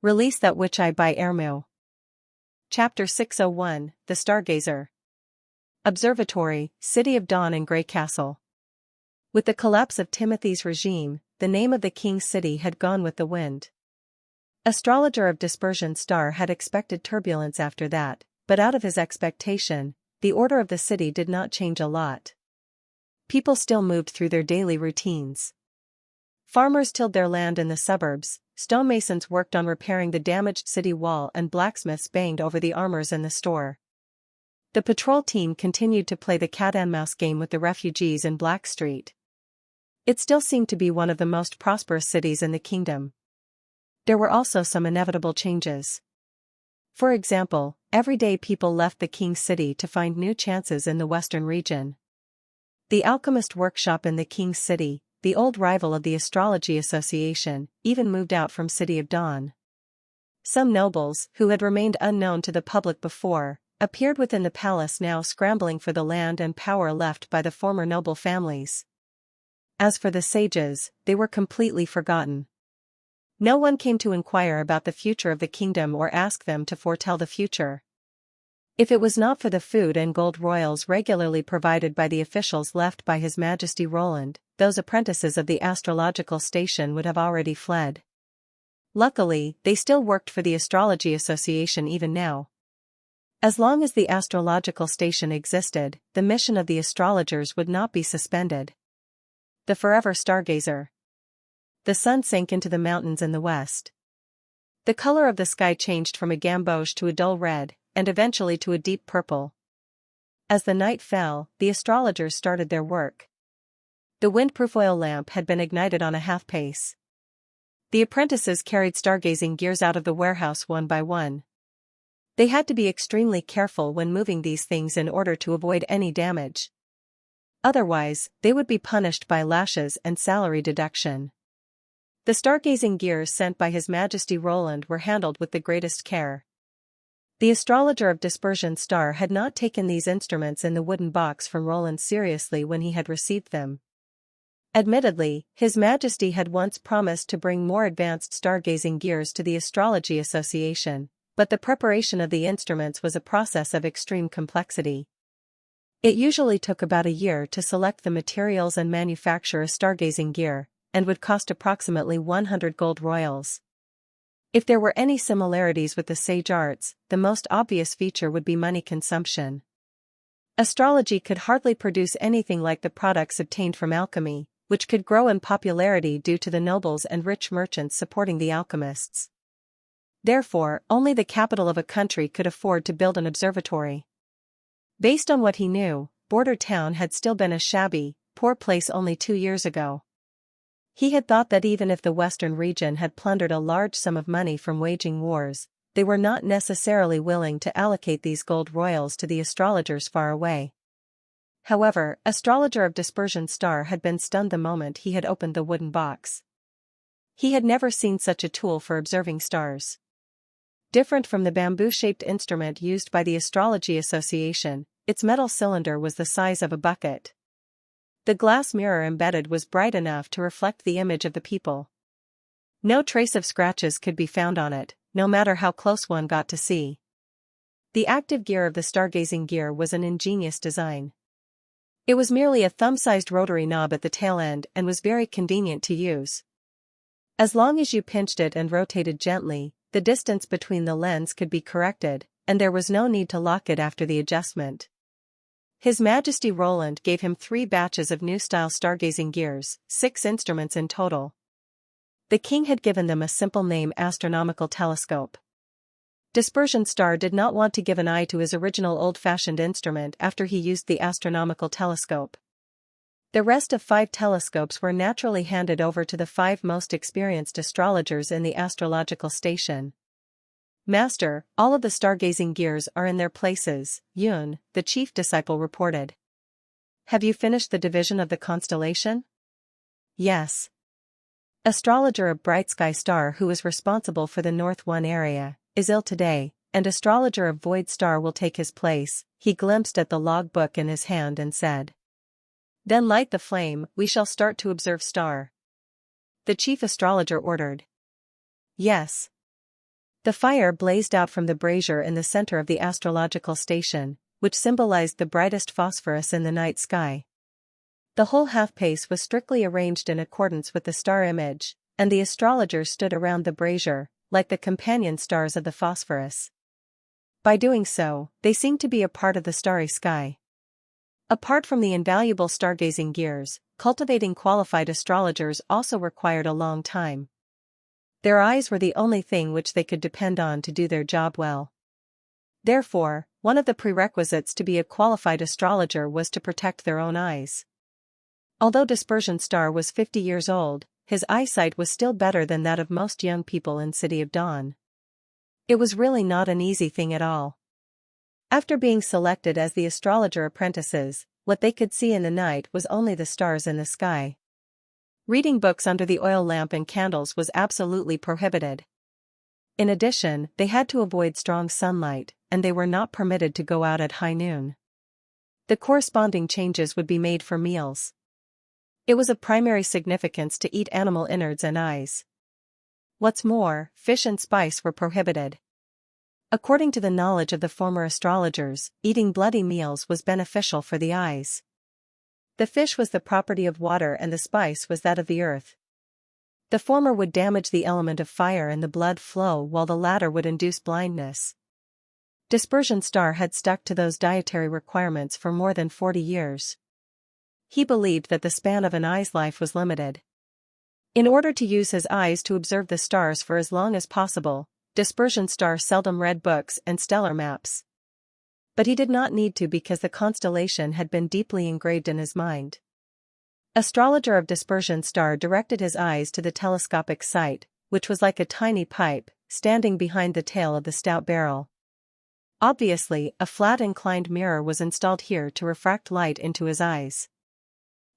Release That Witch Eye by Ermu. Chapter 601, The Stargazer. Observatory, City of Dawn and Grey Castle. With the collapse of Timothy's regime, the name of the king's city had gone with the wind. Astrologer of Dispersion Star had expected turbulence after that, but out of his expectation, the order of the city did not change a lot. People still moved through their daily routines. Farmers tilled their land in the suburbs, stonemasons worked on repairing the damaged city wall, and blacksmiths banged over the armors in the store. The patrol team continued to play the cat-and-mouse game with the refugees in Black Street. It still seemed to be one of the most prosperous cities in the kingdom. There were also some inevitable changes. For example, everyday people left the king's city to find new chances in the western region. The alchemist workshop in the king's city, the old rival of the Astrology Association, even moved out from City of Dawn. Some nobles, who had remained unknown to the public before, appeared within the palace, now scrambling for the land and power left by the former noble families. As for the sages, they were completely forgotten. No one came to inquire about the future of the kingdom or ask them to foretell the future. If it was not for the food and gold royals regularly provided by the officials left by His Majesty Roland, those apprentices of the astrological station would have already fled. Luckily, they still worked for the Astrology Association even now. As long as the astrological station existed, the mission of the astrologers would not be suspended. The Forever Stargazer. The sun sank into the mountains in the west. The color of the sky changed from a gamboge to a dull red, and eventually to a deep purple. As the night fell, the astrologers started their work. The windproof oil lamp had been ignited on a half-pace. The apprentices carried stargazing gears out of the warehouse one by one. They had to be extremely careful when moving these things in order to avoid any damage. Otherwise, they would be punished by lashes and salary deduction. The stargazing gears sent by His Majesty Roland were handled with the greatest care. The astrologer of Dispersion Star had not taken these instruments in the wooden box from Roland seriously when he had received them. Admittedly, His Majesty had once promised to bring more advanced stargazing gears to the Astrology Association, but the preparation of the instruments was a process of extreme complexity. It usually took about a year to select the materials and manufacture a stargazing gear, and would cost approximately 100 gold royals. If there were any similarities with the sage arts, the most obvious feature would be money consumption. Astrology could hardly produce anything like the products obtained from alchemy, which could grow in popularity due to the nobles and rich merchants supporting the alchemists. Therefore, only the capital of a country could afford to build an observatory. Based on what he knew, Border Town had still been a shabby, poor place only 2 years ago. He had thought that even if the western region had plundered a large sum of money from waging wars, they were not necessarily willing to allocate these gold royals to the astrologers far away. However, Astrologer of Dispersion Star had been stunned the moment he had opened the wooden box. He had never seen such a tool for observing stars. Different from the bamboo-shaped instrument used by the Astrology Association, its metal cylinder was the size of a bucket. The glass mirror embedded was bright enough to reflect the image of the people. No trace of scratches could be found on it, no matter how close one got to see. The active gear of the stargazing gear was an ingenious design. It was merely a thumb-sized rotary knob at the tail end and was very convenient to use. As long as you pinched it and rotated gently, the distance between the lens could be corrected, and there was no need to lock it after the adjustment. His Majesty Roland gave him 3 batches of new-style stargazing gears, 6 instruments in total. The king had given them a simple name: astronomical telescope. Dispersion Star did not want to give an eye to his original old-fashioned instrument after he used the astronomical telescope. The rest of 5 telescopes were naturally handed over to the 5 most experienced astrologers in the astrological station. "Master, all of the stargazing gears are in their places," Yun, the chief disciple, reported. "Have you finished the division of the constellation?" "Yes." Astrologer of Bright Sky Star, who is responsible for the North 1 area, is ill today, and Astrologer of Void Star will take his place. He glimpsed at the log book in his hand and said, "Then light the flame, we shall start to observe star." The chief astrologer ordered. "Yes." The fire blazed out from the brazier in the center of the astrological station, which symbolized the brightest phosphorus in the night sky. The whole half-pace was strictly arranged in accordance with the star image, and the astrologers stood around the brazier, like the companion stars of the phosphorus. By doing so, they seemed to be a part of the starry sky. Apart from the invaluable stargazing gears, cultivating qualified astrologers also required a long time. Their eyes were the only thing which they could depend on to do their job well. Therefore, one of the prerequisites to be a qualified astrologer was to protect their own eyes. Although Dispersion Star was 50 years old, his eyesight was still better than that of most young people in City of Dawn. It was really not an easy thing at all. After being selected as the astrologer apprentices, what they could see in the night was only the stars in the sky. Reading books under the oil lamp and candles was absolutely prohibited. In addition, they had to avoid strong sunlight, and they were not permitted to go out at high noon. The corresponding changes would be made for meals. It was of primary significance to eat animal innards and eyes. What's more, fish and spice were prohibited. According to the knowledge of the former astrologers, eating bloody meals was beneficial for the eyes. The fish was the property of water and the spice was that of the earth. The former would damage the element of fire and the blood flow while the latter would induce blindness. Dispersion Star had stuck to those dietary requirements for more than 40 years. He believed that the span of an eye's life was limited. In order to use his eyes to observe the stars for as long as possible, Dispersion Star seldom read books and stellar maps. But he did not need to because the constellation had been deeply engraved in his mind. Astrologer of Dispersion Star directed his eyes to the telescopic sight, which was like a tiny pipe, standing behind the tail of the stout barrel. Obviously, a flat inclined mirror was installed here to refract light into his eyes.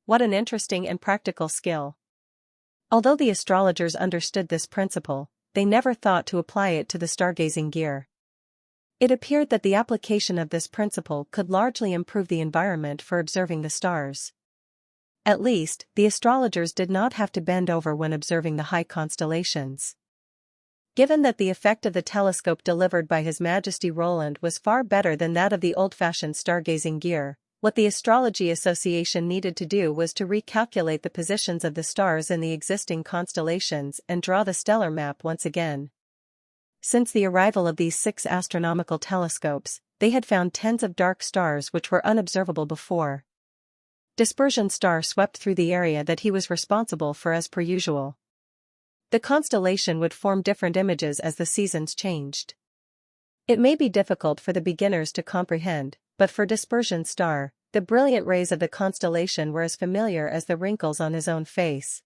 What an interesting and practical skill. Although the astrologers understood this principle, they never thought to apply it to the stargazing gear. It appeared that the application of this principle could largely improve the environment for observing the stars. At least, the astrologers did not have to bend over when observing the high constellations. Given that the effect of the telescope delivered by His Majesty Roland was far better than that of the old-fashioned stargazing gear, what the Astrology Association needed to do was to recalculate the positions of the stars in the existing constellations and draw the stellar map once again. Since the arrival of these 6 astronomical telescopes, they had found tens of dark stars which were unobservable before. Dispersion Star swept through the area that he was responsible for as per usual. The constellation would form different images as the seasons changed. It may be difficult for the beginners to comprehend, but for Dispersion Star, the brilliant rays of the constellation were as familiar as the wrinkles on his own face.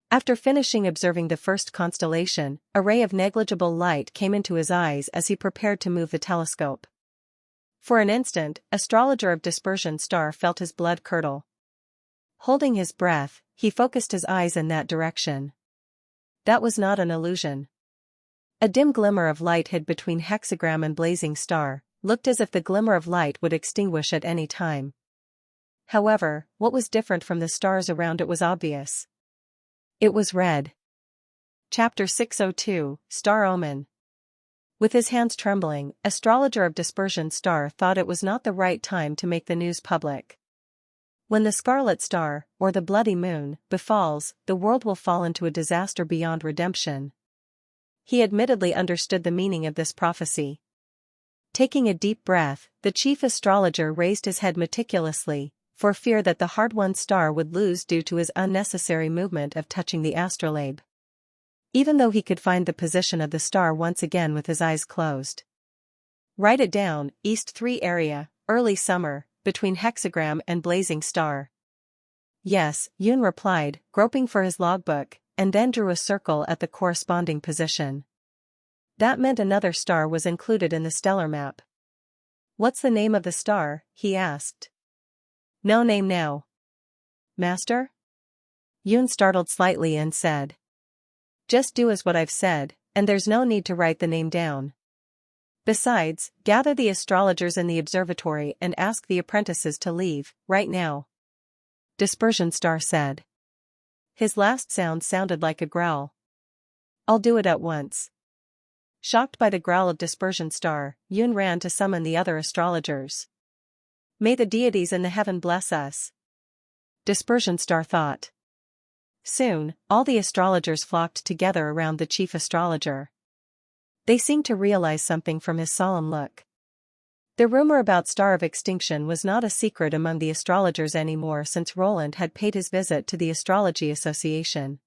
After finishing observing the first constellation, a ray of negligible light came into his eyes as he prepared to move the telescope. For an instant, astrologer of Dispersion Star felt his blood curdle. Holding his breath, he focused his eyes in that direction. That was not an illusion. A dim glimmer of light hid between hexagram and blazing star, looked as if the glimmer of light would extinguish at any time. However, what was different from the stars around it was obvious. It was red. Chapter 602, Star Omen. With his hands trembling, astrologer of Dispersion Star thought it was not the right time to make the news public. When the scarlet star, or the bloody moon, befalls, the world will fall into a disaster beyond redemption. He admittedly understood the meaning of this prophecy. Taking a deep breath, the chief astrologer raised his head meticulously, for fear that the hard-won star would lose due to his unnecessary movement of touching the astrolabe. Even though he could find the position of the star once again with his eyes closed. Write it down, East 3 area, early summer, between hexagram and blazing star. Yes, Yoon replied, groping for his logbook, and then drew a circle at the corresponding position. That meant another star was included in the stellar map. What's the name of the star? He asked. No name now. Master? Yoon startled slightly and said. Just do as what I've said, and there's no need to write the name down. Besides, gather the astrologers in the observatory and ask the apprentices to leave, right now. Dispersion Star said. His last sound sounded like a growl. I'll do it at once. Shocked by the growl of Dispersion Star, Yun ran to summon the other astrologers. May the deities in the heaven bless us, Dispersion Star thought. Soon, all the astrologers flocked together around the chief astrologer. They seemed to realize something from his solemn look. The rumor about Star of Extinction was not a secret among the astrologers anymore since Roland had paid his visit to the Astrology Association.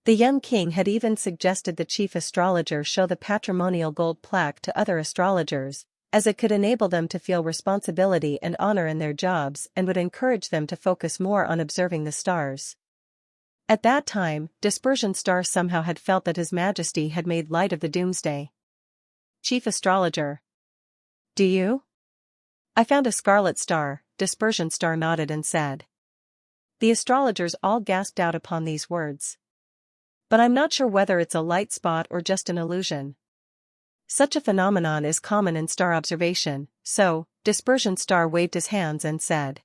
The young king had even suggested the chief astrologer show the patrimonial gold plaque to other astrologers, as it could enable them to feel responsibility and honor in their jobs and would encourage them to focus more on observing the stars. At that time, Dispersion Star somehow had felt that His Majesty had made light of the doomsday. Chief Astrologer. Do you? I found a scarlet star, Dispersion Star nodded and said. The astrologers all gasped out upon these words. But I'm not sure whether it's a light spot or just an illusion. Such a phenomenon is common in star observation, so, Dispersion Star waved his hands and said.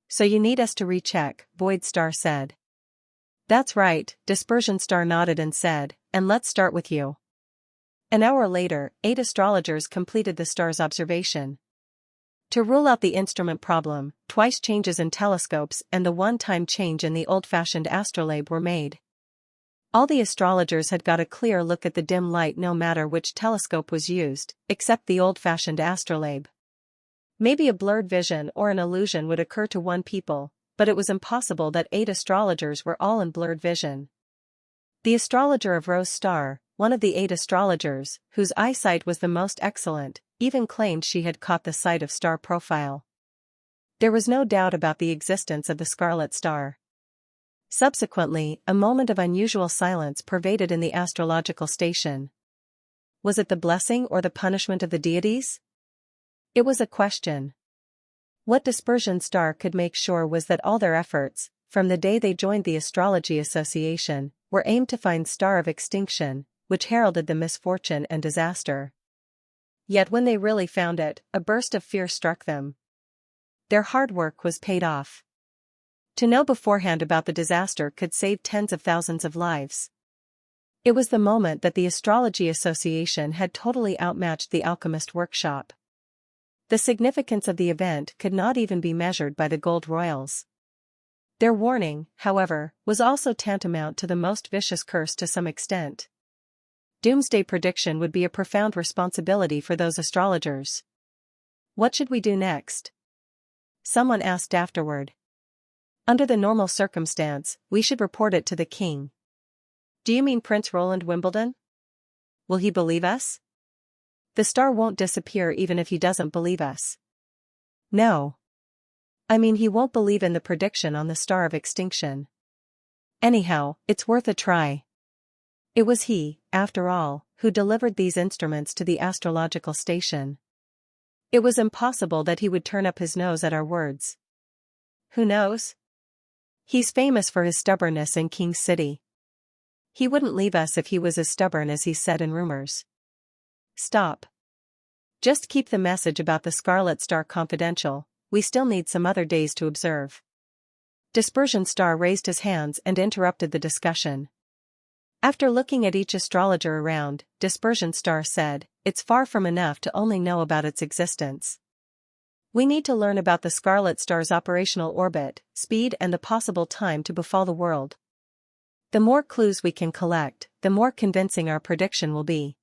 So you need us to recheck, Void Star said. That's right, Dispersion Star nodded and said, and let's start with you. An hour later, 8 astrologers completed the star's observation. To rule out the instrument problem, twice changes in telescopes and the one-time change in the old-fashioned astrolabe were made. All the astrologers had got a clear look at the dim light no matter which telescope was used, except the old-fashioned astrolabe. Maybe a blurred vision or an illusion would occur to one people, but it was impossible that 8 astrologers were all in blurred vision. The astrologer of Rose Star, one of the 8 astrologers, whose eyesight was the most excellent, even claimed she had caught the sight of star profile. There was no doubt about the existence of the scarlet star. Subsequently, a moment of unusual silence pervaded in the astrological station. Was it the blessing or the punishment of the deities? It was a question. What Dispersion Star could make sure was that all their efforts, from the day they joined the Astrology Association, were aimed to find Star of Extinction, which heralded the misfortune and disaster. Yet when they really found it, a burst of fear struck them. Their hard work was paid off. To know beforehand about the disaster could save tens of thousands of lives. It was the moment that the Astrology Association had totally outmatched the alchemist workshop. The significance of the event could not even be measured by the gold royals. Their warning, however, was also tantamount to the most vicious curse to some extent. Doomsday prediction would be a profound responsibility for those astrologers. What should we do next? Someone asked afterward. Under the normal circumstance, we should report it to the king. Do you mean Prince Roland Wimbledon? Will he believe us? The star won't disappear even if he doesn't believe us. No. I mean he won't believe in the prediction on the Star of Extinction. Anyhow, it's worth a try. It was he, after all, who delivered these instruments to the astrological station. It was impossible that he would turn up his nose at our words. Who knows? He's famous for his stubbornness in King's City. He wouldn't leave us if he was as stubborn as he's said in rumors. Stop. Just keep the message about the Scarlet Star confidential, we still need some other days to observe. Dispersion Star raised his hands and interrupted the discussion. After looking at each astrologer around, Dispersion Star said, it's far from enough to only know about its existence. We need to learn about the Scarlet Star's operational orbit, speed and the possible time to befall the world. The more clues we can collect, the more convincing our prediction will be.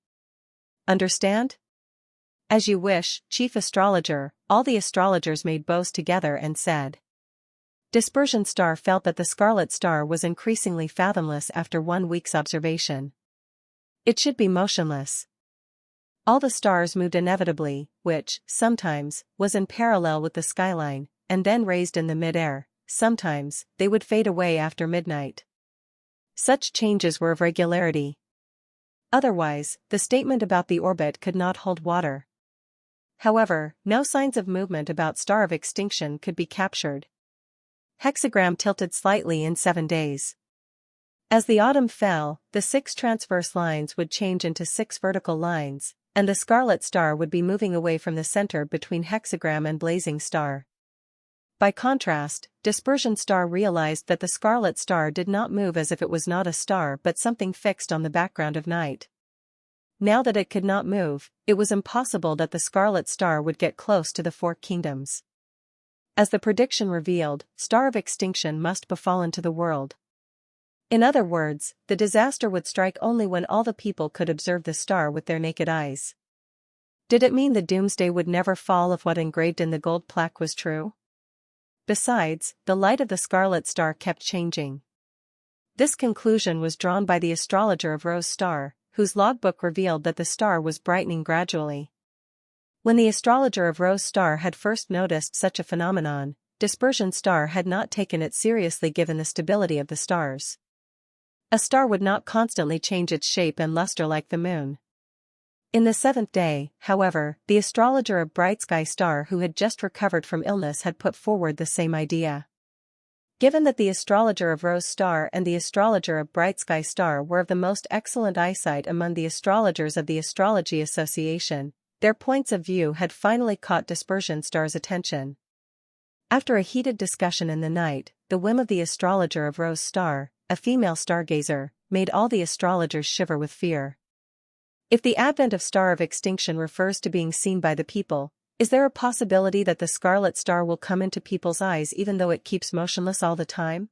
Understand? As you wish, Chief Astrologer, all the astrologers made bows together and said. Dispersion Star felt that the Scarlet Star was increasingly fathomless after 1 week's observation. It should be motionless. All the stars moved inevitably, which, sometimes, was in parallel with the skyline, and then raised in the mid-air. Sometimes, they would fade away after midnight. Such changes were of regularity. Otherwise, the statement about the orbit could not hold water. However, no signs of movement about Star of Extinction could be captured. Hexagram tilted slightly in 7 days. As the autumn fell, the 6 transverse lines would change into 6 vertical lines, and the Scarlet Star would be moving away from the center between hexagram and blazing star. By contrast, Dispersion Star realized that the Scarlet Star did not move as if it was not a star but something fixed on the background of night. Now that it could not move, it was impossible that the scarlet star would get close to the four kingdoms. As the prediction revealed, star of extinction must befall into the world. In other words, the disaster would strike only when all the people could observe the star with their naked eyes. Did it mean the doomsday would never fall if what engraved in the gold plaque was true? Besides, the light of the scarlet star kept changing. This conclusion was drawn by the astrologer of Rose Star, whose logbook revealed that the star was brightening gradually. When the astrologer of Rose Star had first noticed such a phenomenon, Dispersion Star had not taken it seriously given the stability of the stars. A star would not constantly change its shape and luster like the moon. In the seventh day, however, the astrologer of Bright Sky Star who had just recovered from illness had put forward the same idea. Given that the astrologer of Rose Star and the astrologer of Bright Sky Star were of the most excellent eyesight among the astrologers of the Astrology Association, their points of view had finally caught Dispersion Star's attention. After a heated discussion in the night, the whim of the astrologer of Rose Star, a female stargazer, made all the astrologers shiver with fear. If the advent of star of extinction refers to being seen by the people, is there a possibility that the scarlet star will come into people's eyes even though it keeps motionless all the time?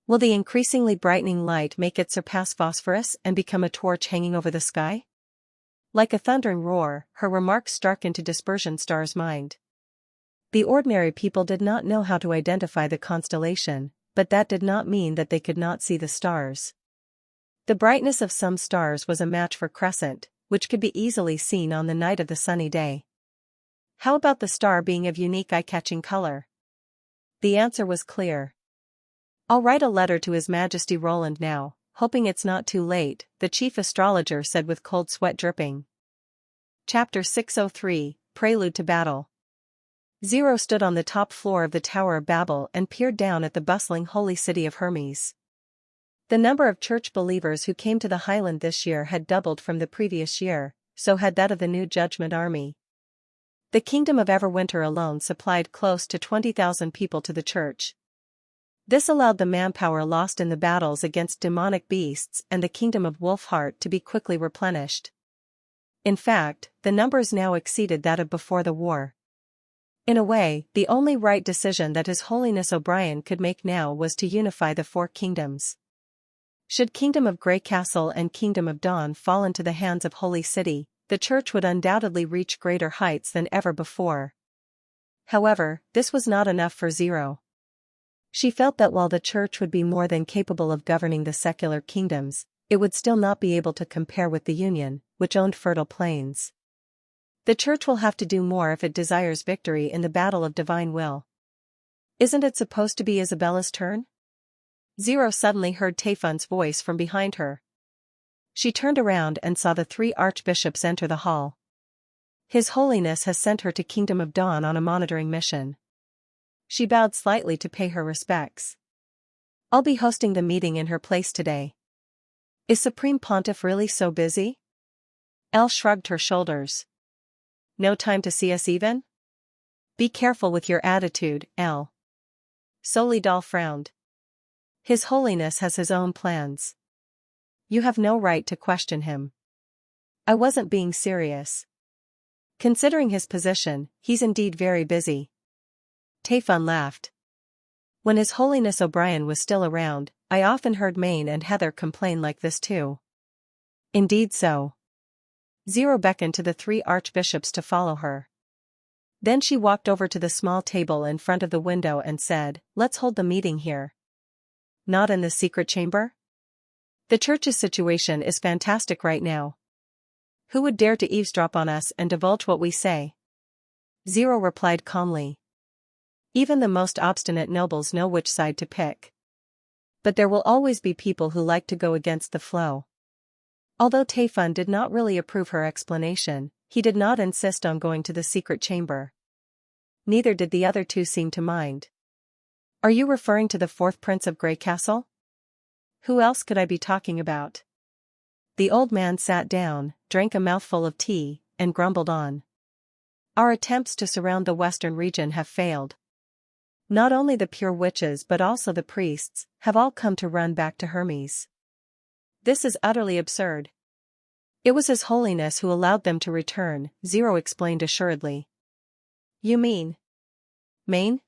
Will the increasingly brightening light make it surpass phosphorus and become a torch hanging over the sky? Like a thundering roar, her remarks struck into Dispersion Star's mind. The ordinary people did not know how to identify the constellation, but that did not mean that they could not see the stars. The brightness of some stars was a match for crescent, which could be easily seen on the night of the sunny day. How about the star being of unique eye-catching color? The answer was clear. I'll write a letter to His Majesty Roland now, hoping it's not too late, the chief astrologer said with cold sweat dripping. Chapter 603, Prelude to Battle. Zero stood on the top floor of the Tower of Babel and peered down at the bustling holy city of Hermes. The number of church believers who came to the highland this year had doubled from the previous year, so had that of the New Judgment Army. The Kingdom of Everwinter alone supplied close to 20,000 people to the church. This allowed the manpower lost in the battles against demonic beasts and the Kingdom of Wolfheart to be quickly replenished. In fact, the numbers now exceeded that of before the war. In a way, the only right decision that His Holiness O'Brien could make now was to unify the four kingdoms. Should Kingdom of Grey Castle and Kingdom of Dawn fall into the hands of Holy City, the church would undoubtedly reach greater heights than ever before. However, this was not enough for Zero. She felt that while the church would be more than capable of governing the secular kingdoms, it would still not be able to compare with the Union, which owned fertile plains. The church will have to do more if it desires victory in the battle of divine will. Isn't it supposed to be Isabella's turn? Zero suddenly heard Tayfun's voice from behind her. She turned around and saw the three archbishops enter the hall. His Holiness has sent her to Kingdom of Dawn on a monitoring mission. She bowed slightly to pay her respects. I'll be hosting the meeting in her place today. Is Supreme Pontiff really so busy? Elle shrugged her shoulders. No time to see us even? Be careful with your attitude, Elle. Solidal frowned. His Holiness has his own plans. You have no right to question him. I wasn't being serious. Considering his position, he's indeed very busy. Tayfun laughed. When His Holiness O'Brien was still around, I often heard Mayne and Heather complain like this too. Indeed so. Zero beckoned to the three archbishops to follow her. Then she walked over to the small table in front of the window and said, "Let's hold the meeting here." Not in the secret chamber? The church's situation is fantastic right now. Who would dare to eavesdrop on us and divulge what we say? Zero replied calmly. Even the most obstinate nobles know which side to pick. But there will always be people who like to go against the flow. Although Tayfun did not really approve her explanation, he did not insist on going to the secret chamber. Neither did the other two seem to mind. Are you referring to the fourth prince of Grey Castle? Who else could I be talking about? The old man sat down, drank a mouthful of tea, and grumbled on. Our attempts to surround the western region have failed. Not only the pure witches but also the priests have all come to run back to Hermes. This is utterly absurd. It was His Holiness who allowed them to return, Zero explained assuredly. You mean Maine?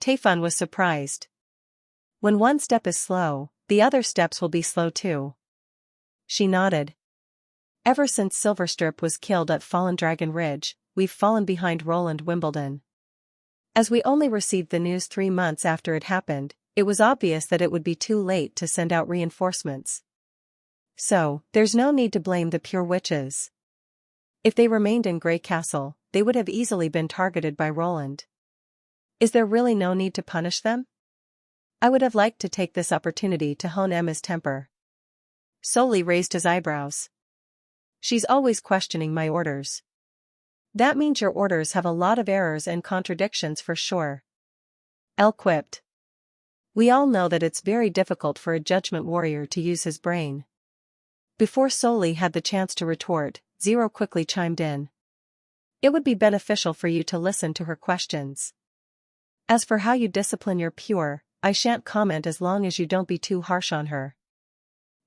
Taifun was surprised. When one step is slow, the other steps will be slow too. She nodded. Ever since Silverstrip was killed at Fallen Dragon Ridge, we've fallen behind Roland Wimbledon. As we only received the news 3 months after it happened, it was obvious that it would be too late to send out reinforcements. So, there's no need to blame the pure witches. If they remained in Grey Castle, they would have easily been targeted by Roland. Is there really no need to punish them? I would have liked to take this opportunity to hone Emma's temper. Soli raised his eyebrows. She's always questioning my orders. That means your orders have a lot of errors and contradictions for sure. Elle quipped. We all know that it's very difficult for a judgment warrior to use his brain. Before Soli had the chance to retort, Zero quickly chimed in. It would be beneficial for you to listen to her questions. As for how you discipline your pure, I shan't comment as long as you don't be too harsh on her.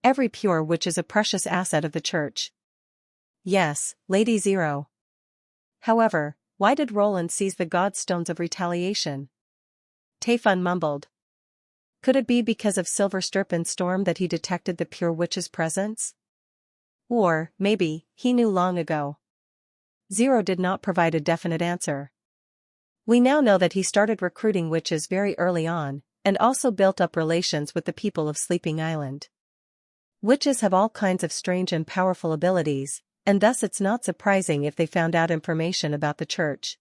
Every pure witch is a precious asset of the church. Yes, Lady Zero. However, why did Roland seize the godstones of retaliation? Taifun mumbled. Could it be because of Silverstrip and Storm that he detected the pure witch's presence? Or, maybe, he knew long ago. Zero did not provide a definite answer. We now know that he started recruiting witches very early on, and also built up relations with the people of Sleeping Island. Witches have all kinds of strange and powerful abilities, and thus it's not surprising if they found out information about the church.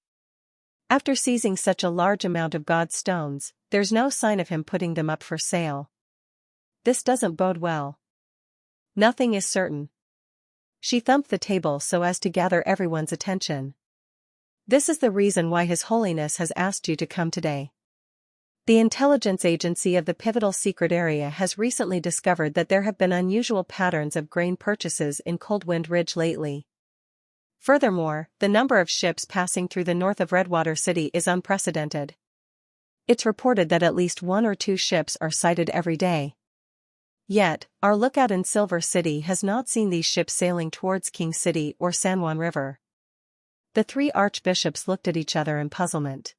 After seizing such a large amount of God's stones, there's no sign of him putting them up for sale. This doesn't bode well. Nothing is certain. She thumped the table so as to gather everyone's attention. This is the reason why His Holiness has asked you to come today. The intelligence agency of the pivotal secret area has recently discovered that there have been unusual patterns of grain purchases in Coldwind Ridge lately. Furthermore, the number of ships passing through the north of Redwater City is unprecedented. It's reported that at least 1 or 2 ships are sighted every day. Yet, our lookout in Silver City has not seen these ships sailing towards King City or San Juan River. The 3 archbishops looked at each other in puzzlement.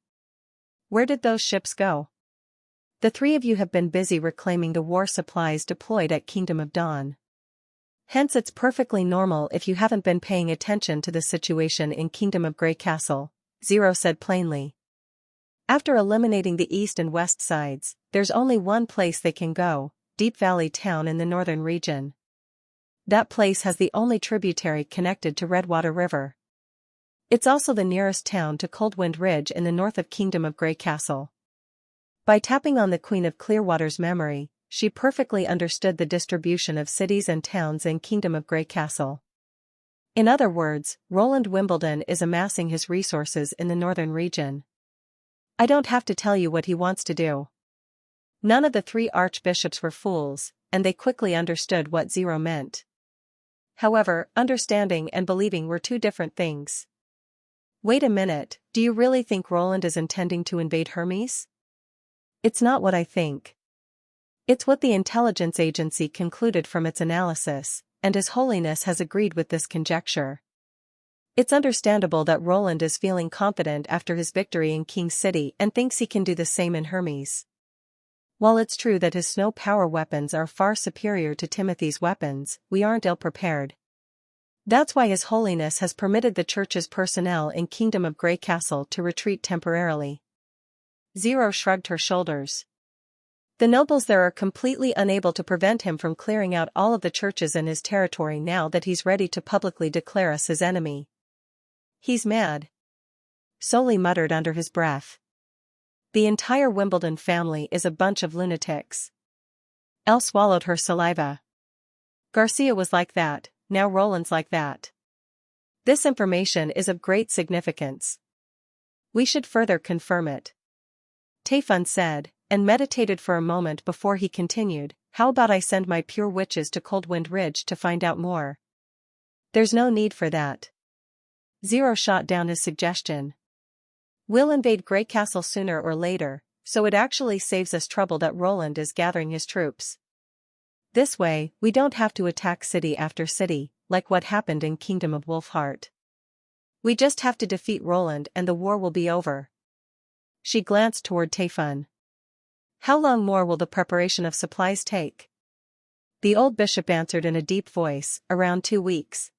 Where did those ships go? The 3 of you have been busy reclaiming the war supplies deployed at Kingdom of Dawn. Hence it's perfectly normal if you haven't been paying attention to the situation in Kingdom of Grey Castle, Zero said plainly. After eliminating the east and west sides, there's only one place they can go, Deep Valley Town in the northern region. That place has the only tributary connected to Redwater River. It's also the nearest town to Coldwind Ridge in the north of Kingdom of Grey Castle. By tapping on the Queen of Clearwater's memory, she perfectly understood the distribution of cities and towns in Kingdom of Grey Castle. In other words, Roland Wimbledon is amassing his resources in the northern region. I don't have to tell you what he wants to do. None of the 3 archbishops were fools, and they quickly understood what Zero meant. However, understanding and believing were 2 different things. Wait a minute, do you really think Roland is intending to invade Hermes? It's not what I think. It's what the intelligence agency concluded from its analysis, and His Holiness has agreed with this conjecture. It's understandable that Roland is feeling confident after his victory in King City and thinks he can do the same in Hermes. While it's true that his snow power weapons are far superior to Timothy's weapons, we aren't ill-prepared. That's why His Holiness has permitted the church's personnel in Kingdom of Grey Castle to retreat temporarily. Zero shrugged her shoulders. The nobles there are completely unable to prevent him from clearing out all of the churches in his territory now that he's ready to publicly declare us his enemy. He's mad. Soli muttered under his breath. The entire Wimbledon family is a bunch of lunatics. Elle swallowed her saliva. Garcia was like that, now Roland's like that. This information is of great significance. We should further confirm it. Taifun said, and meditated for a moment before he continued, how about I send my pure witches to Coldwind Ridge to find out more? There's no need for that. Zero shot down his suggestion. We'll invade Grey Castle sooner or later, so it actually saves us trouble that Roland is gathering his troops. This way, we don't have to attack city after city, like what happened in Kingdom of Wolfheart. We just have to defeat Roland and the war will be over. She glanced toward Taifun. How long more will the preparation of supplies take? The old bishop answered in a deep voice, around 2 weeks.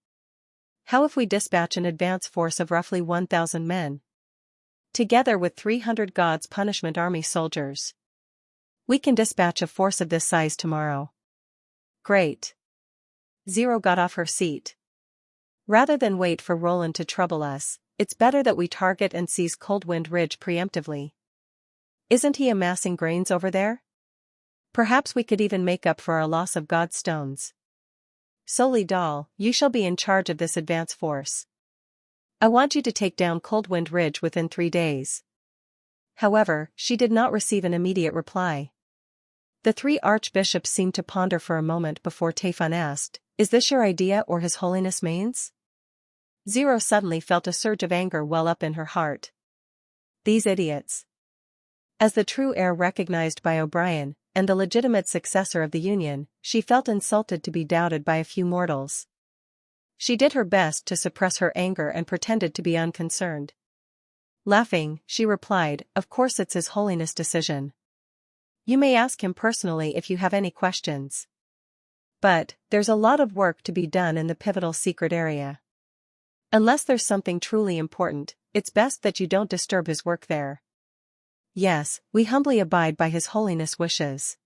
How if we dispatch an advance force of roughly 1,000 men? Together with 300 God's punishment army soldiers. We can dispatch a force of this size tomorrow. Great. Zero got off her seat. Rather than wait for Roland to trouble us, it's better that we target and seize Coldwind Ridge preemptively. Isn't he amassing grains over there? Perhaps we could even make up for our loss of God's stones. Soli Dal, you shall be in charge of this advance force. I want you to take down Coldwind Ridge within 3 days. However, she did not receive an immediate reply. The 3 archbishops seemed to ponder for a moment before Taifun asked, "Is this your idea or His Holiness Main's?" Zero suddenly felt a surge of anger well up in her heart. These idiots. As the true heir recognized by O'Brien, and the legitimate successor of the Union, she felt insulted to be doubted by a few mortals. She did her best to suppress her anger and pretended to be unconcerned. Laughing, she replied, "Of course it's His Holiness' decision. You may ask him personally if you have any questions. But, there's a lot of work to be done in the pivotal secret area. Unless there's something truly important, it's best that you don't disturb his work there." "Yes, we humbly abide by His Holiness' wishes."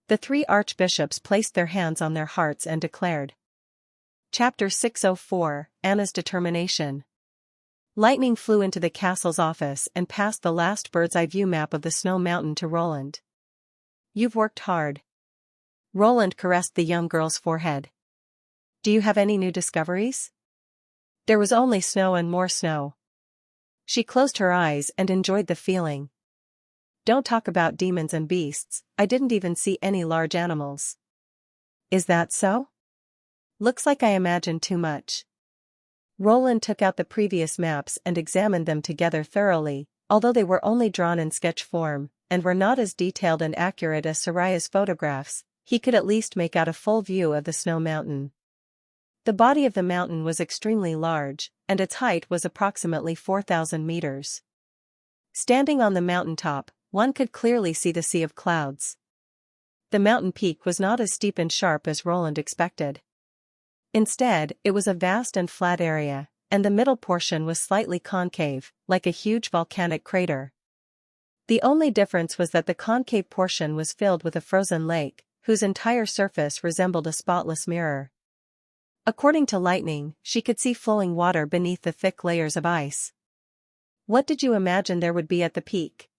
The 3 archbishops placed their hands on their hearts and declared. Chapter 604, Anna's Determination. Lightning flew into the castle's office and passed the last bird's-eye view map of the snow mountain to Roland. "You've worked hard." Roland caressed the young girl's forehead. "Do you have any new discoveries?" There was only snow and more snow. She closed her eyes and enjoyed the feeling. "Don't talk about demons and beasts, I didn't even see any large animals." "Is that so?" "Looks like I imagined too much." Roland took out the previous maps and examined them together thoroughly, although they were only drawn in sketch form, and were not as detailed and accurate as Soraya's photographs. He could at least make out a full view of the snow mountain. The body of the mountain was extremely large, and its height was approximately 4,000 meters. Standing on the mountaintop, one could clearly see the sea of clouds. The mountain peak was not as steep and sharp as Roland expected. Instead, it was a vast and flat area, and the middle portion was slightly concave, like a huge volcanic crater. The only difference was that the concave portion was filled with a frozen lake, whose entire surface resembled a spotless mirror. According to Lightning, she could see flowing water beneath the thick layers of ice. "What did you imagine there would be at the peak?"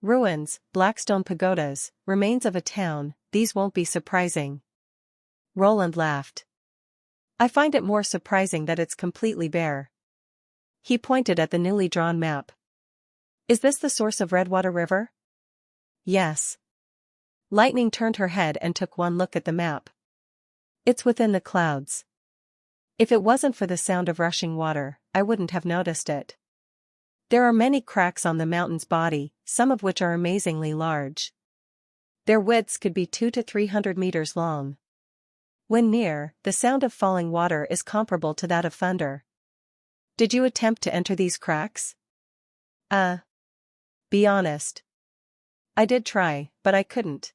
"Ruins, blackstone pagodas, remains of a town, these won't be surprising." Roland laughed. "I find it more surprising that it's completely bare." He pointed at the newly drawn map. "Is this the source of Redwater River?" "Yes." Lightning turned her head and took one look at the map. "It's within the clouds. If it wasn't for the sound of rushing water, I wouldn't have noticed it. There are many cracks on the mountain's body, some of which are amazingly large. Their widths could be 200 to 300 meters long. When near, the sound of falling water is comparable to that of thunder." "Did you attempt to enter these cracks?" Be honest." "I did try, but I couldn't."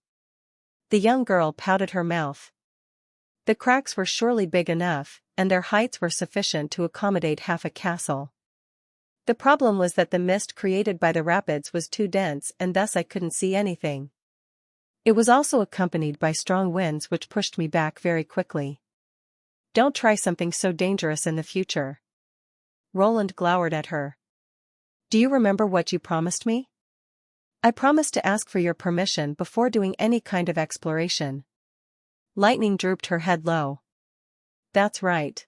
The young girl pouted her mouth. The cracks were surely big enough, and their heights were sufficient to accommodate half a castle. The problem was that the mist created by the rapids was too dense and thus I couldn't see anything. It was also accompanied by strong winds which pushed me back very quickly. Don't try something so dangerous in the future. Roland glowered at her. Do you remember what you promised me? I promised to ask for your permission before doing any kind of exploration. Lightning drooped her head low. That's right.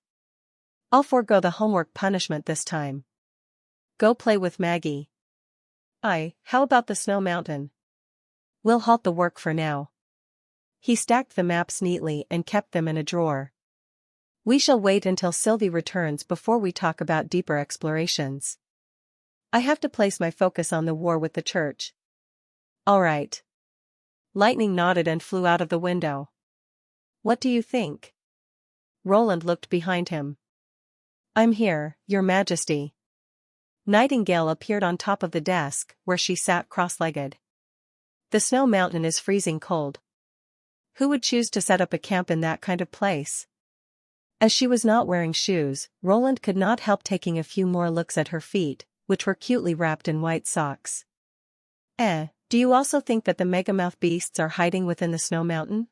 I'll forego the homework punishment this time. Go play with Maggie. How about the snow mountain? We'll halt the work for now. He stacked the maps neatly and kept them in a drawer. We shall wait until Sylvie returns before we talk about deeper explorations. I have to place my focus on the war with the church. All right. Lightning nodded and flew out of the window. What do you think? Roland looked behind him. I'm here, Your Majesty. Nightingale appeared on top of the desk, where she sat cross-legged. The snow mountain is freezing cold. Who would choose to set up a camp in that kind of place? As she was not wearing shoes, Roland could not help taking a few more looks at her feet, which were cutely wrapped in white socks. Do you also think that the megamouth beasts are hiding within the snow mountain?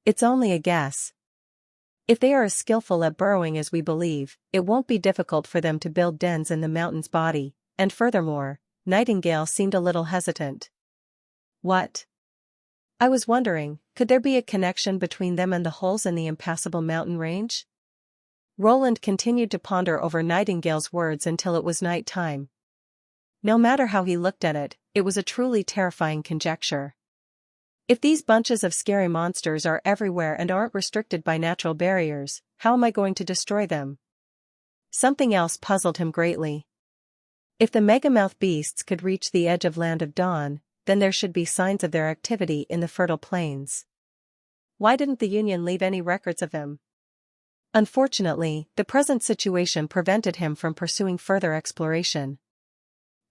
It's only a guess. If they are as skillful at burrowing as we believe, it won't be difficult for them to build dens in the mountain's body, and furthermore, Nightingale seemed a little hesitant. What? I was wondering, could there be a connection between them and the holes in the impassable mountain range? Roland continued to ponder over Nightingale's words until it was night time. No matter how he looked at it, it was a truly terrifying conjecture. If these bunches of scary monsters are everywhere and aren't restricted by natural barriers, how am I going to destroy them? Something else puzzled him greatly. If the megamouth beasts could reach the edge of Land of Dawn, then there should be signs of their activity in the fertile plains. Why didn't the Union leave any records of them? Unfortunately, the present situation prevented him from pursuing further exploration.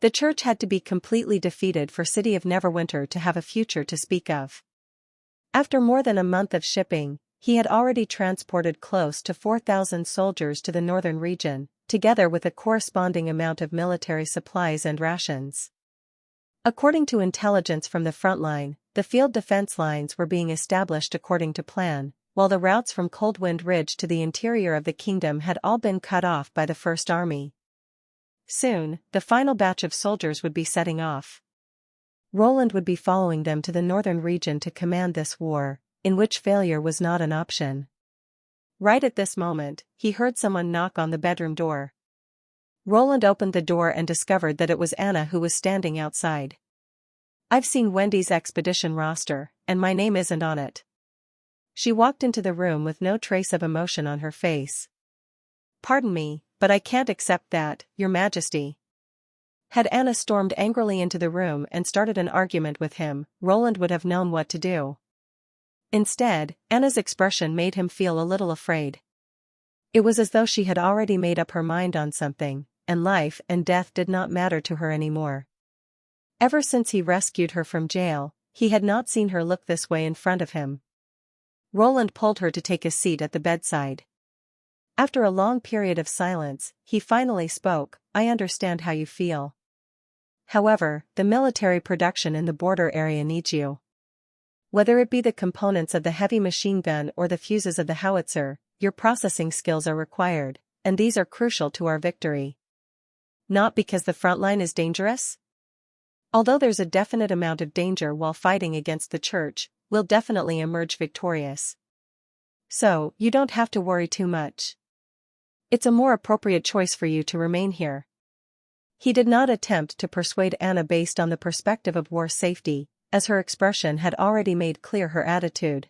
The church had to be completely defeated for City of Neverwinter to have a future to speak of. After more than a month of shipping, he had already transported close to 4,000 soldiers to the northern region, together with a corresponding amount of military supplies and rations. According to intelligence from the front line, the field defense lines were being established according to plan, while the routes from Coldwind Ridge to the interior of the kingdom had all been cut off by the First Army. Soon, the final batch of soldiers would be setting off. Roland would be following them to the northern region to command this war, in which failure was not an option. Right at this moment, he heard someone knock on the bedroom door. Roland opened the door and discovered that it was Anna who was standing outside. I've seen Wendy's expedition roster, and my name isn't on it. She walked into the room with no trace of emotion on her face. Pardon me, but I can't accept that, Your Majesty. Had Anna stormed angrily into the room and started an argument with him, Roland would have known what to do. Instead, Anna's expression made him feel a little afraid. It was as though she had already made up her mind on something, and life and death did not matter to her anymore. Ever since he rescued her from jail, he had not seen her look this way in front of him. Roland pulled her to take a seat at the bedside. After a long period of silence, he finally spoke, I understand how you feel. However, the military production in the border area needs you. Whether it be the components of the heavy machine gun or the fuses of the howitzer, your processing skills are required, and these are crucial to our victory. Not because the front line is dangerous? Although there's a definite amount of danger while fighting against the church, we'll definitely emerge victorious. So, you don't have to worry too much. It's a more appropriate choice for you to remain here. He did not attempt to persuade Anna based on the perspective of war safety, as her expression had already made clear her attitude.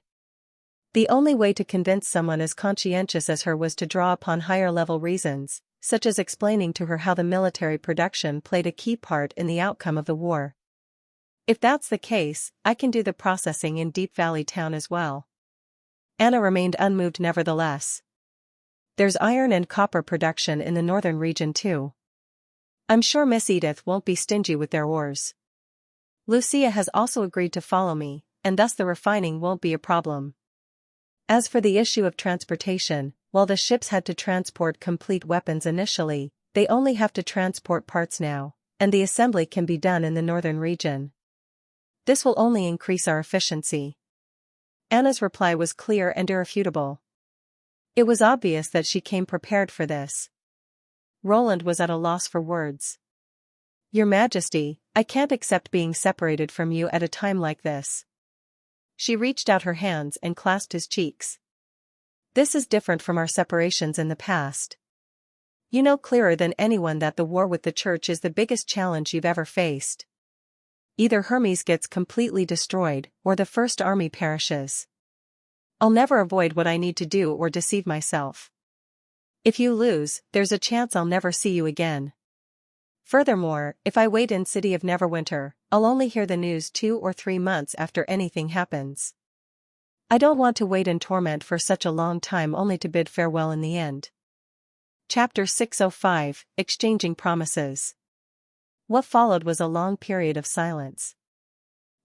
The only way to convince someone as conscientious as her was to draw upon higher-level reasons, such as explaining to her how the military production played a key part in the outcome of the war. If that's the case, I can do the processing in Deep Valley Town as well. Anna remained unmoved nevertheless. There's iron and copper production in the northern region too. I'm sure Miss Edith won't be stingy with their ores. Lucia has also agreed to follow me, and thus the refining won't be a problem. As for the issue of transportation, while the ships had to transport complete weapons initially, they only have to transport parts now, and the assembly can be done in the northern region. This will only increase our efficiency. Anna's reply was clear and irrefutable. It was obvious that she came prepared for this. Roland was at a loss for words. Your Majesty, I can't accept being separated from you at a time like this. She reached out her hands and clasped his cheeks. This is different from our separations in the past. You know clearer than anyone that the war with the church is the biggest challenge you've ever faced. Either Hermes gets completely destroyed, or the First Army perishes. I'll never avoid what I need to do or deceive myself. If you lose, there's a chance I'll never see you again. Furthermore, if I wait in City of Neverwinter, I'll only hear the news 2 or 3 months after anything happens. I don't want to wait in torment for such a long time only to bid farewell in the end. Chapter 605, Exchanging Promises. What followed was a long period of silence.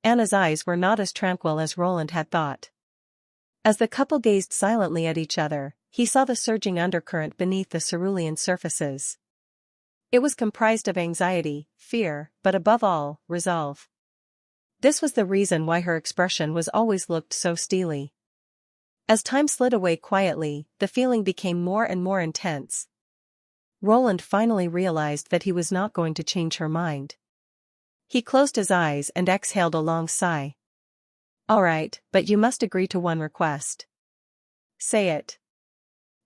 Anna's eyes were not as tranquil as Roland had thought. As the couple gazed silently at each other, he saw the surging undercurrent beneath the cerulean surfaces. It was comprised of anxiety, fear, but above all, resolve. This was the reason why her expression was always looked so steely. As time slid away quietly, the feeling became more and more intense. Roland finally realized that he was not going to change her mind. He closed his eyes and exhaled a long sigh. All right, but you must agree to one request. Say it.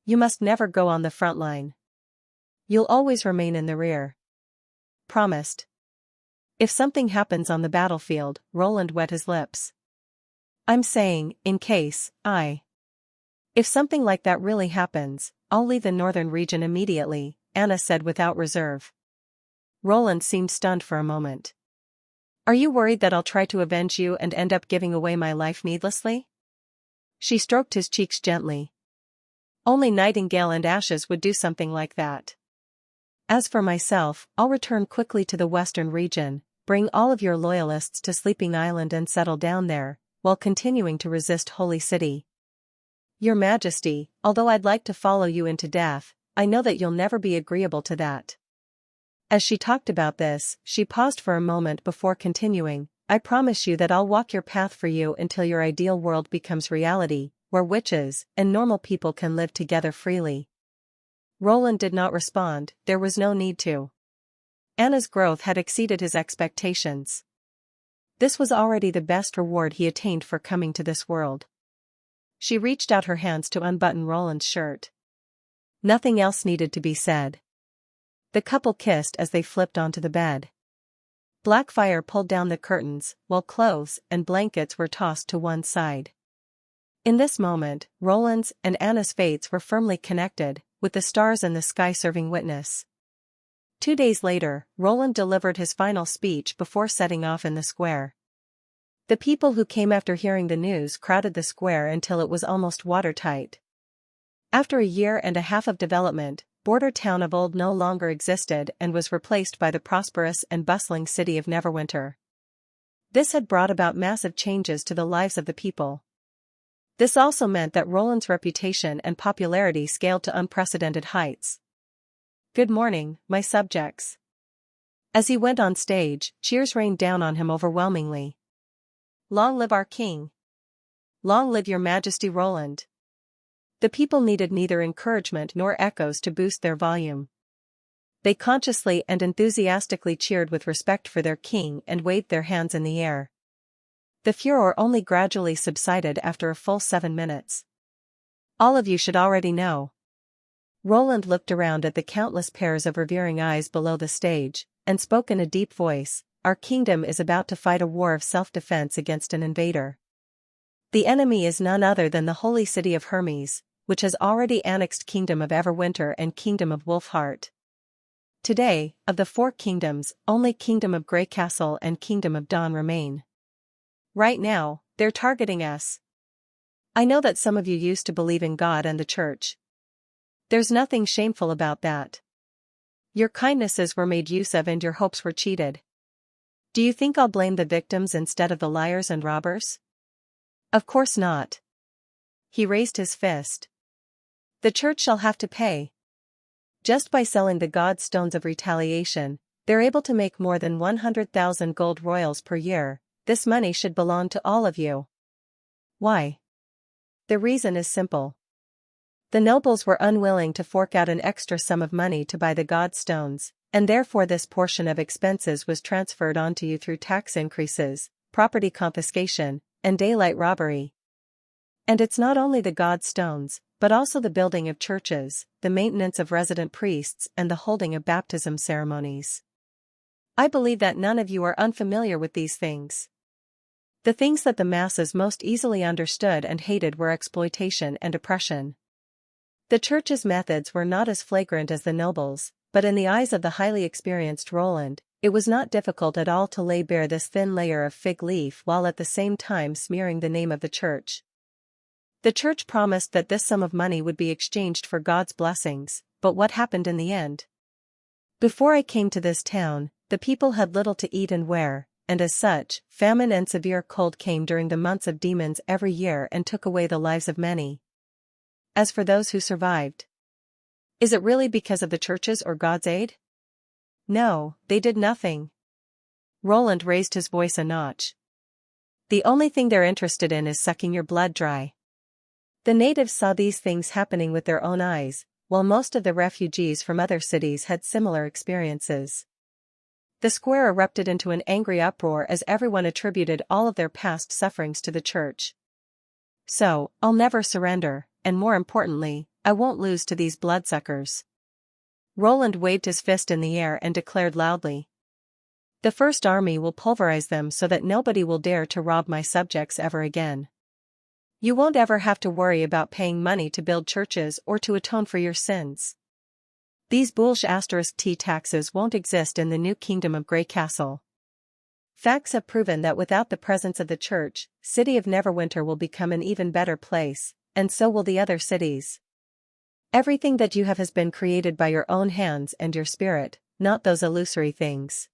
You must never go on the front line. You'll always remain in the rear. Promised. If something happens on the battlefield, Roland wet his lips. I'm saying, in case, If something like that really happens, I'll leave the northern region immediately, Anna said without reserve. Roland seemed stunned for a moment. Are you worried that I'll try to avenge you and end up giving away my life needlessly? She stroked his cheeks gently. Only Nightingale and Ashes would do something like that. As for myself, I'll return quickly to the western region, bring all of your loyalists to Sleeping Island and settle down there, while continuing to resist Holy City. Your Majesty, although I'd like to follow you into death, I know that you'll never be agreeable to that. As she talked about this, she paused for a moment before continuing, I promise you that I'll walk your path for you until your ideal world becomes reality, where witches and normal people can live together freely. Roland did not respond, there was no need to. Anna's growth had exceeded his expectations. This was already the best reward he attained for coming to this world. She reached out her hands to unbutton Roland's shirt. Nothing else needed to be said. The couple kissed as they flipped onto the bed. Blackfire pulled down the curtains, while clothes and blankets were tossed to one side. In this moment, Roland's and Anna's fates were firmly connected, with the stars in the sky serving witness. 2 days later, Roland delivered his final speech before setting off in the square. The people who came after hearing the news crowded the square until it was almost watertight. After a year and a half of development, border town of Old no longer existed and was replaced by the prosperous and bustling city of Neverwinter. This had brought about massive changes to the lives of the people. This also meant that Roland's reputation and popularity scaled to unprecedented heights. Good morning, my subjects. As he went on stage, cheers rained down on him overwhelmingly. Long live our king. Long live your Majesty Roland. The people needed neither encouragement nor echoes to boost their volume. They consciously and enthusiastically cheered with respect for their king and waved their hands in the air. The furor only gradually subsided after a full 7 minutes. All of you should already know. Roland looked around at the countless pairs of revering eyes below the stage, and spoke in a deep voice, our kingdom is about to fight a war of self-defense against an invader. The enemy is none other than the holy city of Hermes, which has already annexed Kingdom of Everwinter and Kingdom of Wolfheart. Today, of the 4 kingdoms, only Kingdom of Grey Castle and Kingdom of Dawn remain. Right now, they're targeting us. I know that some of you used to believe in God and the Church. There's nothing shameful about that. Your kindnesses were made use of and your hopes were cheated. Do you think I'll blame the victims instead of the liars and robbers? Of course not. He raised his fist. The Church shall have to pay. Just by selling the God stones of retaliation, they're able to make more than 100,000 gold royals per year. This money should belong to all of you. Why? The reason is simple. The nobles were unwilling to fork out an extra sum of money to buy the God stones, and therefore this portion of expenses was transferred onto you through tax increases, property confiscation, and daylight robbery. And it's not only the God stones, but also the building of churches, the maintenance of resident priests and the holding of baptism ceremonies. I believe that none of you are unfamiliar with these things. The things that the masses most easily understood and hated were exploitation and oppression. The Church's methods were not as flagrant as the nobles, but in the eyes of the highly experienced Roland, it was not difficult at all to lay bare this thin layer of fig leaf while at the same time smearing the name of the Church. The church promised that this sum of money would be exchanged for God's blessings, but what happened in the end? Before I came to this town, the people had little to eat and wear, and as such, famine and severe cold came during the months of demons every year and took away the lives of many. As for those who survived, is it really because of the churches or God's aid? No, they did nothing. Roland raised his voice a notch. The only thing they're interested in is sucking your blood dry. The natives saw these things happening with their own eyes, while most of the refugees from other cities had similar experiences. The square erupted into an angry uproar as everyone attributed all of their past sufferings to the church. So, I'll never surrender, and more importantly, I won't lose to these bloodsuckers. Roland waved his fist in the air and declared loudly. The First Army will pulverize them so that nobody will dare to rob my subjects ever again. You won't ever have to worry about paying money to build churches or to atone for your sins. These *T taxes won't exist in the new kingdom of Grey Castle. Facts have proven that without the presence of the church, City of Neverwinter will become an even better place, and so will the other cities. Everything that you have has been created by your own hands and your spirit, not those illusory things.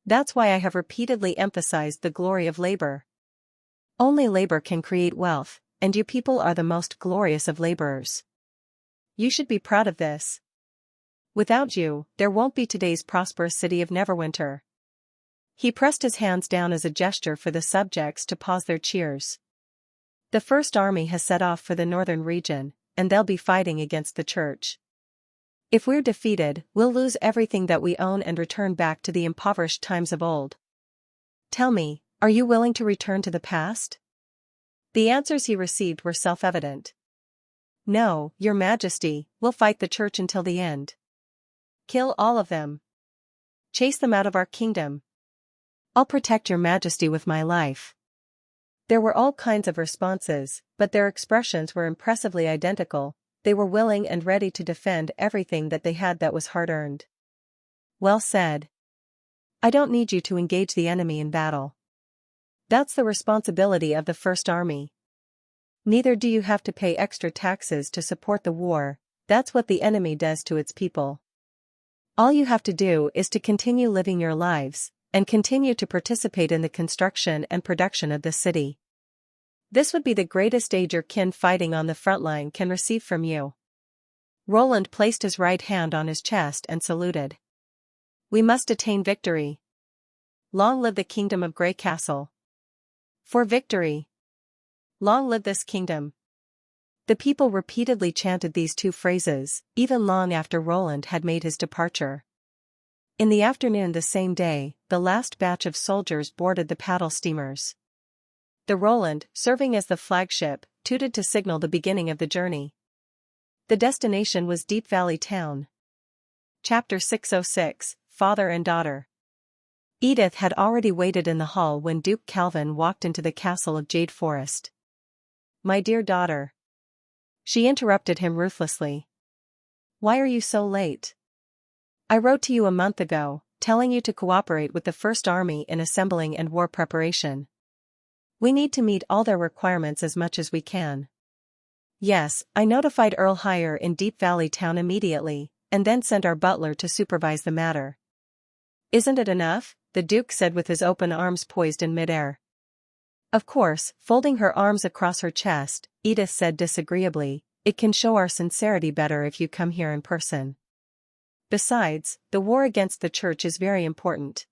That's why I have repeatedly emphasized the glory of labor. Only labor can create wealth, and you people are the most glorious of laborers. You should be proud of this. Without you, there won't be today's prosperous City of Neverwinter. He pressed his hands down as a gesture for the subjects to pause their cheers. The First Army has set off for the northern region, and they'll be fighting against the church. If we're defeated, we'll lose everything that we own and return back to the impoverished times of old. Tell me, are you willing to return to the past? The answers he received were self-evident. No, Your Majesty, we'll fight the church until the end. Kill all of them. Chase them out of our kingdom. I'll protect Your Majesty with my life. There were all kinds of responses, but their expressions were impressively identical. They were willing and ready to defend everything that they had that was hard-earned. Well said. I don't need you to engage the enemy in battle. That's the responsibility of the First Army. Neither do you have to pay extra taxes to support the war. That's what the enemy does to its people. All you have to do is to continue living your lives, and continue to participate in the construction and production of the city. This would be the greatest aid your kin fighting on the front line can receive from you. Roland placed his right hand on his chest and saluted. We must attain victory. Long live the kingdom of Grey Castle. For victory. Long live this kingdom. The people repeatedly chanted these two phrases, even long after Roland had made his departure. In the afternoon the same day, the last batch of soldiers boarded the paddle steamers. The Roland, serving as the flagship, tooted to signal the beginning of the journey. The destination was Deep Valley Town. Chapter 606, Father and Daughter. Edith had already waited in the hall when Duke Calvin walked into the castle of Jade Forest. My dear daughter. She interrupted him ruthlessly. Why are you so late? I wrote to you a month ago, telling you to cooperate with the First Army in assembling and war preparation. We need to meet all their requirements as much as we can. Yes, I notified Earl Hire in Deep Valley Town immediately, and then sent our butler to supervise the matter. Isn't it enough? The Duke said with his open arms poised in midair. Of course, folding her arms across her chest, Edith said disagreeably, it can show our sincerity better if you come here in person. Besides, the war against the church is very important.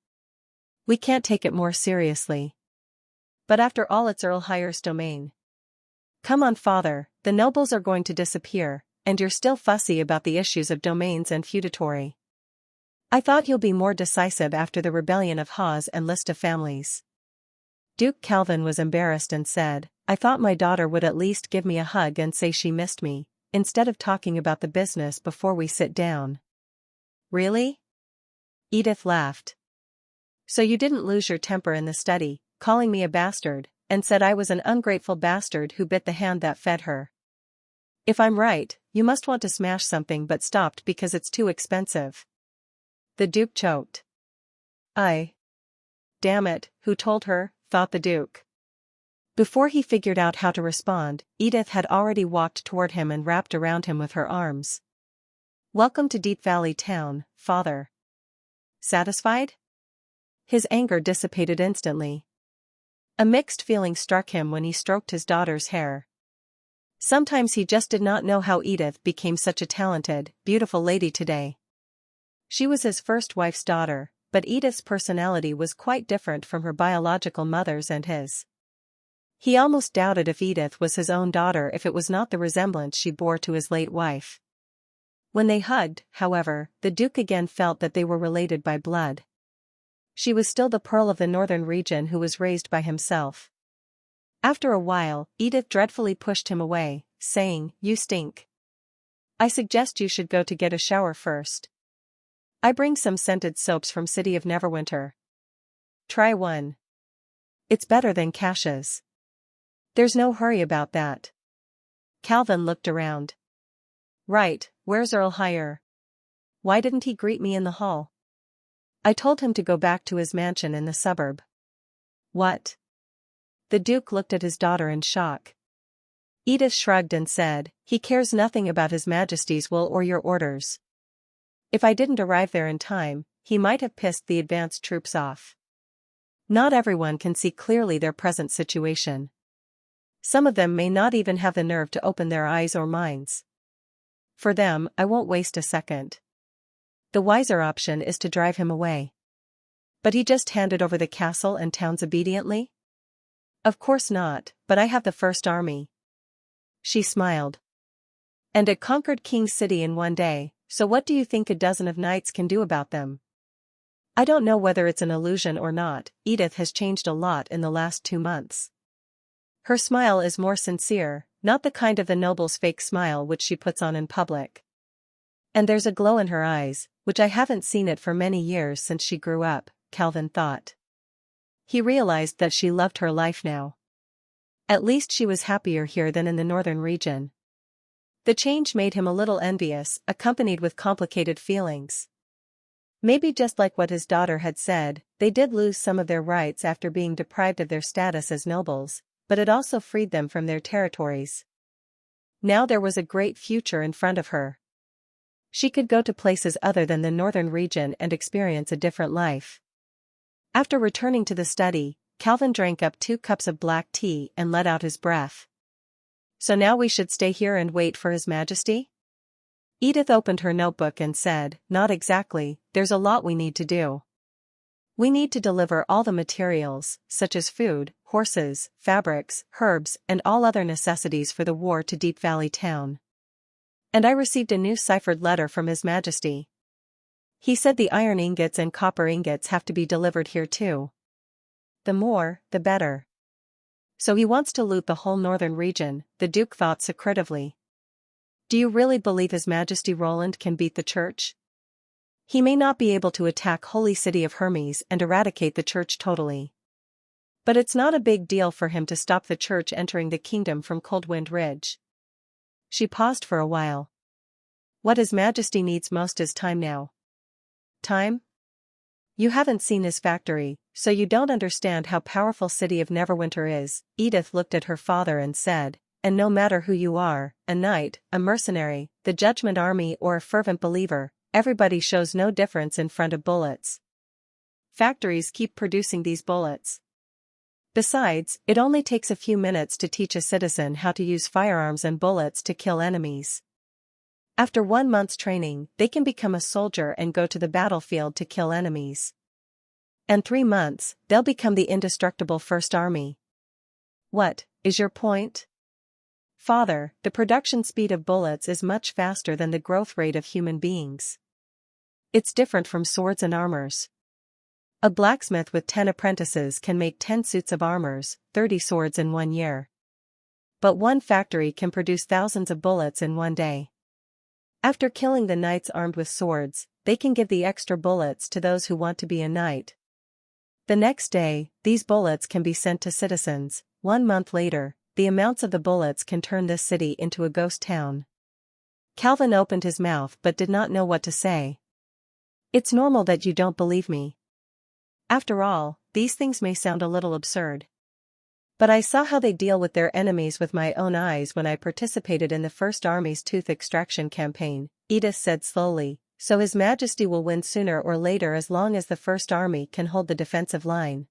We can't take it more seriously. But after all, it's Earl Hire's domain. Come on, father, the nobles are going to disappear, and you're still fussy about the issues of domains and feudatory. I thought you'll be more decisive after the rebellion of Hawes and list of families. Duke Calvin was embarrassed and said, I thought my daughter would at least give me a hug and say she missed me, instead of talking about the business before we sit down. Really? Edith laughed. So you didn't lose your temper in the study, calling me a bastard, and said I was an ungrateful bastard who bit the hand that fed her. If I'm right, you must want to smash something but stopped because it's too expensive. The Duke choked. Damn it, who told her, thought the Duke. Before he figured out how to respond, Edith had already walked toward him and wrapped around him with her arms. "Welcome to Deep Valley Town, Father. Satisfied?" His anger dissipated instantly. A mixed feeling struck him when he stroked his daughter's hair. Sometimes he just did not know how Edith became such a talented, beautiful lady today. She was his first wife's daughter, but Edith's personality was quite different from her biological mother's and his. He almost doubted if Edith was his own daughter if it was not the resemblance she bore to his late wife. When they hugged, however, the Duke again felt that they were related by blood. She was still the pearl of the northern region who was raised by himself. After a while, Edith dreadfully pushed him away, saying, "You stink. I suggest you should go to get a shower first. I bring some scented soaps from City of Neverwinter. Try one. It's better than Cash's." "There's no hurry about that." Calvin looked around. "Right, where's Earl Hire? Why didn't he greet me in the hall?" "I told him to go back to his mansion in the suburb." "What?" The Duke looked at his daughter in shock. Edith shrugged and said, "He cares nothing about His Majesty's will or your orders. If I didn't arrive there in time, he might have pissed the advanced troops off. Not everyone can see clearly their present situation. Some of them may not even have the nerve to open their eyes or minds. For them, I won't waste a second. The wiser option is to drive him away." "But he just handed over the castle and towns obediently?" "Of course not, but I have the First Army." She smiled. "And it conquered King's City in one day, so what do you think a dozen of knights can do about them?" "I don't know whether it's an illusion or not, Edith has changed a lot in the last 2 months. Her smile is more sincere, not the kind of the noble's fake smile which she puts on in public. And there's a glow in her eyes, which I haven't seen it for many years since she grew up," Calvin thought. He realized that she loved her life now. At least she was happier here than in the northern region. The change made him a little envious, accompanied with complicated feelings. Maybe just like what his daughter had said, they did lose some of their rights after being deprived of their status as nobles, but it also freed them from their territories. Now there was a great future in front of her. She could go to places other than the northern region and experience a different life. After returning to the study, Calvin drank up 2 cups of black tea and let out his breath. "So now we should stay here and wait for His Majesty?" Edith opened her notebook and said, "Not exactly, there's a lot we need to do. We need to deliver all the materials, such as food, horses, fabrics, herbs, and all other necessities for the war to Deep Valley Town. And I received a new ciphered letter from His Majesty. He said the iron ingots and copper ingots have to be delivered here too. The more, the better. So he wants to loot the whole northern region," the Duke thought secretively. "Do you really believe His Majesty Roland can beat the Church? He may not be able to attack Holy City of Hermes and eradicate the Church totally. But it's not a big deal for him to stop the Church entering the kingdom from Coldwind Ridge." She paused for a while. "What His Majesty needs most is time now." "Time? You haven't seen his factory, so you don't understand how powerful City of Neverwinter is." Edith looked at her father and said, "And no matter who you are, a knight, a mercenary, the Judgment Army or a fervent believer, everybody shows no difference in front of bullets. Factories keep producing these bullets. Besides, it only takes a few minutes to teach a citizen how to use firearms and bullets to kill enemies. After 1 month's training, they can become a soldier and go to the battlefield to kill enemies. And 3 months, they'll become the indestructible First Army. What is your point?" "Father, the production speed of bullets is much faster than the growth rate of human beings. It's different from swords and armors. A blacksmith with 10 apprentices can make 10 suits of armors, 30 swords in 1 year. But one factory can produce thousands of bullets in 1 day. After killing the knights armed with swords, they can give the extra bullets to those who want to be a knight. The next day, these bullets can be sent to citizens. 1 month later, the amounts of the bullets can turn this city into a ghost town." Calvin opened his mouth but did not know what to say. "It's normal that you don't believe me. After all, these things may sound a little absurd. But I saw how they deal with their enemies with my own eyes when I participated in the First Army's tooth extraction campaign, Edith said slowly, so His Majesty will win sooner or later as long as the First Army can hold the defensive line.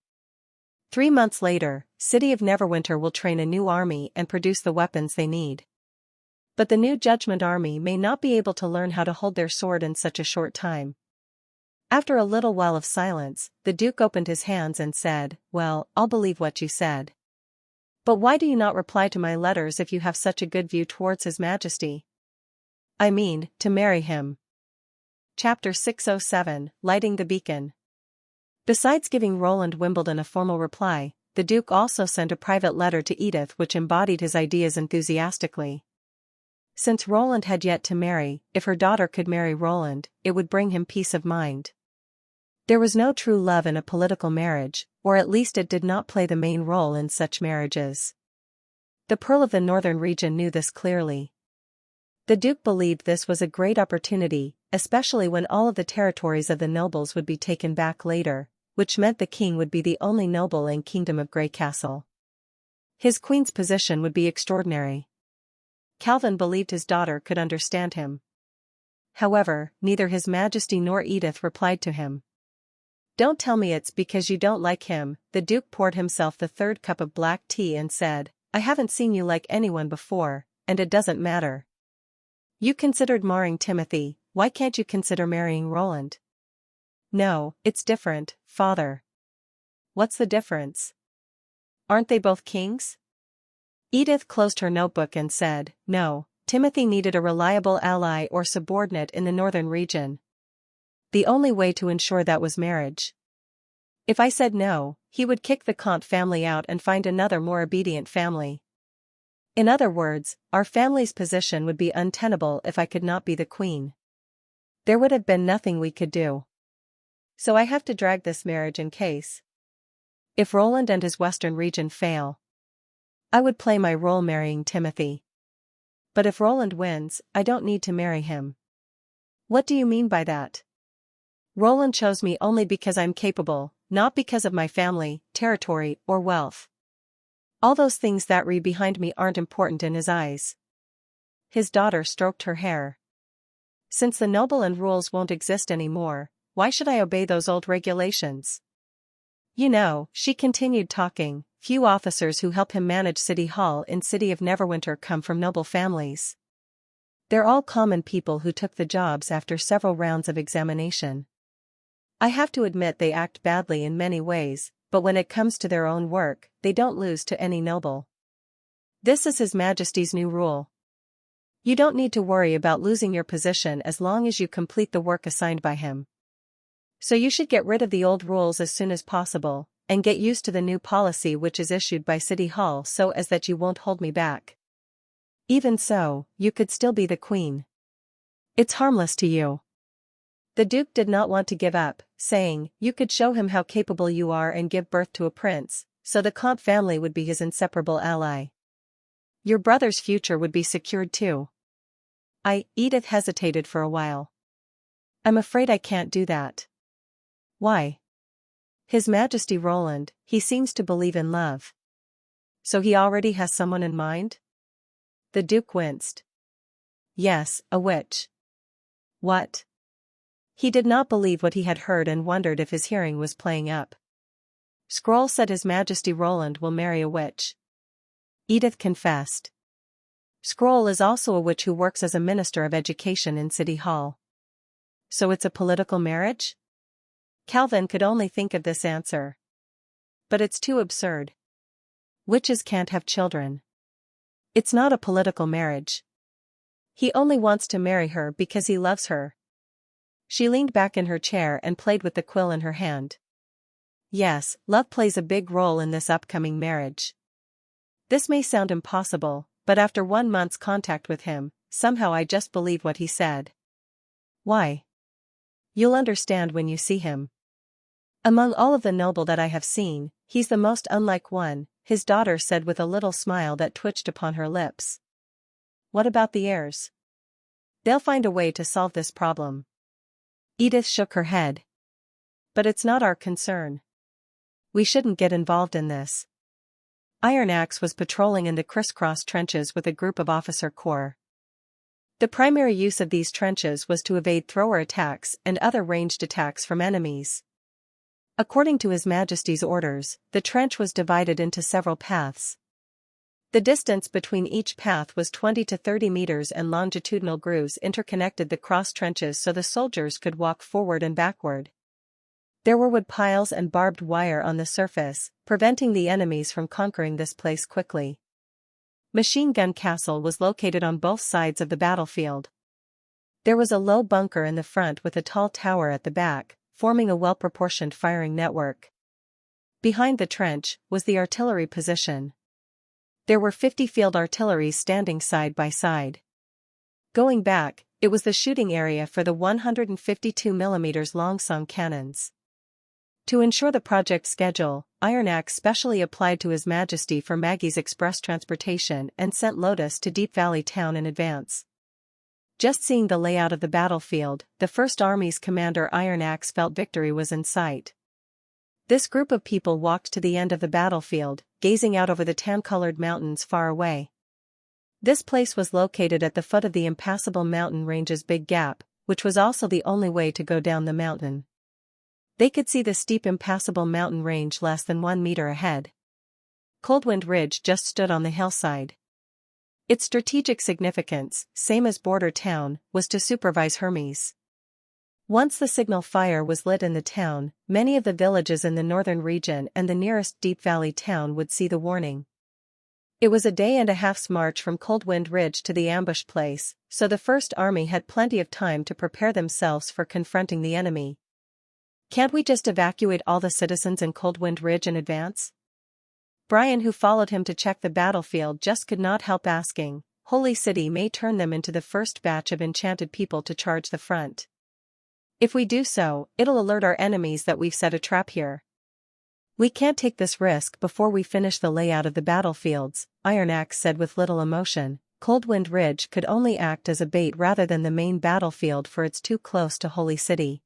3 months later, City of Neverwinter will train a new army and produce the weapons they need. But the new Judgment Army may not be able to learn how to hold their sword in such a short time. After a little while of silence, the Duke opened his hands and said, "Well, I'll believe what you said. But why do you not reply to my letters if you have such a good view towards His Majesty?" "I mean, to marry him." Chapter 607, Lighting the Beacon. Besides giving Roland Wimbledon a formal reply, the Duke also sent a private letter to Edith which embodied his ideas enthusiastically. Since Roland had yet to marry, if her daughter could marry Roland, it would bring him peace of mind. There was no true love in a political marriage, or at least it did not play the main role in such marriages. The Pearl of the Northern region knew this clearly. The Duke believed this was a great opportunity, especially when all of the territories of the nobles would be taken back later, which meant the king would be the only noble in Kingdom of Grey Castle. His queen's position would be extraordinary. Calvin believed his daughter could understand him. However, neither His Majesty nor Edith replied to him. "Don't tell me it's because you don't like him." The Duke poured himself the third cup of black tea and said, "I haven't seen you like anyone before, and it doesn't matter. You considered marrying Timothy, why can't you consider marrying Roland?" "No, it's different, father." "What's the difference? Aren't they both kings?" Edith closed her notebook and said, "No, Timothy needed a reliable ally or subordinate in the northern region. The only way to ensure that was marriage. If I said no, he would kick the Comte family out and find another more obedient family. In other words, our family's position would be untenable if I could not be the queen. There would have been nothing we could do. So I have to drag this marriage in case. If Roland and his western region fail, I would play my role marrying Timothy. But if Roland wins, I don't need to marry him." "What do you mean by that?" "Roland chose me only because I'm capable, not because of my family, territory, or wealth. All those things that read behind me aren't important in his eyes." His daughter stroked her hair. "Since the noble and rules won't exist anymore, why should I obey those old regulations? You know," she continued talking, "few officers who help him manage City Hall in City of Neverwinter come from noble families. They're all common people who took the jobs after several rounds of examination. I have to admit they act badly in many ways, but when it comes to their own work, they don't lose to any noble. This is His Majesty's new rule. You don't need to worry about losing your position as long as you complete the work assigned by him. So you should get rid of the old rules as soon as possible, and get used to the new policy which is issued by City Hall so as that you won't hold me back. Even so, you could still be the queen. It's harmless to you." The Duke did not want to give up, saying, "You could show him how capable you are and give birth to a prince, so the Comte family would be his inseparable ally. Your brother's future would be secured too." Edith hesitated for a while. "I'm afraid I can't do that." "Why?" "His Majesty Roland, he seems to believe in love." "So he already has someone in mind?" The Duke winced. "Yes, a witch." "What?" He did not believe what he had heard and wondered if his hearing was playing up. "Scroll said His Majesty Roland will marry a witch." Edith confessed. "Scroll is also a witch who works as a minister of education in City Hall." "So it's a political marriage?" Calvin could only think of this answer. "But it's too absurd. Witches can't have children. It's not a political marriage. He only wants to marry her because he loves her." She leaned back in her chair and played with the quill in her hand. "Yes, love plays a big role in this upcoming marriage. This may sound impossible, but after 1 month's contact with him, somehow I just believe what he said." "Why?" "You'll understand when you see him. Among all of the noble that I have seen, he's the most unlike one," his daughter said with a little smile that twitched upon her lips. "What about the heirs?" "They'll find a way to solve this problem." Edith shook her head. "But it's not our concern. We shouldn't get involved in this." Iron Axe was patrolling in the crisscross trenches with a group of officer corps. The primary use of these trenches was to evade thrower attacks and other ranged attacks from enemies. According to His Majesty's orders, the trench was divided into several paths. The distance between each path was 20 to 30 meters and longitudinal grooves interconnected the cross trenches so the soldiers could walk forward and backward. There were wood piles and barbed wire on the surface, preventing the enemies from conquering this place quickly. Machine Gun Castle was located on both sides of the battlefield. There was a low bunker in the front with a tall tower at the back, forming a well-proportioned firing network. Behind the trench was the artillery position. There were 50 field artillery standing side by side. Going back, it was the shooting area for the 152 mm Longsong cannons. To ensure the project schedule, Iron Axe specially applied to His Majesty for Maggie's express transportation and sent Lotus to Deep Valley Town in advance. Just seeing the layout of the battlefield, the First Army's commander Iron Axe felt victory was in sight. This group of people walked to the end of the battlefield, gazing out over the tan-colored mountains far away. This place was located at the foot of the impassable mountain range's Big Gap, which was also the only way to go down the mountain. They could see the steep impassable mountain range less than 1 meter ahead. Coldwind Ridge just stood on the hillside. Its strategic significance, same as Border Town, was to supervise Hermes. Once the signal fire was lit in the town, many of the villages in the northern region and the nearest Deep Valley town would see the warning. It was a day and a half's march from Coldwind Ridge to the ambush place, so the First Army had plenty of time to prepare themselves for confronting the enemy. "Can't we just evacuate all the citizens in Coldwind Ridge in advance?" Brian, who followed him to check the battlefield, just could not help asking. Holy City may turn them into the first batch of enchanted people to charge the front. If we do so, it'll alert our enemies that we've set a trap here. We can't take this risk before we finish the layout of the battlefields, Iron Axe said with little emotion. Coldwind Ridge could only act as a bait rather than the main battlefield, for it's too close to Holy City.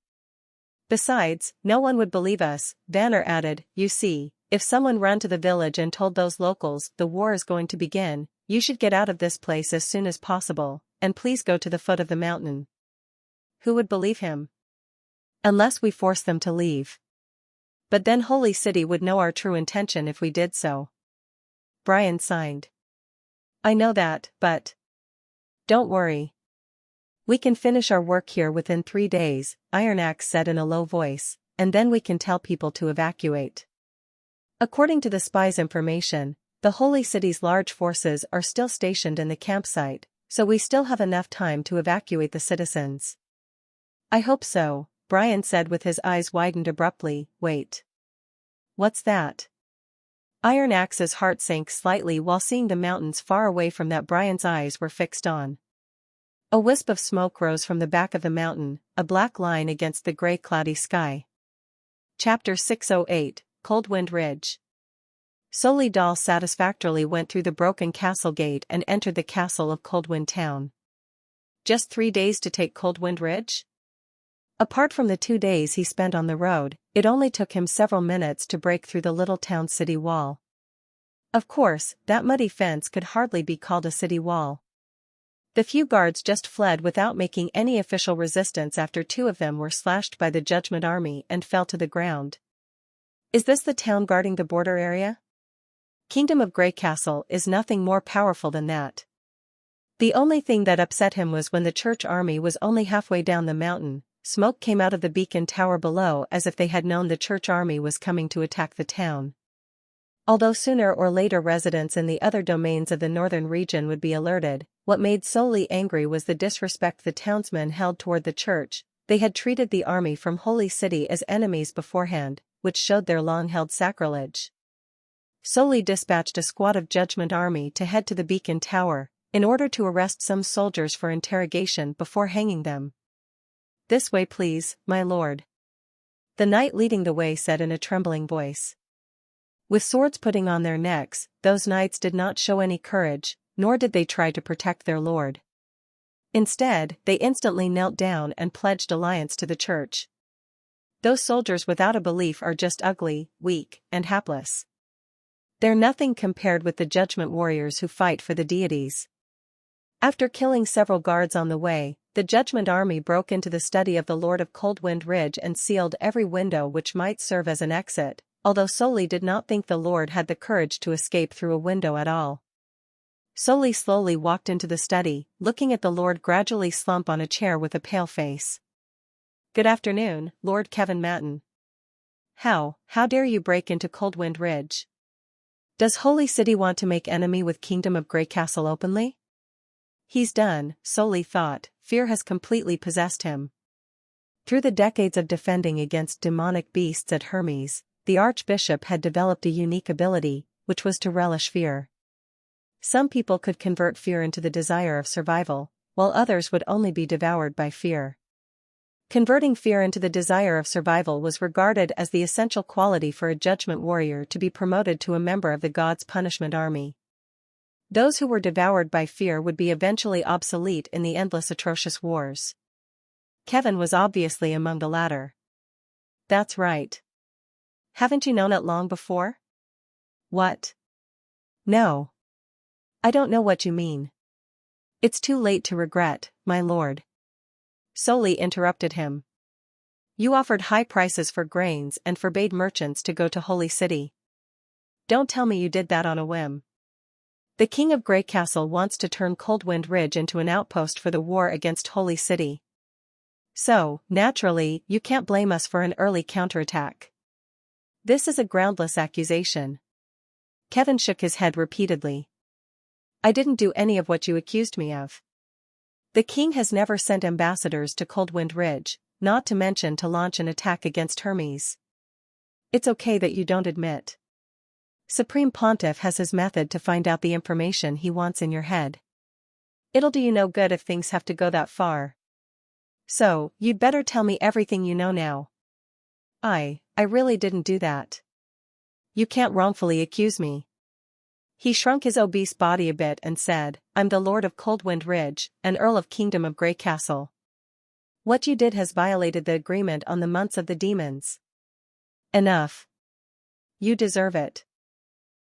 Besides, no one would believe us, Vanner added. You see, if someone ran to the village and told those locals the war is going to begin, you should get out of this place as soon as possible, and please go to the foot of the mountain. Who would believe him? Unless we force them to leave. But then Holy City would know our true intention if we did so. Brian signed. I know that, but don't worry. We can finish our work here within 3 days, Iron Axe said in a low voice, and then we can tell people to evacuate. According to the spy's information, the Holy City's large forces are still stationed in the campsite, so we still have enough time to evacuate the citizens. I hope so, Brian said with his eyes widened abruptly. Wait. What's that? Iron Axe's heart sank slightly while seeing the mountains far away from that Brian's eyes were fixed on. A wisp of smoke rose from the back of the mountain, a black line against the gray cloudy sky. Chapter 608, Coldwind Ridge. Soli Dal satisfactorily went through the broken castle gate and entered the castle of Coldwind Town. Just 3 days to take Coldwind Ridge? Apart from the 2 days he spent on the road, it only took him several minutes to break through the little town city wall. Of course, that muddy fence could hardly be called a city wall. The few guards just fled without making any official resistance after 2 of them were slashed by the Judgment Army and fell to the ground. Is this the town guarding the border area? Kingdom of Grey Castle is nothing more powerful than that. The only thing that upset him was when the church army was only halfway down the mountain, smoke came out of the beacon tower below as if they had known the church army was coming to attack the town. Although sooner or later residents in the other domains of the northern region would be alerted, what made Soli angry was the disrespect the townsmen held toward the church. They had treated the army from Holy City as enemies beforehand, which showed their long-held sacrilege. Soli dispatched a squad of Judgment Army to head to the beacon tower, in order to arrest some soldiers for interrogation before hanging them. This way please, my lord. The knight leading the way said in a trembling voice. With swords putting on their necks, those knights did not show any courage, nor did they try to protect their lord. Instead, they instantly knelt down and pledged allegiance to the church. Those soldiers without a belief are just ugly, weak, and hapless. They're nothing compared with the judgment warriors who fight for the deities. After killing several guards on the way, the judgment army broke into the study of the Lord of Coldwind Ridge and sealed every window which might serve as an exit, although Soli did not think the Lord had the courage to escape through a window at all. Soli slowly walked into the study, looking at the Lord gradually slump on a chair with a pale face. "Good afternoon, Lord Kevin Matten. How dare you break into Coldwind Ridge? Does Holy City want to make enemy with Kingdom of Grey Castle openly?" He's done, Soli thought, fear has completely possessed him. Through the decades of defending against demonic beasts at Hermes, the Archbishop had developed a unique ability, which was to relish fear. Some people could convert fear into the desire of survival, while others would only be devoured by fear. Converting fear into the desire of survival was regarded as the essential quality for a judgment warrior to be promoted to a member of the God's punishment army. Those who were devoured by fear would be eventually obsolete in the endless atrocious wars. Kevin was obviously among the latter. "That's right. Haven't you known it long before?" "What? No. I don't know what you mean." "It's too late to regret, my lord." Soli interrupted him. "You offered high prices for grains and forbade merchants to go to Holy City. Don't tell me you did that on a whim. The King of Grey Castle wants to turn Coldwind Ridge into an outpost for the war against Holy City. So, naturally, you can't blame us for an early counterattack." "This is a groundless accusation." Kevin shook his head repeatedly. "I didn't do any of what you accused me of. The king has never sent ambassadors to Coldwind Ridge, not to mention to launch an attack against Hermes. It's okay that you don't admit. Supreme Pontiff has his method to find out the information he wants in your head. It'll do you no good if things have to go that far. So, you'd better tell me everything you know now." I really didn't do that. You can't wrongfully accuse me." He shrunk his obese body a bit and said, "I'm the Lord of Coldwind Ridge, and Earl of Kingdom of Grey Castle. What you did has violated the agreement on the months of the demons." "Enough. You deserve it."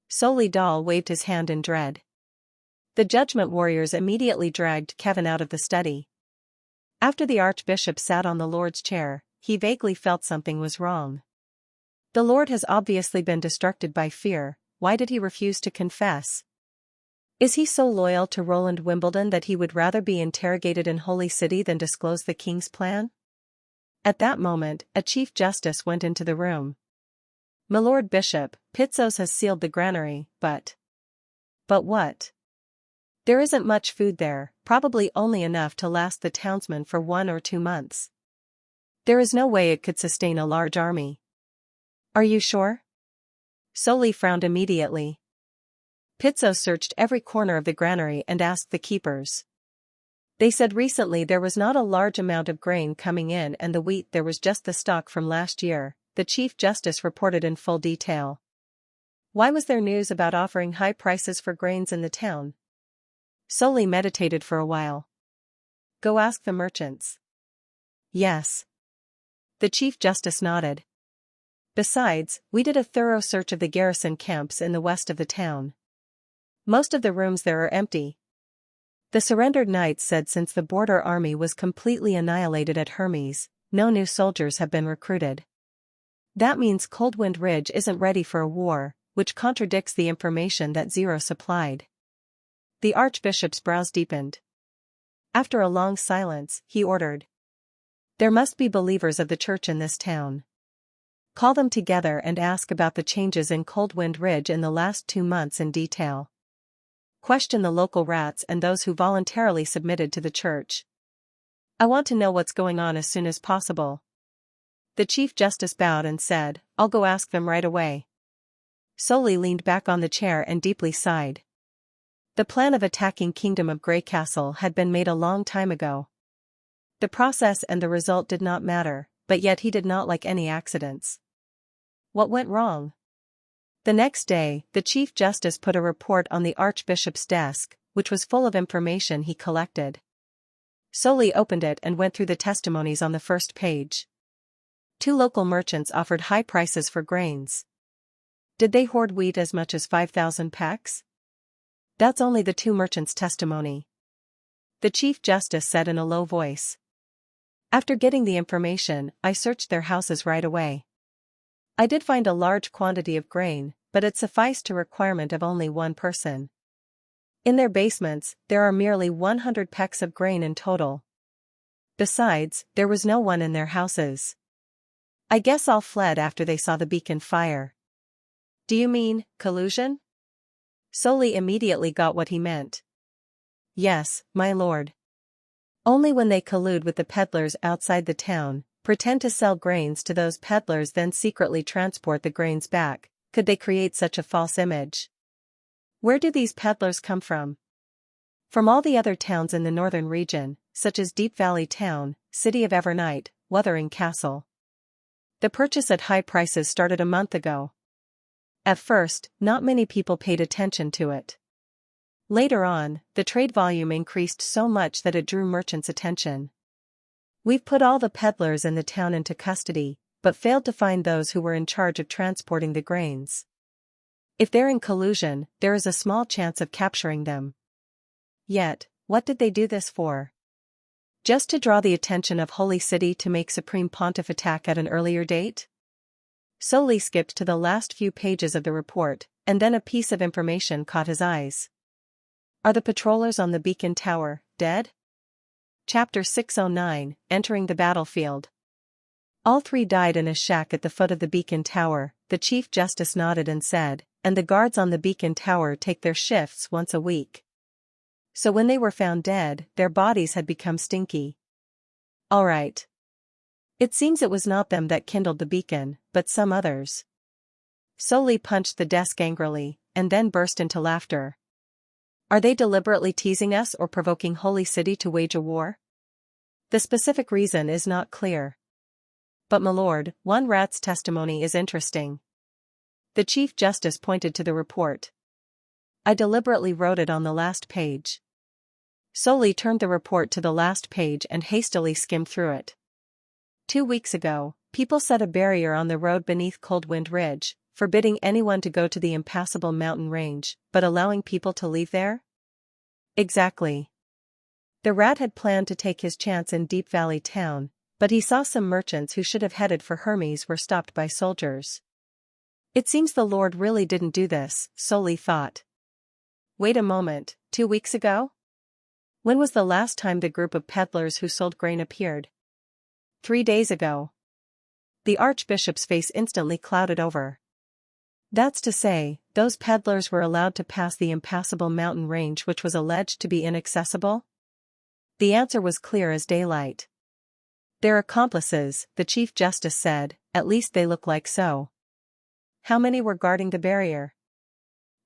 Soli Dal waved his hand in dread. The judgment warriors immediately dragged Kevin out of the study. After the Archbishop sat on the Lord's chair, he vaguely felt something was wrong. The Lord has obviously been distracted by fear. Why did he refuse to confess? Is he so loyal to Roland Wimbledon that he would rather be interrogated in Holy City than disclose the king's plan? At that moment, a Chief Justice went into the room. "My Lord Bishop, Pizzos has sealed the granary, but..." "But what?" "There isn't much food there, probably only enough to last the townsmen for 1 or 2 months. There is no way it could sustain a large army." "Are you sure?" Soli frowned immediately. Pizzos searched every corner of the granary and asked the keepers. They said recently there was not a large amount of grain coming in and the wheat there was just the stock from last year, the Chief Justice reported in full detail. Why was there news about offering high prices for grains in the town? Soli meditated for a while. "Go ask the merchants." "Yes." The Chief Justice nodded. "Besides, we did a thorough search of the garrison camps in the west of the town. Most of the rooms there are empty. The surrendered knights said since the border army was completely annihilated at Hermes, no new soldiers have been recruited. That means Coldwind Ridge isn't ready for a war, which contradicts the information that Zero supplied." The Archbishop's brows deepened. After a long silence, he ordered, "There must be believers of the church in this town. Call them together and ask about the changes in Coldwind Ridge in the last 2 months in detail. Question the local rats and those who voluntarily submitted to the church. I want to know what's going on as soon as possible." The Chief Justice bowed and said, "I'll go ask them right away." Soli leaned back on the chair and deeply sighed. The plan of attacking Kingdom of Grey Castle had been made a long time ago. The process and the result did not matter, but yet he did not like any accidents. What went wrong? The next day, the Chief Justice put a report on the Archbishop's desk, which was full of information he collected. Soli opened it and went through the testimonies on the first page. 2 local merchants offered high prices for grains. Did they hoard wheat as much as 5,000 pecks? That's only the two merchants' testimony, the Chief Justice said in a low voice. After getting the information, I searched their houses right away. I did find a large quantity of grain, but it sufficed to requirement of only one person. In their basements, there are merely 100 pecks of grain in total. Besides, there was no one in their houses. I guess all fled after they saw the beacon fire. Do you mean collusion? Soli immediately got what he meant. Yes, my lord. Only when they collude with the peddlers outside the town, pretend to sell grains to those peddlers, then secretly transport the grains back, could they create such a false image. Where do these peddlers come from? From all the other towns in the northern region, such as Deep Valley Town, City of Evernight, Wuthering Castle. The purchase at high prices started a month ago. At first, not many people paid attention to it. Later on, the trade volume increased so much that it drew merchants' attention. We've put all the peddlers in the town into custody, but failed to find those who were in charge of transporting the grains. If they're in collusion, there is a small chance of capturing them. Yet, what did they do this for? Just to draw the attention of Holy City to make Supreme Pontiff attack at an earlier date? Soli skipped to the last few pages of the report, and then a piece of information caught his eyes. Are the patrollers on the beacon tower dead? Chapter 609, Entering the Battlefield. All three died in a shack at the foot of the beacon tower, the Chief Justice nodded and said, and the guards on the beacon tower take their shifts once a week. So when they were found dead, their bodies had become stinky. All right. It seems it was not them that kindled the beacon, but some others. Soli punched the desk angrily, and then burst into laughter. Are they deliberately teasing us or provoking Holy City to wage a war? The specific reason is not clear. But my lord, one rat's testimony is interesting. The Chief Justice pointed to the report. I deliberately wrote it on the last page. Soli turned the report to the last page and hastily skimmed through it. 2 weeks ago, people set a barrier on the road beneath Coldwind Ridge, forbidding anyone to go to the impassable mountain range, but allowing people to leave there? Exactly. The rat had planned to take his chance in Deep Valley Town, but he saw some merchants who should have headed for Hermes were stopped by soldiers. It seems the Lord really didn't do this, Soli thought. Wait a moment, 2 weeks ago? When was the last time the group of peddlers who sold grain appeared? 3 days ago. The Archbishop's face instantly clouded over. That's to say, those peddlers were allowed to pass the impassable mountain range which was alleged to be inaccessible? The answer was clear as daylight. They're accomplices, the Chief Justice said, at least they look like so. How many were guarding the barrier?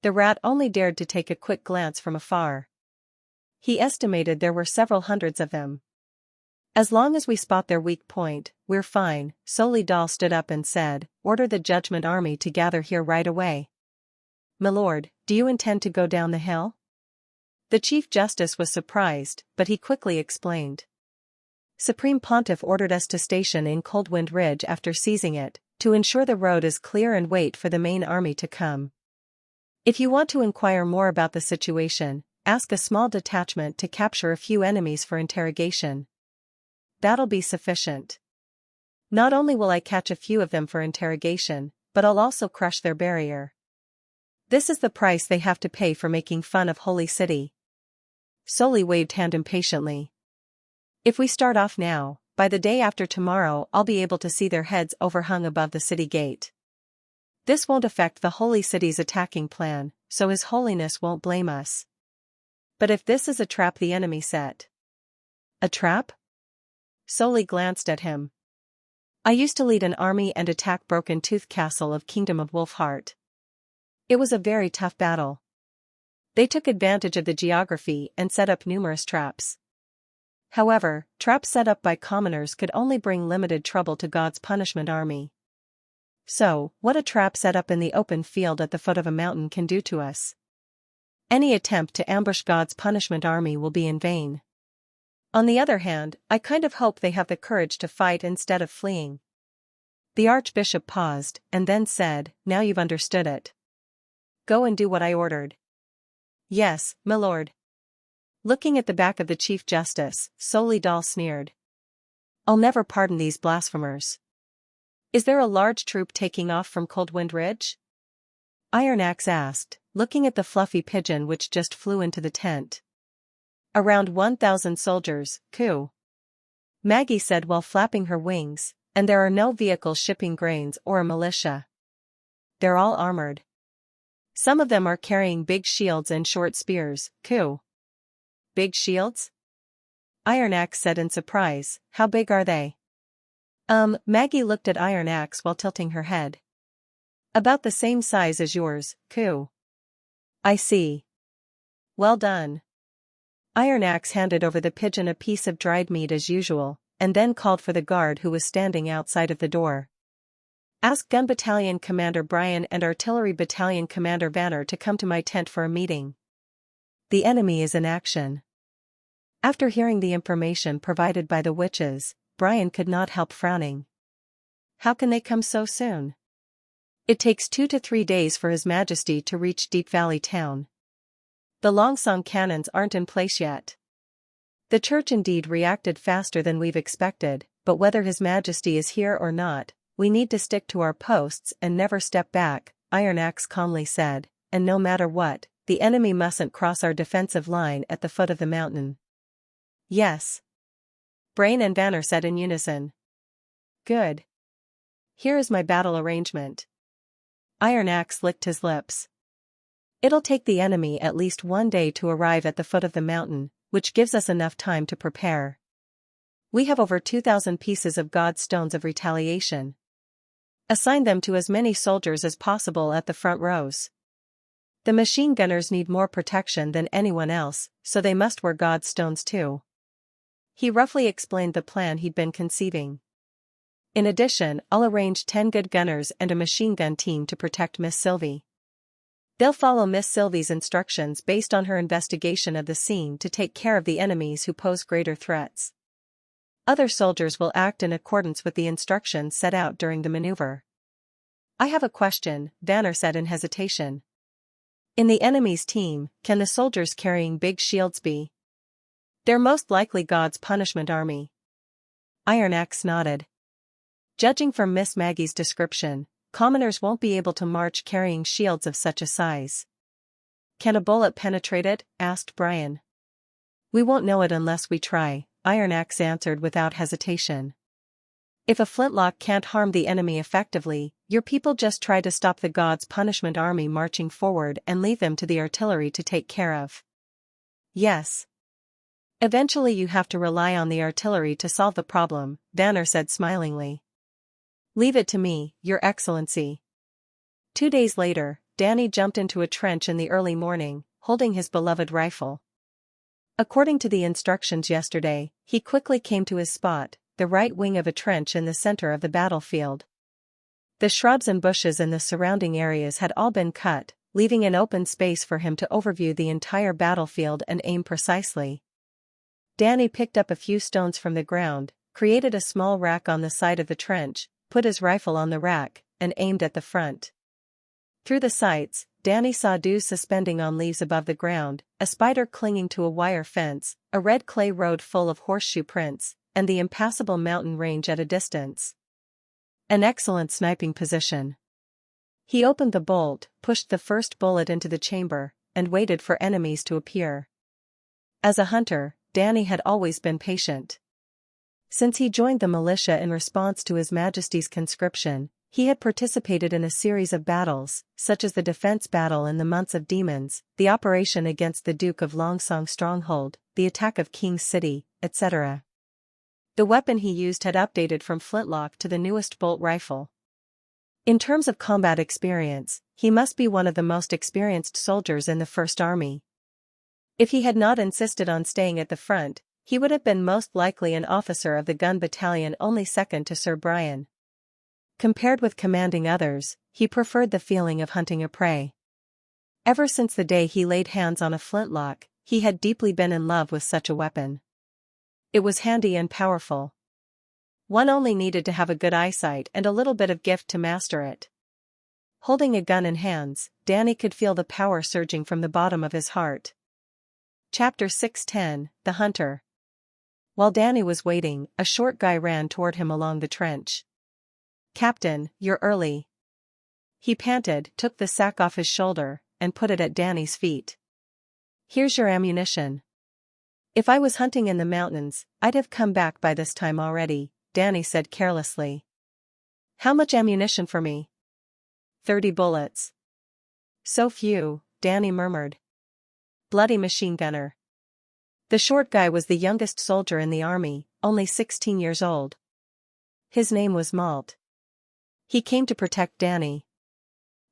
The rat only dared to take a quick glance from afar. He estimated there were several hundreds of them. As long as we spot their weak point, we're fine, Soli Dal stood up and said, order the Judgment Army to gather here right away. My lord, do you intend to go down the hill? The Chief Justice was surprised, but he quickly explained. Supreme Pontiff ordered us to station in Coldwind Ridge after seizing it, to ensure the road is clear and wait for the main army to come. If you want to inquire more about the situation, ask a small detachment to capture a few enemies for interrogation. That'll be sufficient. Not only will I catch a few of them for interrogation, but I'll also crush their barrier. This is the price they have to pay for making fun of Holy City. Soli waved hand impatiently. If we start off now, by the day after tomorrow I'll be able to see their heads overhung above the city gate. This won't affect the Holy City's attacking plan, so His Holiness won't blame us. But if this is a trap the enemy set. A trap? Soli glanced at him. I used to lead an army and attack Broken Tooth Castle of Kingdom of Wolfheart. It was a very tough battle. They took advantage of the geography and set up numerous traps. However, traps set up by commoners could only bring limited trouble to God's punishment army. So, what a trap set up in the open field at the foot of a mountain can do to us? Any attempt to ambush God's punishment army will be in vain. On the other hand, I kind of hope they have the courage to fight instead of fleeing. The archbishop paused, and then said, "Now you've understood it. Go and do what I ordered." "Yes, my lord." Looking at the back of the Chief Justice, Solidal sneered. "I'll never pardon these blasphemers. Is there a large troop taking off from Coldwind Ridge?" Iron Axe asked, looking at the fluffy pigeon which just flew into the tent. "Around 1,000 soldiers, Coo," Maggie said while flapping her wings, "and there are no vehicles shipping grains or a militia. They're all armored. Some of them are carrying big shields and short spears, Coo." "Big shields?" Iron Axe said in surprise. "How big are they?" Maggie looked at Iron Axe while tilting her head. "About the same size as yours, Coo." "I see. Well done." Iron Axe handed over the pigeon a piece of dried meat as usual, and then called for the guard who was standing outside of the door. "Ask Gun Battalion Commander Bryan and Artillery Battalion Commander Vanner to come to my tent for a meeting. The enemy is in action." After hearing the information provided by the witches, Bryan could not help frowning. How can they come so soon? It takes 2 to 3 days for His Majesty to reach Deep Valley Town. The Longsong cannons aren't in place yet. The church indeed reacted faster than we've expected, but whether His Majesty is here or not, we need to stick to our posts and never step back, Iron Axe calmly said, "and no matter what, the enemy mustn't cross our defensive line at the foot of the mountain." "Yes," Brain and Vanner said in unison. "Good. Here is my battle arrangement." Iron Axe licked his lips. "It'll take the enemy at least 1 day to arrive at the foot of the mountain, which gives us enough time to prepare. We have over 2,000 pieces of God's stones of retaliation. Assign them to as many soldiers as possible at the front rows. The machine gunners need more protection than anyone else, so they must wear God's stones too." He roughly explained the plan he'd been conceiving. "In addition, I'll arrange 10 good gunners and a machine gun team to protect Miss Sylvie. They'll follow Miss Sylvie's instructions based on her investigation of the scene to take care of the enemies who pose greater threats. Other soldiers will act in accordance with the instructions set out during the maneuver." "I have a question," Vanner said in hesitation. "In the enemy's team, can the soldiers carrying big shields be?" "They're most likely God's punishment army." Iron Axe nodded. "Judging from Miss Maggie's description, commoners won't be able to march carrying shields of such a size." "Can a bullet penetrate it?" asked Bryan. "We won't know it unless we try," Iron Axe answered without hesitation. "If a flintlock can't harm the enemy effectively, your people just try to stop the God's punishment army marching forward and leave them to the artillery to take care of." "Yes. Eventually you have to rely on the artillery to solve the problem," Vanner said smilingly. "Leave it to me, Your Excellency." 2 days later, Danny jumped into a trench in the early morning, holding his beloved rifle. According to the instructions yesterday, he quickly came to his spot, the right wing of a trench in the center of the battlefield. The shrubs and bushes in the surrounding areas had all been cut, leaving an open space for him to overview the entire battlefield and aim precisely. Danny picked up a few stones from the ground, created a small rack on the side of the trench, put his rifle on the rack, and aimed at the front. Through the sights, Danny saw dew suspending on leaves above the ground, a spider clinging to a wire fence, a red clay road full of horseshoe prints, and the impassable mountain range at a distance. An excellent sniping position. He opened the bolt, pushed the first bullet into the chamber, and waited for enemies to appear. As a hunter, Danny had always been patient. Since he joined the militia in response to His Majesty's conscription, he had participated in a series of battles, such as the defense battle in the Months of Demons, the operation against the Duke of Longsong stronghold, the attack of King's City, etc. The weapon he used had updated from flintlock to the newest bolt rifle. In terms of combat experience, he must be one of the most experienced soldiers in the First Army. If he had not insisted on staying at the front, he would have been most likely an officer of the gun battalion only second to Sir Bryan. Compared with commanding others, he preferred the feeling of hunting a prey. Ever since the day he laid hands on a flintlock, he had deeply been in love with such a weapon. It was handy and powerful. One only needed to have a good eyesight and a little bit of gift to master it. Holding a gun in hands, Danny could feel the power surging from the bottom of his heart. Chapter 6:10, The Hunter. While Danny was waiting, a short guy ran toward him along the trench. "Captain, you're early." He panted, took the sack off his shoulder, and put it at Danny's feet. "Here's your ammunition. If I was hunting in the mountains, I'd have come back by this time already," Danny said carelessly. "How much ammunition for me?" 30 bullets. "So few," Danny murmured. "Bloody machine gunner." The short guy was the youngest soldier in the army, only 16 years old. His name was Malt. He came to protect Danny.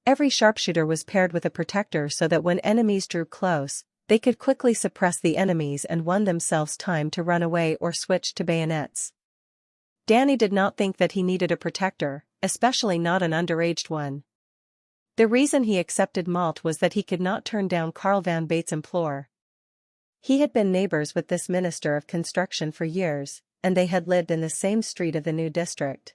Every sharpshooter was paired with a protector so that when enemies drew close, they could quickly suppress the enemies and won themselves time to run away or switch to bayonets. Danny did not think that he needed a protector, especially not an underaged one. The reason he accepted Malt was that he could not turn down Carl Van Bate's implore. He had been neighbors with this minister of construction for years, and they had lived in the same street of the new district.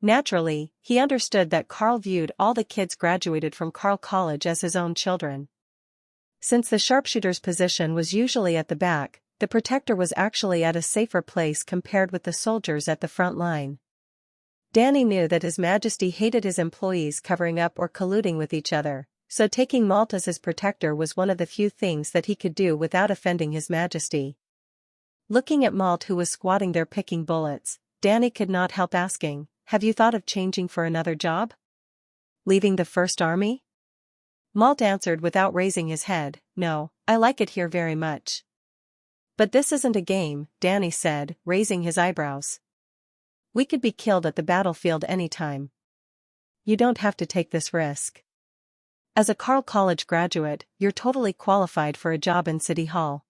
Naturally, he understood that Carl viewed all the kids graduated from Carl College as his own children. Since the sharpshooter's position was usually at the back, the protector was actually at a safer place compared with the soldiers at the front line. Danny knew that His Majesty hated his employees covering up or colluding with each other, so taking Malt as his protector was one of the few things that he could do without offending His Majesty. Looking at Malt, who was squatting there picking bullets, Danny could not help asking, "Have you thought of changing for another job? Leaving the First Army?" Malt answered without raising his head, "No, I like it here very much." "But this isn't a game," Danny said, raising his eyebrows. "We could be killed at the battlefield anytime. You don't have to take this risk. As a Carl College graduate, you're totally qualified for a job in City Hall.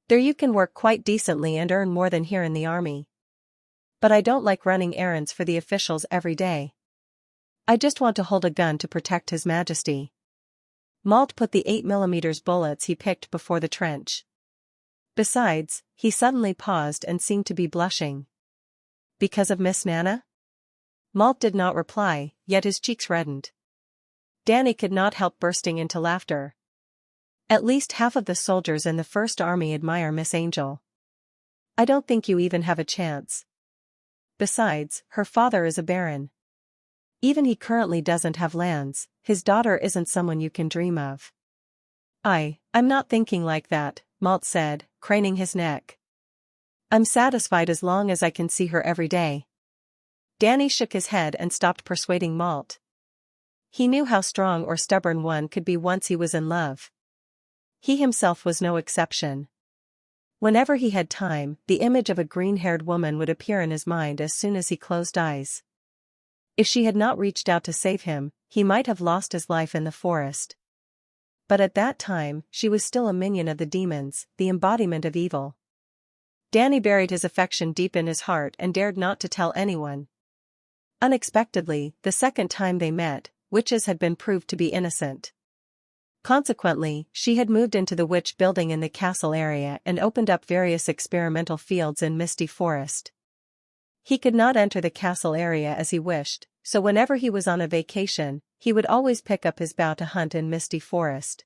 There you can work quite decently and earn more than here in the army. But I don't like running errands for the officials every day. I just want to hold a gun to protect His Majesty." Malt put the 8mm bullets he picked before the trench. Besides, he suddenly paused and seemed to be blushing. "Because of Miss Nana?" Malt did not reply, yet his cheeks reddened. Danny could not help bursting into laughter. "At least half of the soldiers in the First Army admire Miss Angel. I don't think you even have a chance. Besides, her father is a baron. Even he currently doesn't have lands, his daughter isn't someone you can dream of." I'm not thinking like that," Malt said, craning his neck. "I'm satisfied as long as I can see her every day." Danny shook his head and stopped persuading Malt. He knew how strong or stubborn one could be once he was in love. He himself was no exception. Whenever he had time, the image of a green-haired woman would appear in his mind as soon as he closed eyes. If she had not reached out to save him, he might have lost his life in the forest. But at that time, she was still a minion of the demons, the embodiment of evil. Danny buried his affection deep in his heart and dared not to tell anyone. Unexpectedly, the second time they met, witches had been proved to be innocent. Consequently, she had moved into the witch building in the castle area and opened up various experimental fields in Misty Forest. He could not enter the castle area as he wished, so whenever he was on a vacation, he would always pick up his bow to hunt in Misty Forest.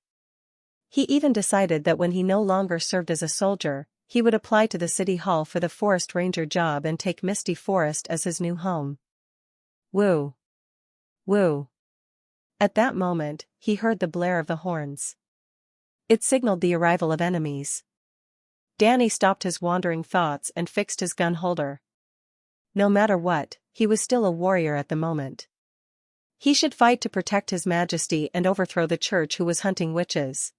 He even decided that when he no longer served as a soldier, he would apply to the City Hall for the forest ranger job and take Misty Forest as his new home. Woo! Woo! At that moment, he heard the blare of the horns. It signaled the arrival of enemies. Danny stopped his wandering thoughts and fixed his gun holder. No matter what, he was still a warrior at the moment. He should fight to protect His Majesty and overthrow the church who was hunting witches.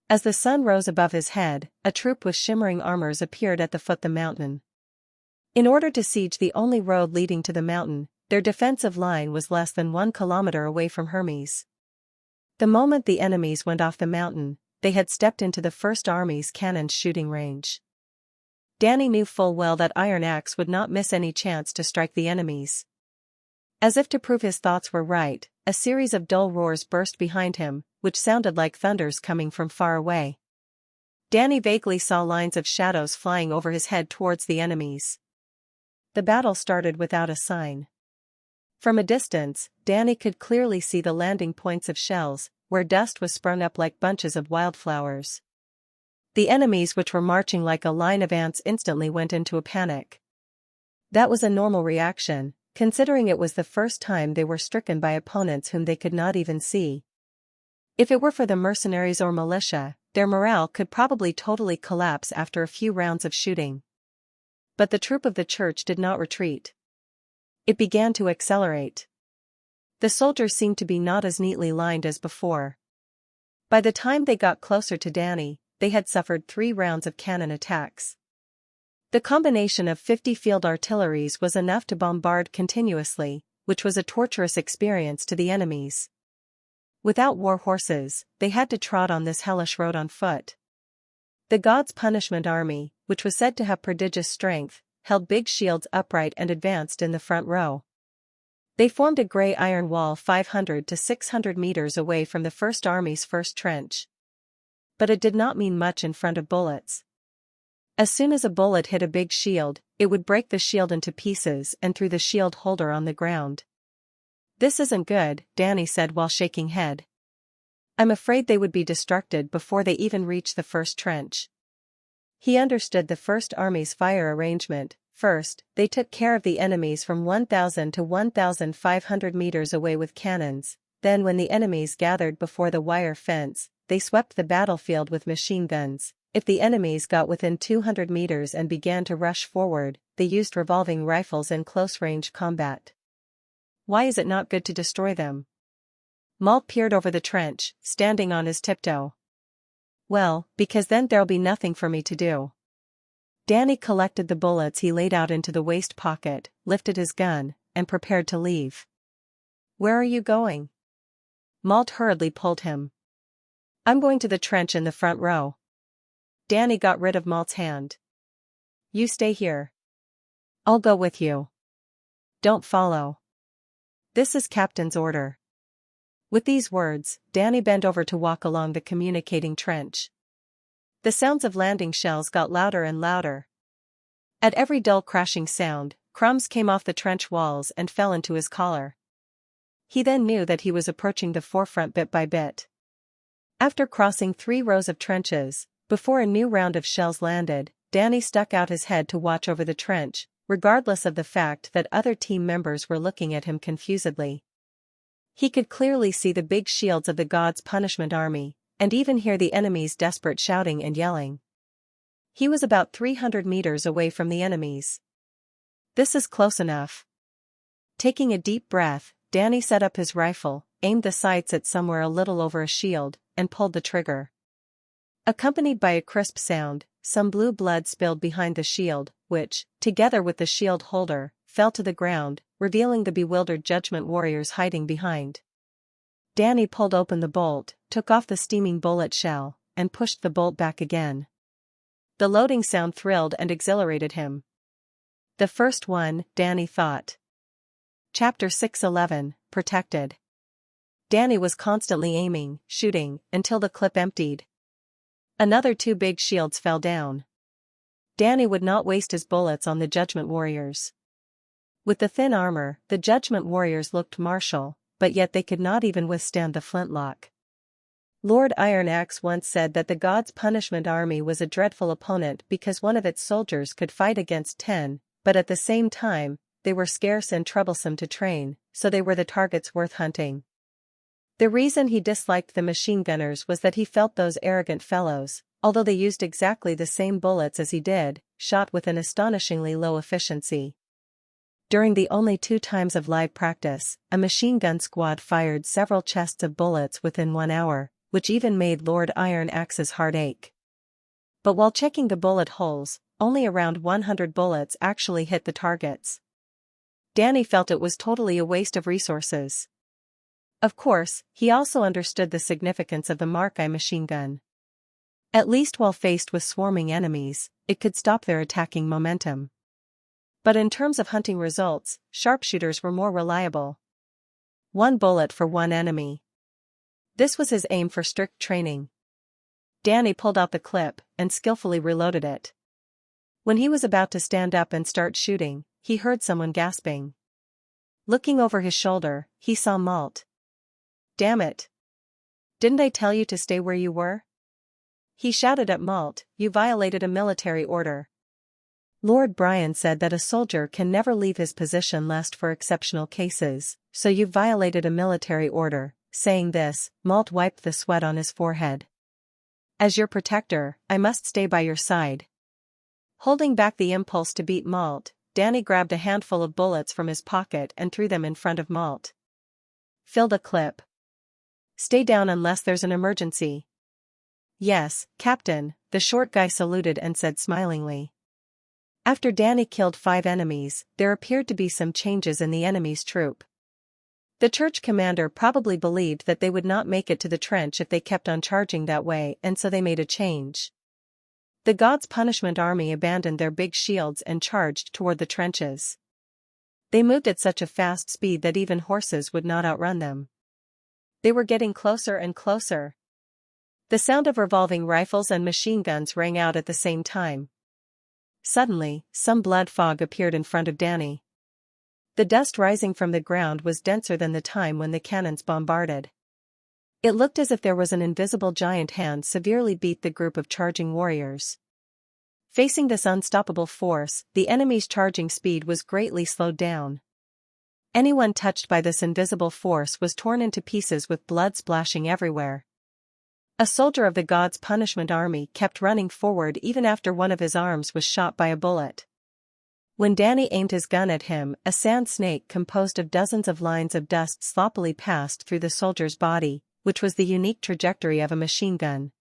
As the sun rose above his head, a troop with shimmering armors appeared at the foot of the mountain. In order to siege the only road leading to the mountain, their defensive line was less than 1 kilometer away from Hermes. The moment the enemies went off the mountain, they had stepped into the First Army's cannon's shooting range. Danny knew full well that Iron Axe would not miss any chance to strike the enemies. As if to prove his thoughts were right, a series of dull roars burst behind him, which sounded like thunders coming from far away. Danny vaguely saw lines of shadows flying over his head towards the enemies. the battle started without a sign. From a distance, Danny could clearly see the landing points of shells, where dust was sprung up like bunches of wildflowers. The enemies, which were marching like a line of ants, instantly went into a panic. That was a normal reaction, considering it was the first time they were stricken by opponents whom they could not even see. If it were for the mercenaries or militia, their morale could probably totally collapse after a few rounds of shooting. But the troop of the church did not retreat. It began to accelerate. The soldiers seemed to be not as neatly lined as before. By the time they got closer to Danny, they had suffered 3 rounds of cannon attacks. The combination of 50 field artilleries was enough to bombard continuously, which was a torturous experience to the enemies. Without war horses, they had to trot on this hellish road on foot. The God's Punishment Army, which was said to have prodigious strength, held big shields upright and advanced in the front row. They formed a gray iron wall 500 to 600 meters away from the First Army's first trench. But it did not mean much in front of bullets. As soon as a bullet hit a big shield, it would break the shield into pieces and through the shield holder on the ground. "This isn't good," Danny said while shaking head. "I'm afraid they would be destructed before they even reach the first trench." He understood the First Army's fire arrangement. First, they took care of the enemies from 1,000 to 1,500 meters away with cannons. Then when the enemies gathered before the wire fence, they swept the battlefield with machine guns. If the enemies got within 200 meters and began to rush forward, they used revolving rifles in close-range combat. "Why is it not good to destroy them?" Malt peered over the trench, standing on his tiptoe. "Well, because then there'll be nothing for me to do." Danny collected the bullets he laid out into the waist pocket, lifted his gun, and prepared to leave. "Where are you going?" Malt hurriedly pulled him. "I'm going to the trench in the front row." Danny got rid of Malt's hand. "You stay here. I'll go with you. Don't follow. This is Captain's order." With these words, Danny bent over to walk along the communicating trench. The sounds of landing shells got louder and louder. At every dull crashing sound, crumbs came off the trench walls and fell into his collar. He then knew that he was approaching the forefront bit by bit. After crossing 3 rows of trenches, before a new round of shells landed, Danny stuck out his head to watch over the trench, regardless of the fact that other team members were looking at him confusedly. He could clearly see the big shields of the God's Punishment Army, and even hear the enemies' desperate shouting and yelling. He was about 300 meters away from the enemies. "This is close enough." Taking a deep breath, Danny set up his rifle, aimed the sights at somewhere a little over a shield, and pulled the trigger. Accompanied by a crisp sound, some blue blood spilled behind the shield, which, together with the shield holder, fell to the ground, revealing the bewildered Judgment warriors hiding behind. Danny pulled open the bolt, took off the steaming bullet shell, and pushed the bolt back again. The loading sound thrilled and exhilarated him. The first one, Danny thought. Chapter 6:11, Protected. Danny was constantly aiming, shooting, until the clip emptied. Another 2 big shields fell down. Danny would not waste his bullets on the Judgment warriors. With the thin armor, the Judgment warriors looked martial, but yet they could not even withstand the flintlock. Lord Iron Axe once said that the God's Punishment Army was a dreadful opponent because one of its soldiers could fight against 10, but at the same time, they were scarce and troublesome to train, so they were the targets worth hunting. The reason he disliked the machine gunners was that he felt those arrogant fellows, although they used exactly the same bullets as he did, shot with an astonishingly low efficiency. During the only 2 times of live practice, a machine gun squad fired several chests of bullets within 1 hour, which even made Lord Iron Axe's heart ache. But while checking the bullet holes, only around 100 bullets actually hit the targets. Danny felt it was totally a waste of resources. Of course, he also understood the significance of the Mark I machine gun. At least while faced with swarming enemies, it could stop their attacking momentum. But in terms of hunting results, sharpshooters were more reliable. 1 bullet for 1 enemy. This was his aim for strict training. Danny pulled out the clip and skillfully reloaded it. When he was about to stand up and start shooting, he heard someone gasping. Looking over his shoulder, he saw Malt. "Damn it! Didn't I tell you to stay where you were?" He shouted at Malt, "You violated a military order." Lord Brian said that a soldier can never leave his position lest for exceptional cases, so you've violated a military order. Saying this, Malt wiped the sweat on his forehead. "As your protector, I must stay by your side." Holding back the impulse to beat Malt, Danny grabbed a handful of bullets from his pocket and threw them in front of Malt. "Fill the clip. Stay down unless there's an emergency." "Yes, Captain," the short guy saluted and said smilingly. After Danny killed 5 enemies, there appeared to be some changes in the enemy's troop. The church commander probably believed that they would not make it to the trench if they kept on charging that way, and so they made a change. The God's Punishment Army abandoned their big shields and charged toward the trenches. They moved at such a fast speed that even horses would not outrun them. They were getting closer and closer. The sound of revolving rifles and machine guns rang out at the same time. Suddenly, some blood fog appeared in front of Danny. The dust rising from the ground was denser than the time when the cannons bombarded. It looked as if there was an invisible giant hand severely beat the group of charging warriors. Facing this unstoppable force, the enemy's charging speed was greatly slowed down. Anyone touched by this invisible force was torn into pieces with blood splashing everywhere. A soldier of the God's Punishment Army kept running forward even after one of his arms was shot by a bullet. When Danny aimed his gun at him, a sand snake composed of dozens of lines of dust sloppily passed through the soldier's body, which was the unique trajectory of a machine gun.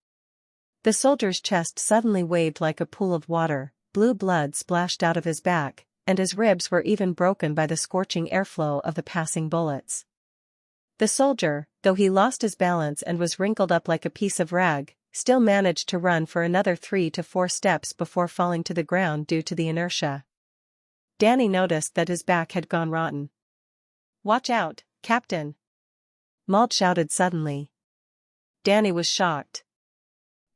The soldier's chest suddenly waved like a pool of water, blue blood splashed out of his back, and his ribs were even broken by the scorching airflow of the passing bullets. The soldier, though he lost his balance and was wrinkled up like a piece of rag, still managed to run for another 3 to 4 steps before falling to the ground due to the inertia. Danny noticed that his back had gone rotten. "Watch out, Captain!" Malt shouted suddenly. Danny was shocked.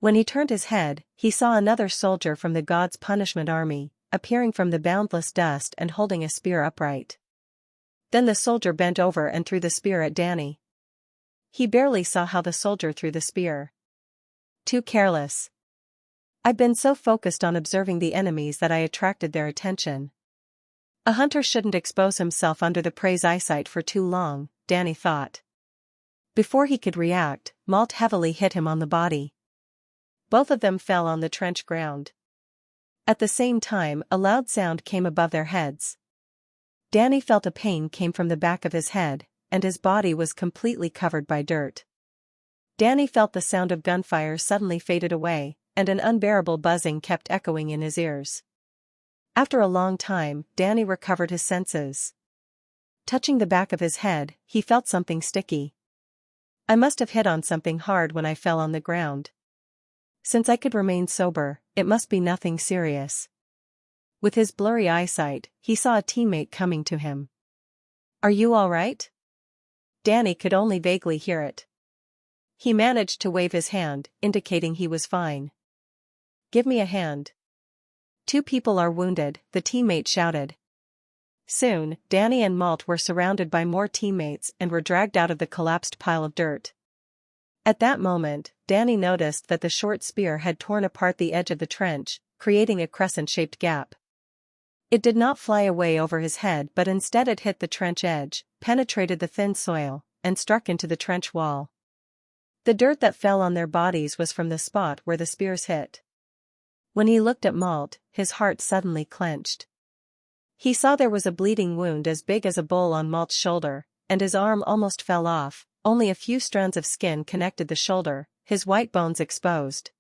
When he turned his head, he saw another soldier from the God's Punishment Army, appearing from the boundless dust and holding a spear upright. Then the soldier bent over and threw the spear at Danny. He barely saw how the soldier threw the spear. "Too careless. I've been so focused on observing the enemies that I attracted their attention." A hunter shouldn't expose himself under the prey's eyesight for too long, Danny thought. Before he could react, Malt heavily hit him on the body. Both of them fell on the trench ground. At the same time, a loud sound came above their heads. Danny felt a pain came from the back of his head, and his body was completely covered by dirt. Danny felt the sound of gunfire suddenly faded away, and an unbearable buzzing kept echoing in his ears. After a long time, Danny recovered his senses. Touching the back of his head, he felt something sticky. "I must have hit on something hard when I fell on the ground. Since I could remain sober, it must be nothing serious." With his blurry eyesight, he saw a teammate coming to him. "Are you all right?" Danny could only vaguely hear it. He managed to wave his hand, indicating he was fine. "Give me a hand." "2 people are wounded," the teammate shouted. Soon, Danny and Malt were surrounded by more teammates and were dragged out of the collapsed pile of dirt. At that moment, Danny noticed that the short spear had torn apart the edge of the trench, creating a crescent-shaped gap. It did not fly away over his head but instead it hit the trench edge, penetrated the thin soil, and struck into the trench wall. The dirt that fell on their bodies was from the spot where the spears hit. When he looked at Malt, his heart suddenly clenched. He saw there was a bleeding wound as big as a bowl on Malt's shoulder, and his arm almost fell off, only a few strands of skin connected the shoulder, his white bones exposed.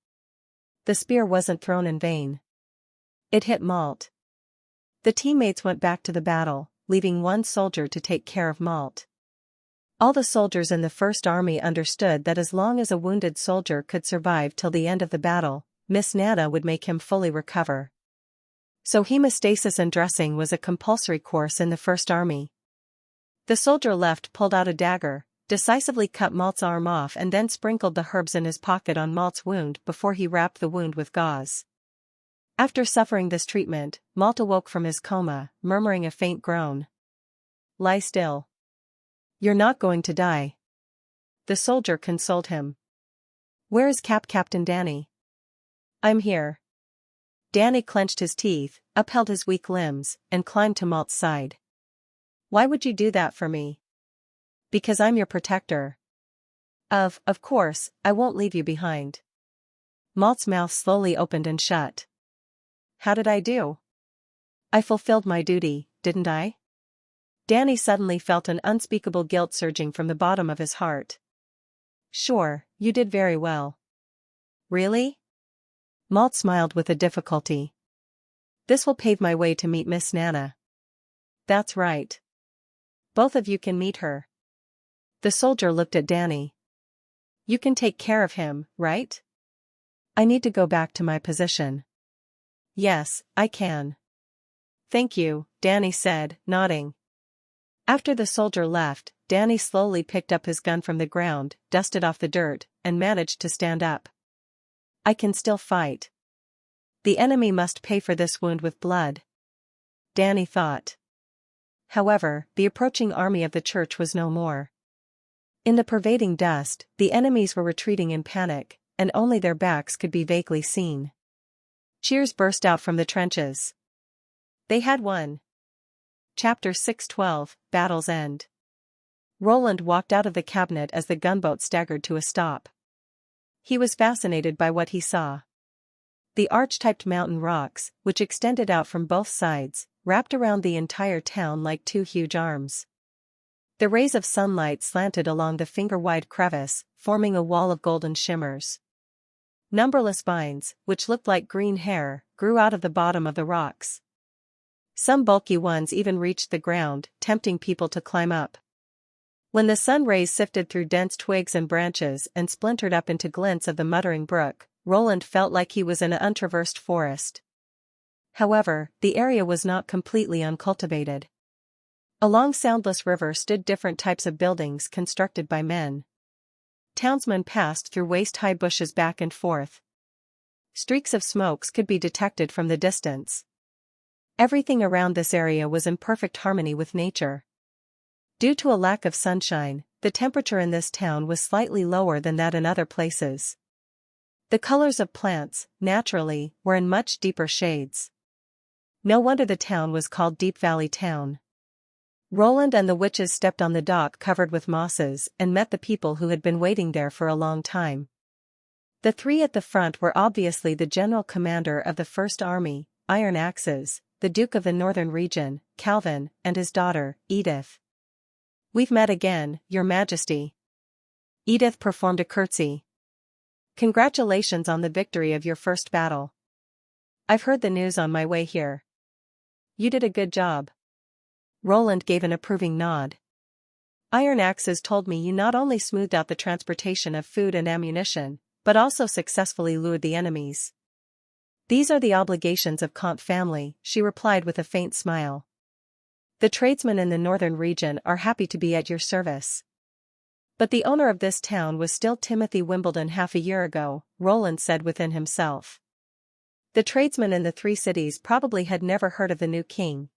The spear wasn't thrown in vain. It hit Malt. The teammates went back to the battle, leaving 1 soldier to take care of Malt. All the soldiers in the First Army understood that as long as a wounded soldier could survive till the end of the battle, Miss Nana would make him fully recover. So hemostasis and dressing was a compulsory course in the First Army. The soldier left pulled out a dagger, decisively cut Malt's arm off and then sprinkled the herbs in his pocket on Malt's wound before he wrapped the wound with gauze. After suffering this treatment, Malt awoke from his coma, murmuring a faint groan. Lie still. You're not going to die. The soldier consoled him. Where is Captain Danny? I'm here. Danny clenched his teeth, upheld his weak limbs, and climbed to Malt's side. Why would you do that for me? Because I'm your protector. Of course, I won't leave you behind. Malt's mouth slowly opened and shut. How did I do? I fulfilled my duty, didn't I? Danny suddenly felt an unspeakable guilt surging from the bottom of his heart. Sure, you did very well. Really? Malt smiled with a difficulty. This will pave my way to meet Miss Nana. That's right. Both of you can meet her. The soldier looked at Danny. You can take care of him, right? I need to go back to my position. Yes, I can. Thank you, Danny said, nodding. After the soldier left, Danny slowly picked up his gun from the ground, dusted off the dirt, and managed to stand up. I can still fight. The enemy must pay for this wound with blood. Danny thought. However, the approaching army of the church was no more. In the pervading dust, the enemies were retreating in panic, and only their backs could be vaguely seen. Cheers burst out from the trenches. They had won. Chapter 6:12, Battle's End. Roland walked out of the cabinet as the gunboat staggered to a stop. He was fascinated by what he saw. The arch-typed mountain rocks, which extended out from both sides, wrapped around the entire town like two huge arms. The rays of sunlight slanted along the finger-wide crevice, forming a wall of golden shimmers. Numberless vines, which looked like green hair, grew out of the bottom of the rocks. Some bulky ones even reached the ground, tempting people to climb up. When the sun rays sifted through dense twigs and branches and splintered up into glints of the muttering brook, Roland felt like he was in an untraversed forest. However, the area was not completely uncultivated. Along Soundless River stood different types of buildings constructed by men. Townsmen passed through waist-high bushes back and forth. Streaks of smokes could be detected from the distance. Everything around this area was in perfect harmony with nature. Due to a lack of sunshine, the temperature in this town was slightly lower than that in other places. The colors of plants, naturally, were in much deeper shades. No wonder the town was called Deep Valley Town. Roland and the witches stepped on the dock covered with mosses and met the people who had been waiting there for a long time. The three at the front were obviously the general commander of the First Army, Iron Axes, the Duke of the Northern Region, Calvin, and his daughter, Edith. We've met again, Your Majesty. Edith performed a curtsy. Congratulations on the victory of your first battle. I've heard the news on my way here. You did a good job. Roland gave an approving nod. Iron Axes told me you not only smoothed out the transportation of food and ammunition, but also successfully lured the enemies. These are the obligations of Comte family, she replied with a faint smile. The tradesmen in the northern region are happy to be at your service. But the owner of this town was still Timothy Wimbledon half a year ago, Roland said within himself. The tradesmen in the three cities probably had never heard of the new king.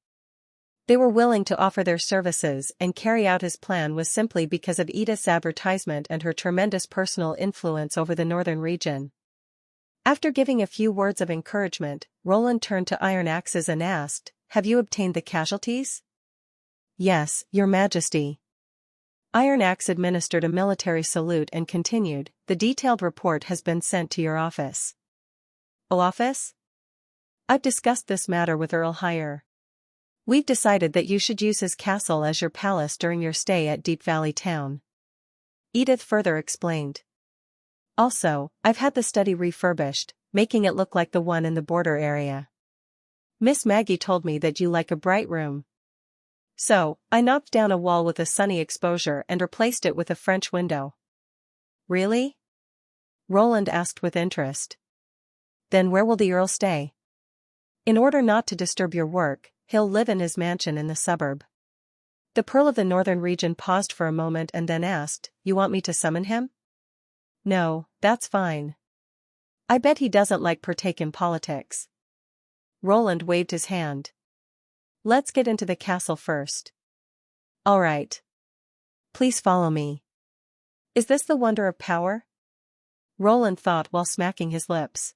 They were willing to offer their services and carry out his plan was simply because of Edith's advertisement and her tremendous personal influence over the northern region. After giving a few words of encouragement, Roland turned to Iron Axes and asked, "Have you obtained the casualties?" "Yes, Your Majesty." Iron Axe administered a military salute and continued, "The detailed report has been sent to your office." "Oh, office?" "I've discussed this matter with Earl Hire. We've decided that you should use his castle as your palace during your stay at Deep Valley Town." Edith further explained. "Also, I've had the study refurbished, making it look like the one in the border area. Miss Maggie told me that you like a bright room. So, I knocked down a wall with a sunny exposure and replaced it with a French window." "Really?" Roland asked with interest. "Then where will the Earl stay?" "In order not to disturb your work, he'll live in his mansion in the suburb." The Pearl of the Northern Region paused for a moment and then asked, "You want me to summon him?" "No, that's fine. I bet he doesn't like partake in politics." Roland waved his hand. Let's get into the castle first. All right. Please follow me. Is this the wonder of power? Roland thought while smacking his lips.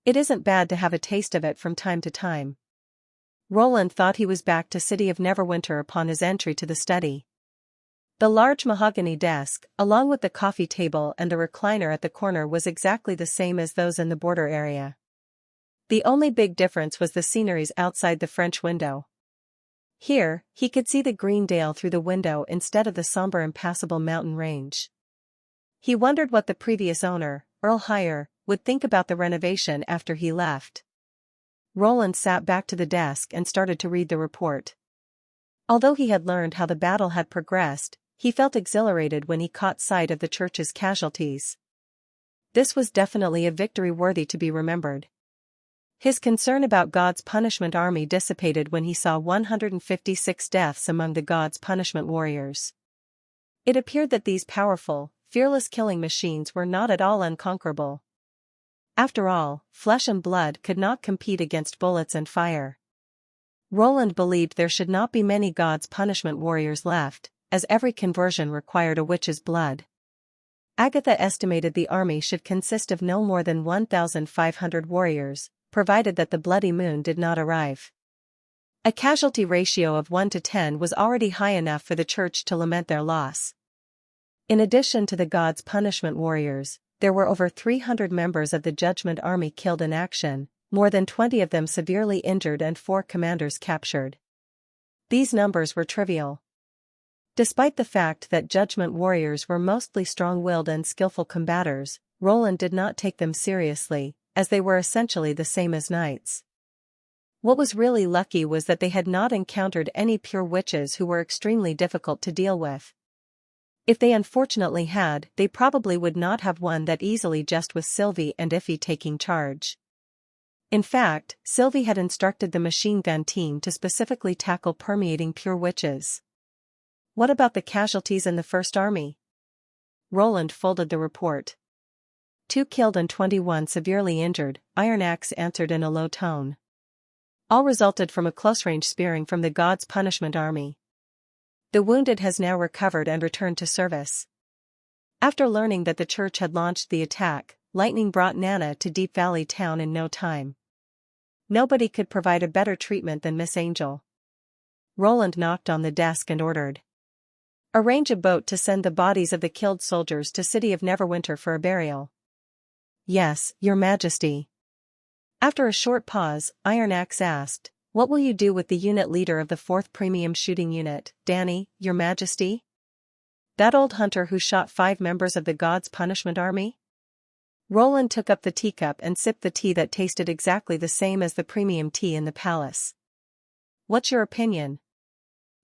It isn't bad to have a taste of it from time to time. Roland thought he was back to City of Neverwinter upon his entry to the study. The large mahogany desk, along with the coffee table and the recliner at the corner, was exactly the same as those in the border area. The only big difference was the sceneries outside the French window. Here, he could see the green dale through the window instead of the somber impassable mountain range. He wondered what the previous owner, Earl Hire, would think about the renovation after he left. Roland sat back to the desk and started to read the report. Although he had learned how the battle had progressed, he felt exhilarated when he caught sight of the church's casualties. This was definitely a victory worthy to be remembered. His concern about God's punishment army dissipated when he saw 156 deaths among the God's punishment warriors. It appeared that these powerful, fearless killing machines were not at all unconquerable. After all, flesh and blood could not compete against bullets and fire. Roland believed there should not be many God's punishment warriors left, as every conversion required a witch's blood. Agatha estimated the army should consist of no more than 1,500 warriors, provided that the bloody moon did not arrive. A casualty ratio of 1 to 10 was already high enough for the church to lament their loss. In addition to the God's punishment warriors, there were over 300 members of the Judgment Army killed in action, more than 20 of them severely injured and 4 commanders captured. These numbers were trivial. Despite the fact that Judgment warriors were mostly strong-willed and skillful combatants, Roland did not take them seriously, as they were essentially the same as knights. What was really lucky was that they had not encountered any pure witches who were extremely difficult to deal with. If they unfortunately had, they probably would not have won that easily just with Sylvie and Iffy taking charge. In fact, Sylvie had instructed the machine gun team to specifically tackle permeating pure witches. What about the casualties in the First Army? Roland folded the report. 2 killed and 21 severely injured, Iron Axe answered in a low tone. All resulted from a close-range spearing from the God's punishment army. The wounded has now recovered and returned to service. After learning that the church had launched the attack, lightning brought Nana to Deep Valley Town in no time. Nobody could provide a better treatment than Miss Angel. Roland knocked on the desk and ordered. Arrange a boat to send the bodies of the killed soldiers to City of Neverwinter for a burial. Yes, Your Majesty. After a short pause, Iron Axe asked, what will you do with the unit leader of the 4th Premium Shooting Unit, Danny, Your Majesty? That old hunter who shot 5 members of the God's Punishment Army? Roland took up the teacup and sipped the tea that tasted exactly the same as the premium tea in the palace. What's your opinion?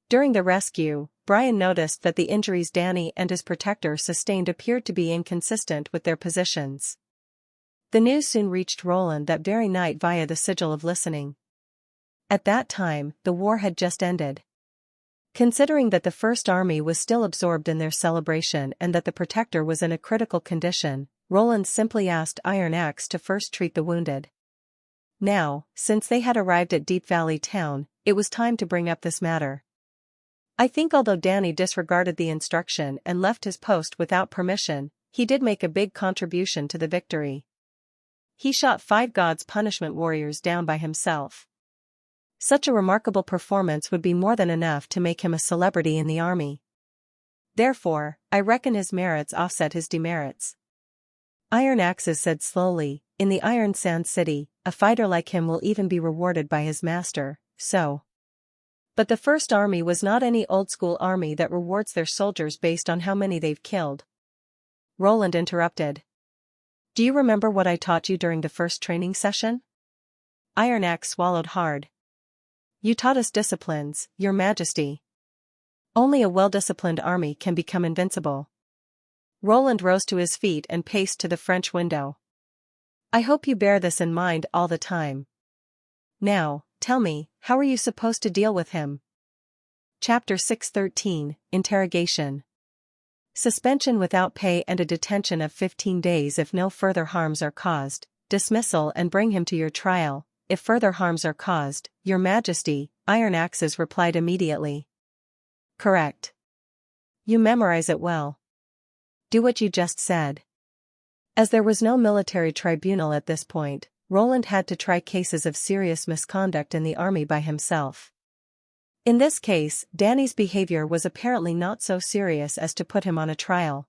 During the rescue, Brian noticed that the injuries Danny and his protector sustained appeared to be inconsistent with their positions. The news soon reached Roland that very night via the sigil of listening. At that time, the war had just ended. Considering that the First Army was still absorbed in their celebration and that the Protector was in a critical condition, Roland simply asked Iron Axe to first treat the wounded. Now, since they had arrived at Deep Valley Town, it was time to bring up this matter. I think although Danny disregarded the instruction and left his post without permission, he did make a big contribution to the victory. He shot 5 God's punishment warriors down by himself. Such a remarkable performance would be more than enough to make him a celebrity in the army. Therefore, I reckon his merits offset his demerits. Iron Axes said slowly, in the Iron Sand City, a fighter like him will even be rewarded by his master, so. But the First Army was not any old-school army that rewards their soldiers based on how many they've killed. Roland interrupted. Do you remember what I taught you during the first training session? Iron Axe swallowed hard. You taught us disciplines, Your Majesty. Only a well-disciplined army can become invincible. Roland rose to his feet and paced to the French window. I hope you bear this in mind all the time. Now, tell me, how are you supposed to deal with him? Chapter 613, Interrogation. Suspension without pay and a detention of 15 days if no further harms are caused, dismissal and bring him to your trial, if further harms are caused, Your Majesty, Iron Axes replied immediately. Correct. You memorize it well. Do what you just said. As there was no military tribunal at this point, Roland had to try cases of serious misconduct in the army by himself. In this case, Danny's behavior was apparently not so serious as to put him on a trial.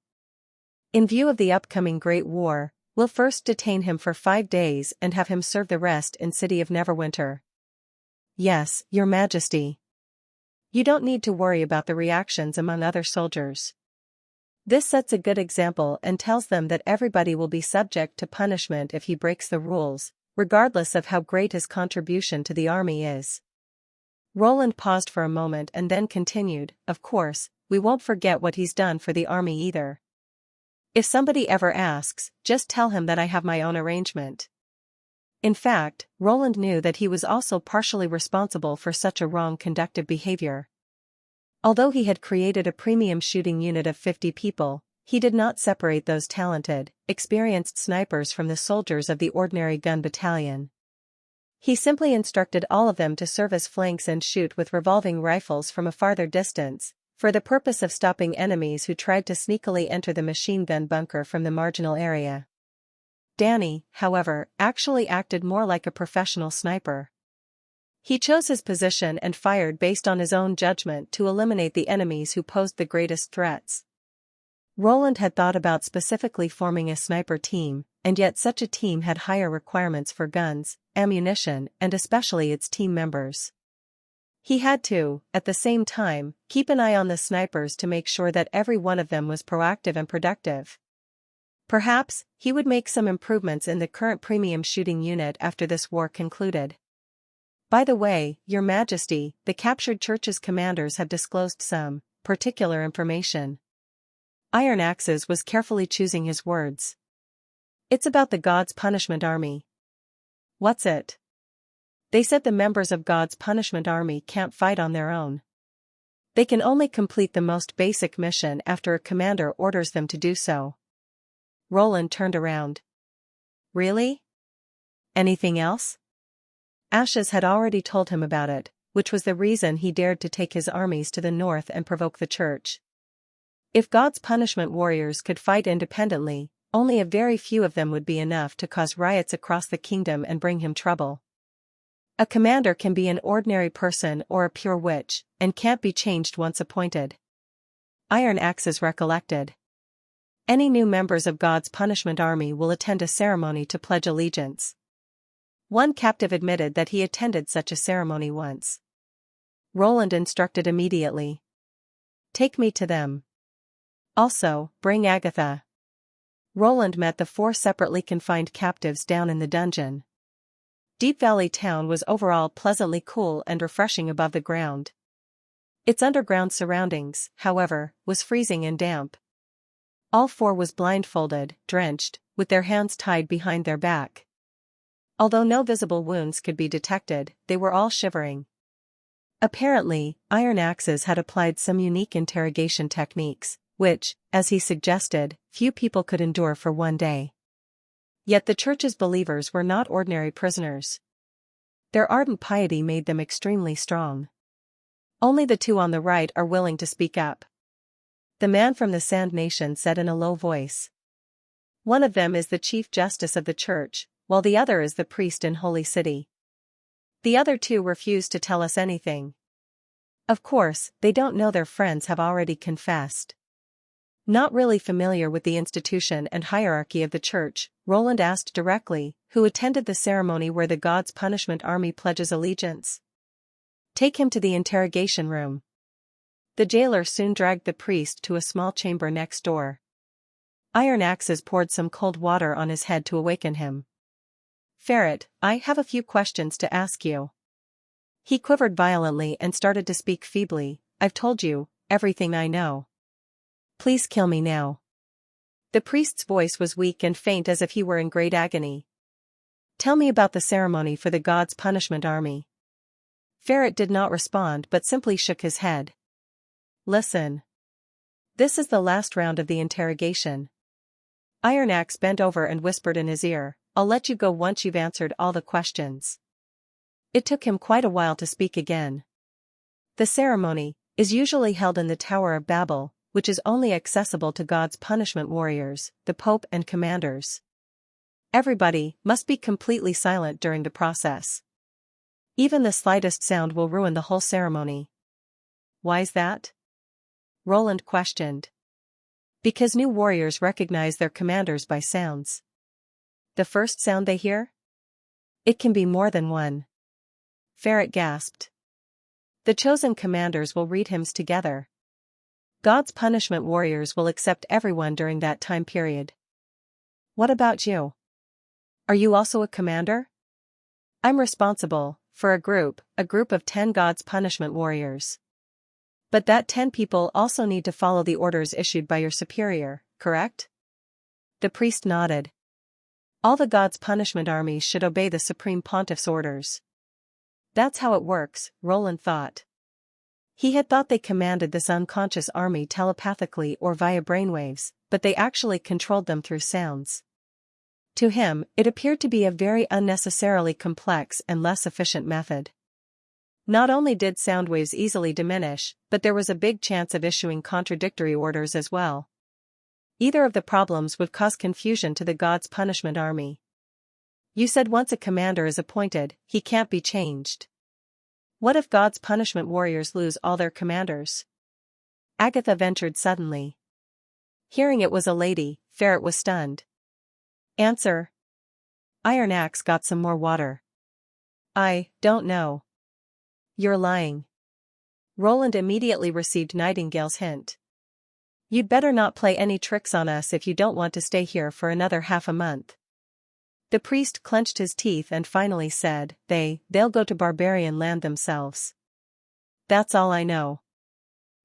In view of the upcoming Great War, we'll first detain him for 5 days and have him serve the rest in City of Neverwinter. Yes, Your Majesty. You don't need to worry about the reactions among other soldiers. This sets a good example and tells them that everybody will be subject to punishment if he breaks the rules, regardless of how great his contribution to the army is. Roland paused for a moment and then continued, Of course, we won't forget what he's done for the army either. If somebody ever asks, just tell him that I have my own arrangement. In fact, Roland knew that he was also partially responsible for such a wrong-conducted behavior. Although he had created a premium shooting unit of 50 people, he did not separate those talented, experienced snipers from the soldiers of the ordinary gun battalion. He simply instructed all of them to serve as flanks and shoot with revolving rifles from a farther distance, for the purpose of stopping enemies who tried to sneakily enter the machine gun bunker from the marginal area. Danny, however, actually acted more like a professional sniper. He chose his position and fired based on his own judgment to eliminate the enemies who posed the greatest threats. Roland had thought about specifically forming a sniper team, and yet such a team had higher requirements for guns, ammunition, and especially its team members. He had to, at the same time, keep an eye on the snipers to make sure that every one of them was proactive and productive. Perhaps, he would make some improvements in the current premium shooting unit after this war concluded. By the way, Your Majesty, the captured church's commanders have disclosed some particular information. Iron Axes was carefully choosing his words. It's about the God's Punishment Army. What's it? They said the members of God's Punishment Army can't fight on their own. They can only complete the most basic mission after a commander orders them to do so. Roland turned around. Really? Anything else? Ashes had already told him about it, which was the reason he dared to take his armies to the north and provoke the church. If God's punishment warriors could fight independently, only a very few of them would be enough to cause riots across the kingdom and bring him trouble. A commander can be an ordinary person or a pure witch, and can't be changed once appointed. Iron Axes recollected. Any new members of God's Punishment Army will attend a ceremony to pledge allegiance. One captive admitted that he attended such a ceremony once. Roland instructed immediately. Take me to them. Also, bring Agatha. Roland met the 4 separately confined captives down in the dungeon. Deep Valley Town was overall pleasantly cool and refreshing above the ground. Its underground surroundings, however, was freezing and damp. All 4 was blindfolded, drenched, with their hands tied behind their back. Although no visible wounds could be detected, they were all shivering. Apparently, Iron Axes had applied some unique interrogation techniques, which, as he suggested, few people could endure for 1 day. Yet the church's believers were not ordinary prisoners. Their ardent piety made them extremely strong. Only the 2 on the right are willing to speak up. The man from the Sand Nation said in a low voice. One of them is the Chief Justice of the church, while the other is the priest in Holy City. The other 2 refuse to tell us anything. Of course, they don't know their friends have already confessed. Not really familiar with the institution and hierarchy of the church, Roland asked directly, who attended the ceremony where the God's Punishment Army pledges allegiance. Take him to the interrogation room. The jailer soon dragged the priest to a small chamber next door. Iron Axes poured some cold water on his head to awaken him. Ferret, I have a few questions to ask you. He quivered violently and started to speak feebly. I've told you everything I know. Please kill me now. The priest's voice was weak and faint as if he were in great agony. Tell me about the ceremony for the God's Punishment Army. Ferret did not respond but simply shook his head. Listen. This is the last round of the interrogation. Iron Axe bent over and whispered in his ear, I'll let you go once you've answered all the questions. It took him quite a while to speak again. The ceremony is usually held in the Tower of Babel, which is only accessible to God's punishment warriors, the Pope and commanders. Everybody must be completely silent during the process. Even the slightest sound will ruin the whole ceremony. Why's that? Roland questioned. Because new warriors recognize their commanders by sounds. The first sound they hear? It can be more than one. Ferret gasped. The chosen commanders will read hymns together. God's punishment warriors will accept everyone during that time period. What about you? Are you also a commander? I'm responsible for a group of 10 God's punishment warriors. But that 10 people also need to follow the orders issued by your superior, correct? The priest nodded. All the God's punishment armies should obey the Supreme Pontiff's orders. That's how it works, Roland thought. He had thought they commanded this unconscious army telepathically or via brainwaves, but they actually controlled them through sounds. To him, it appeared to be a very unnecessarily complex and less efficient method. Not only did sound waves easily diminish, but there was a big chance of issuing contradictory orders as well. Either of the problems would cause confusion to the God's punishment army. You said once a commander is appointed, he can't be changed. What if God's punishment warriors lose all their commanders? Agatha ventured suddenly. Hearing it was a lady, Ferret was stunned. Answer. Iron Axe got some more water. I don't know. You're lying. Roland immediately received Nightingale's hint. You'd better not play any tricks on us if you don't want to stay here for another half a month. The priest clenched his teeth and finally said, They'll go to barbarian land themselves. That's all I know.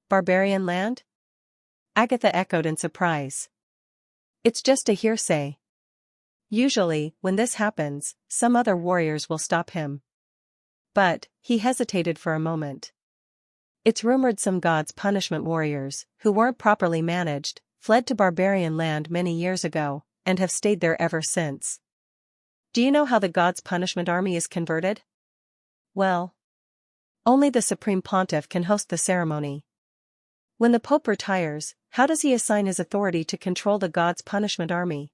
Barbarian land? Agatha echoed in surprise. It's just a hearsay. Usually, when this happens, some other warriors will stop him. But, he hesitated for a moment. It's rumored some God's punishment warriors, who weren't properly managed, fled to barbarian land many years ago, and have stayed there ever since. Do you know how the God's punishment army is converted? Well, only the Supreme Pontiff can host the ceremony. When the Pope retires, how does he assign his authority to control the God's punishment army?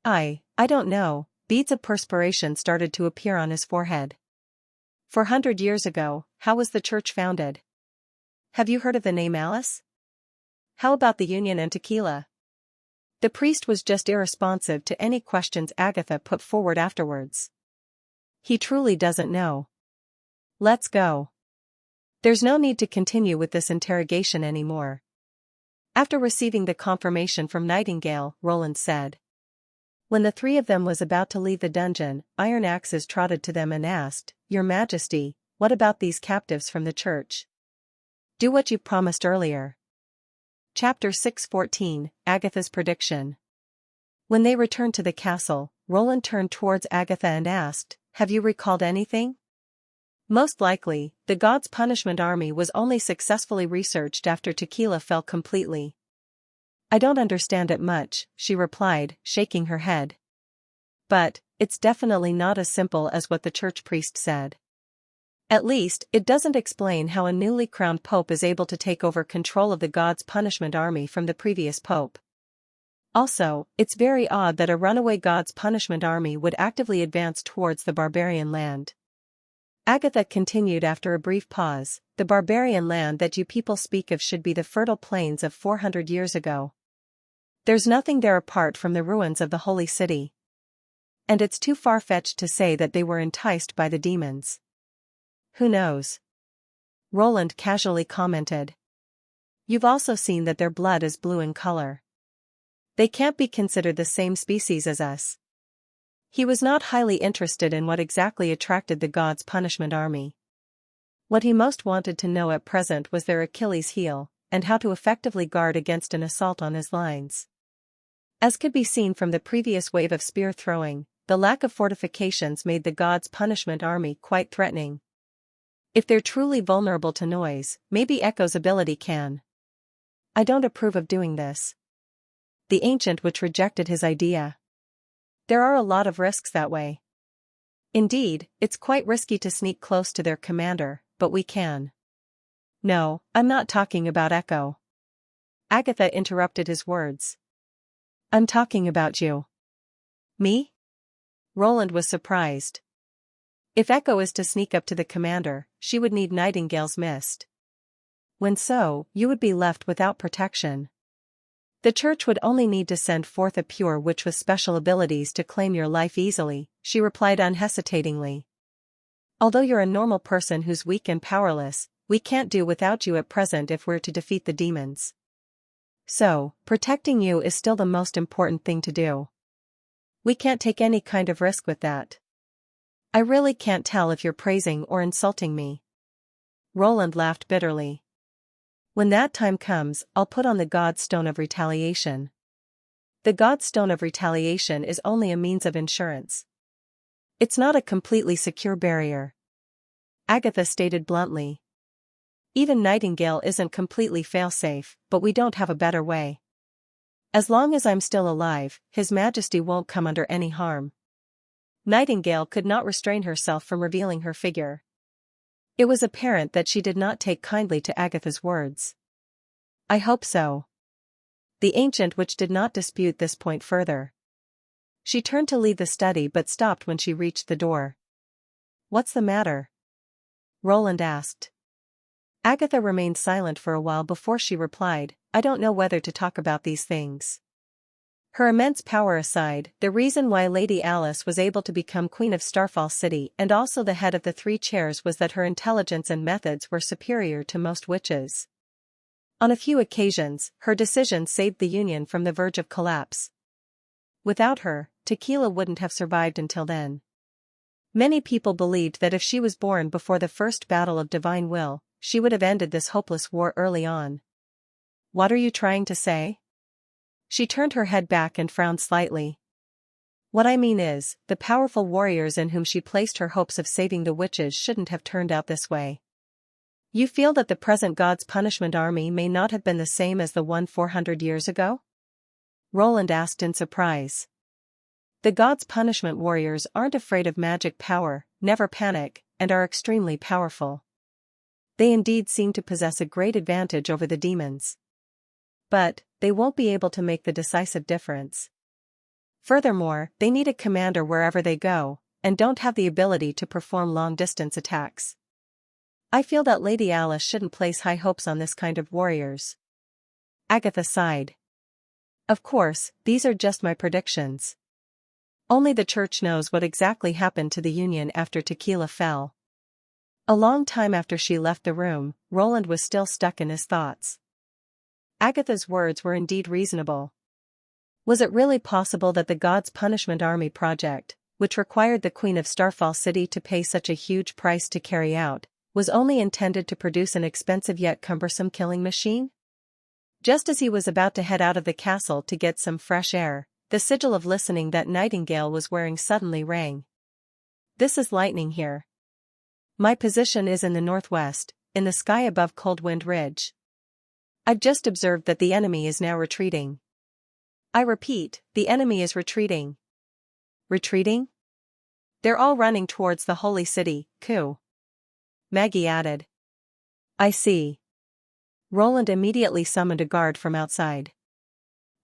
I don't know. Beads of perspiration started to appear on his forehead. 400 years ago, how was the church founded? Have you heard of the name Alice? How about the Union and tequila? The priest was just irresponsive to any questions Agatha put forward afterwards. He truly doesn't know. Let's go. There's no need to continue with this interrogation anymore. After receiving the confirmation from Nightingale, Roland said. When the three of them was about to leave the dungeon, Iron Axes trotted to them and asked, Your Majesty, what about these captives from the church? Do what you promised earlier. Chapter 6:14, Agatha's Prediction. When they returned to the castle, Roland turned towards Agatha and asked, Have you recalled anything? Most likely, the God's punishment army was only successfully researched after tequila fell completely. I don't understand it much, she replied, shaking her head. But, it's definitely not as simple as what the church priest said. At least, it doesn't explain how a newly crowned pope is able to take over control of the God's punishment army from the previous pope. Also, it's very odd that a runaway God's punishment army would actively advance towards the barbarian land. Agatha continued after a brief pause, The barbarian land that you people speak of should be the fertile plains of 400 years ago. There's nothing there apart from the ruins of the holy city. And it's too far-fetched to say that they were enticed by the demons. Who knows? Roland casually commented. You've also seen that their blood is blue in color. They can't be considered the same species as us. He was not highly interested in what exactly attracted the God's punishment army. What he most wanted to know at present was their Achilles heel, and how to effectively guard against an assault on his lines. As could be seen from the previous wave of spear throwing, the lack of fortifications made the God's punishment army quite threatening. If they're truly vulnerable to noise, maybe Echo's ability can. I don't approve of doing this. The ancient witch rejected his idea. There are a lot of risks that way. Indeed, it's quite risky to sneak close to their commander, but we can. No, I'm not talking about Echo. Agatha interrupted his words. I'm talking about you. Me? Roland was surprised. If Echo is to sneak up to the commander, she would need Nightingale's mist. When so, you would be left without protection. The church would only need to send forth a pure witch with special abilities to claim your life easily, she replied unhesitatingly. Although you're a normal person who's weak and powerless, we can't do without you at present if we're to defeat the demons. So, protecting you is still the most important thing to do. We can't take any kind of risk with that. I really can't tell if you're praising or insulting me. Roland laughed bitterly. When that time comes, I'll put on the God's Stone of Retaliation. The God's Stone of Retaliation is only a means of insurance. It's not a completely secure barrier. Agatha stated bluntly. Even Nightingale isn't completely fail-safe, but we don't have a better way. As long as I'm still alive, His Majesty won't come under any harm. Nightingale could not restrain herself from revealing her figure. It was apparent that she did not take kindly to Agatha's words. I hope so. The ancient witch did not dispute this point further. She turned to leave the study but stopped when she reached the door. What's the matter? Roland asked. Agatha remained silent for a while before she replied, I don't know whether to talk about these things. Her immense power aside, the reason why Lady Alice was able to become Queen of Starfall City and also the head of the Three Chairs was that her intelligence and methods were superior to most witches. On a few occasions, her decision saved the Union from the verge of collapse. Without her, Tequila wouldn't have survived until then. Many people believed that if she was born before the first battle of Divine Will, she would have ended this hopeless war early on. What are you trying to say? She turned her head back and frowned slightly. What I mean is, the powerful warriors in whom she placed her hopes of saving the witches shouldn't have turned out this way. You feel that the present God's punishment army may not have been the same as the one 400 years ago? Roland asked in surprise. The God's punishment warriors aren't afraid of magic power, never panic, and are extremely powerful. They indeed seem to possess a great advantage over the demons. But, they won't be able to make the decisive difference. Furthermore, they need a commander wherever they go, and don't have the ability to perform long-distance attacks. I feel that Lady Alice shouldn't place high hopes on this kind of warriors. Agatha sighed. Of course, these are just my predictions. Only the church knows what exactly happened to the Union after Tequila fell. A long time after she left the room, Roland was still stuck in his thoughts. Agatha's words were indeed reasonable. Was it really possible that the God's Punishment Army project, which required the Queen of Starfall City to pay such a huge price to carry out, was only intended to produce an expensive yet cumbersome killing machine? Just as he was about to head out of the castle to get some fresh air, the sigil of listening that Nightingale was wearing suddenly rang. This is lightning here. My position is in the northwest, in the sky above Coldwind Ridge. I've just observed that the enemy is now retreating. I repeat, the enemy is retreating. Retreating? They're all running towards the holy city, Ku. Maggie added. I see. Roland immediately summoned a guard from outside.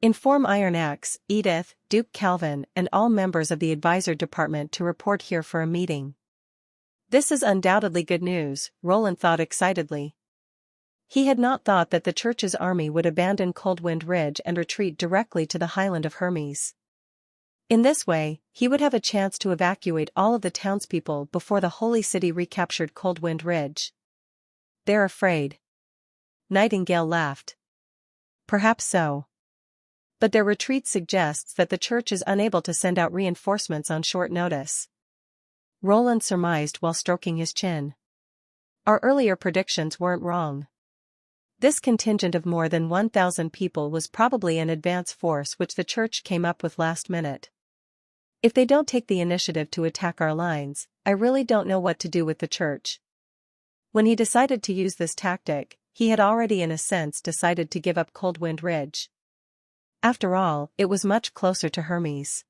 Inform Iron Axe, Edith, Duke Calvin, and all members of the advisor department to report here for a meeting. This is undoubtedly good news, Roland thought excitedly. He had not thought that the church's army would abandon Coldwind Ridge and retreat directly to the Highland of Hermes. In this way, he would have a chance to evacuate all of the townspeople before the holy city recaptured Coldwind Ridge. They're afraid. Nightingale laughed. Perhaps so. But their retreat suggests that the church is unable to send out reinforcements on short notice. Roland surmised while stroking his chin. Our earlier predictions weren't wrong. This contingent of more than 1,000 people was probably an advance force which the church came up with last minute. If they don't take the initiative to attack our lines, I really don't know what to do with the church. When he decided to use this tactic, he had already in a sense decided to give up Coldwind Ridge. After all, it was much closer to Hermes.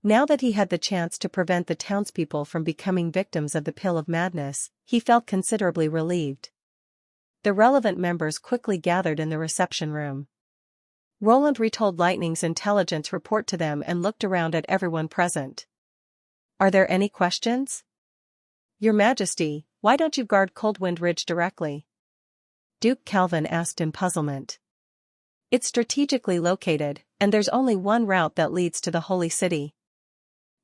Now that he had the chance to prevent the townspeople from becoming victims of the pill of madness, he felt considerably relieved. The relevant members quickly gathered in the reception room. Roland retold Lightning's intelligence report to them and looked around at everyone present. "Are there any questions?" "Your Majesty, why don't you guard Coldwind Ridge directly?" Duke Calvin asked in puzzlement. "It's strategically located, and there's only one route that leads to the Holy City.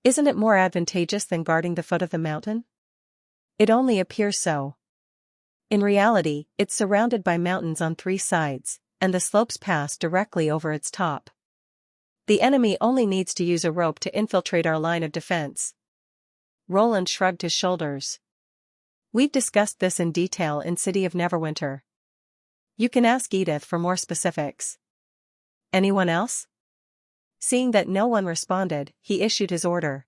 Isn't it more advantageous than guarding the foot of the mountain?" "It only appears so. In reality, it's surrounded by mountains on 3 sides, and the slopes pass directly over its top. The enemy only needs to use a rope to infiltrate our line of defense." Roland shrugged his shoulders. "We've discussed this in detail in City of Neverwinter. You can ask Edith for more specifics." "Anyone else?" Seeing that no one responded, he issued his order.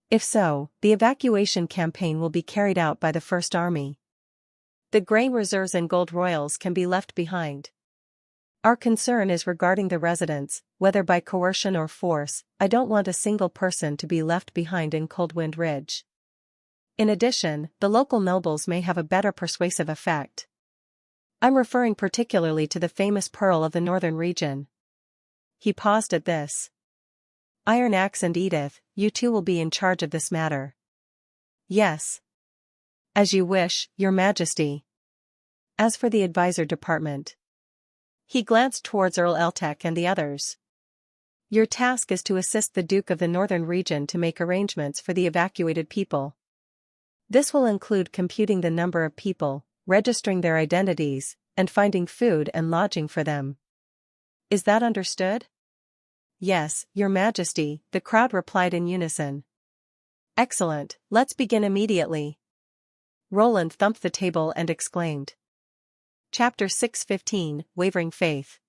"If so, the evacuation campaign will be carried out by the First Army. The grain reserves and gold royals can be left behind. Our concern is regarding the residents, whether by coercion or force. I don't want a single person to be left behind in Coldwind Ridge. In addition, the local nobles may have a better persuasive effect. I'm referring particularly to the famous Pearl of the Northern region." He paused at this. "Iron Axe and Edith, you two will be in charge of this matter." "Yes. As you wish, Your Majesty." As for the advisor department, he glanced towards Earl Eltec and the others. "Your task is to assist the Duke of the Northern region to make arrangements for the evacuated people. This will include computing the number of people, registering their identities, and finding food and lodging for them. Is that understood?" "Yes, Your Majesty," the crowd replied in unison. "Excellent, let's begin immediately." Roland thumped the table and exclaimed. Chapter 6:15, Wavering Faith.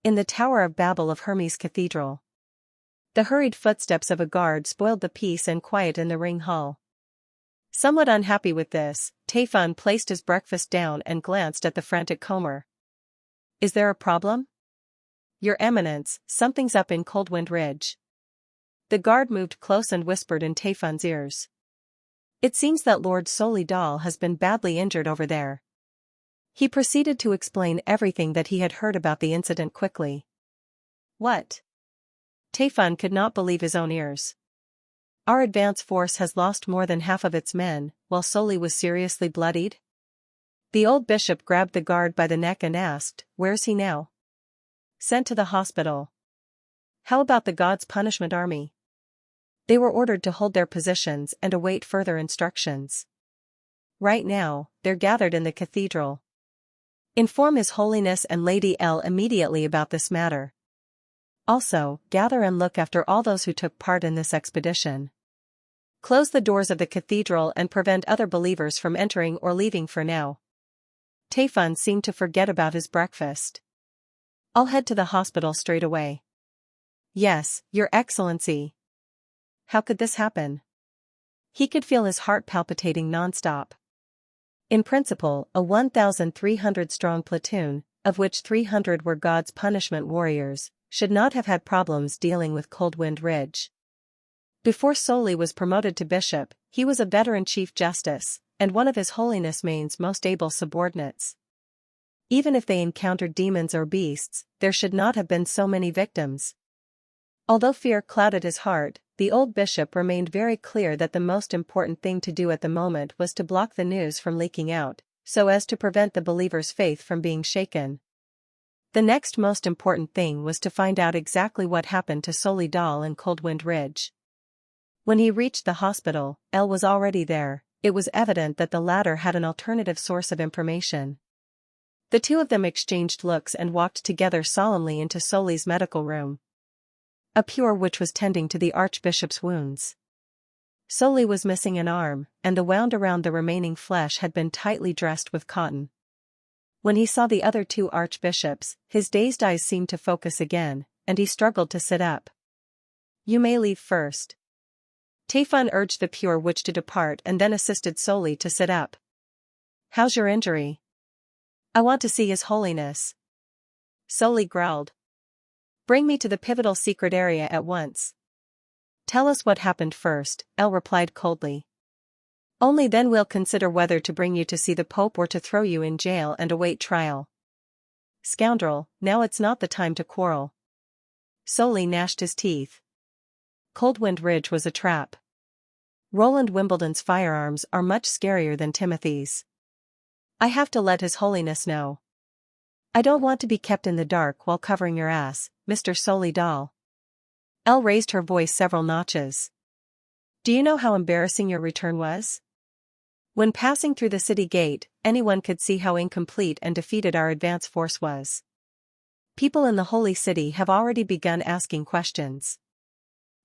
In the Tower of Babel of Hermes Cathedral. The hurried footsteps of a guard spoiled the peace and quiet in the ring hall. Somewhat unhappy with this, Tayfun placed his breakfast down and glanced at the frantic Comer. "Is there a problem?" "Your Eminence, something's up in Coldwind Ridge." The guard moved close and whispered in Tayfun's ears. "It seems that Lord Solidal has been badly injured over there." He proceeded to explain everything that he had heard about the incident quickly. "What?" Tayfun could not believe his own ears. "Our advance force has lost more than half of its men, while Soli was seriously bloodied?" The old bishop grabbed the guard by the neck and asked, "Where's he now?" "Sent to the hospital." "How about the God's Punishment Army?" "They were ordered to hold their positions and await further instructions. Right now, they're gathered in the cathedral. Inform His Holiness and Lady L immediately about this matter. Also, gather and look after all those who took part in this expedition. Close the doors of the cathedral and prevent other believers from entering or leaving for now." Tayfun seemed to forget about his breakfast. "I'll head to the hospital straight away." "Yes, Your Excellency." How could this happen? He could feel his heart palpitating nonstop. In principle, a 1,300-strong platoon, of which 300 were God's Punishment warriors, should not have had problems dealing with Coldwind Ridge. Before Soli was promoted to bishop, he was a veteran Chief Justice, and one of His Holiness Main's most able subordinates. Even if they encountered demons or beasts, there should not have been so many victims. Although fear clouded his heart, the old bishop remained very clear that the most important thing to do at the moment was to block the news from leaking out, so as to prevent the believers' faith from being shaken. The next most important thing was to find out exactly what happened to Solidal and Coldwind Ridge. When he reached the hospital, Elle was already there. It was evident that the latter had an alternative source of information. The two of them exchanged looks and walked together solemnly into Soli's medical room. A pure witch was tending to the archbishop's wounds. Soli was missing an arm, and the wound around the remaining flesh had been tightly dressed with cotton. When he saw the other two archbishops, his dazed eyes seemed to focus again, and he struggled to sit up. "You may leave first." Tayfun urged the pure witch to depart and then assisted Soli to sit up. "How's your injury?" "I want to see His Holiness." Soli growled. "Bring me to the pivotal secret area at once." Tell us what happened first, Elle replied coldly. Only then we'll consider whether to bring you to see the Pope or to throw you in jail and await trial. Scoundrel, now it's not the time to quarrel. Solly gnashed his teeth. Coldwind Ridge was a trap. Roland Wimbledon's firearms are much scarier than Timothy's. I have to let His Holiness know. I don't want to be kept in the dark while covering your ass, Mr. Solly Doll. Elle raised her voice several notches. Do you know how embarrassing your return was? When passing through the city gate, anyone could see how incomplete and defeated our advance force was. People in the Holy City have already begun asking questions.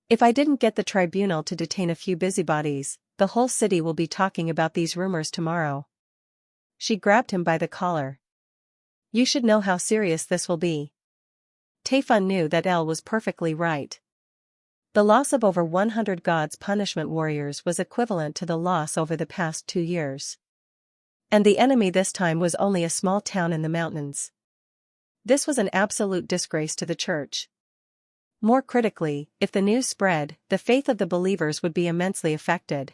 If I didn't get the tribunal to detain a few busybodies, the whole city will be talking about these rumors tomorrow. She grabbed him by the collar. You should know how serious this will be. Taifun knew that Elle was perfectly right. The loss of over 100 God's punishment warriors was equivalent to the loss over the past 2 years. And the enemy this time was only a small town in the mountains. This was an absolute disgrace to the church. More critically, if the news spread, the faith of the believers would be immensely affected.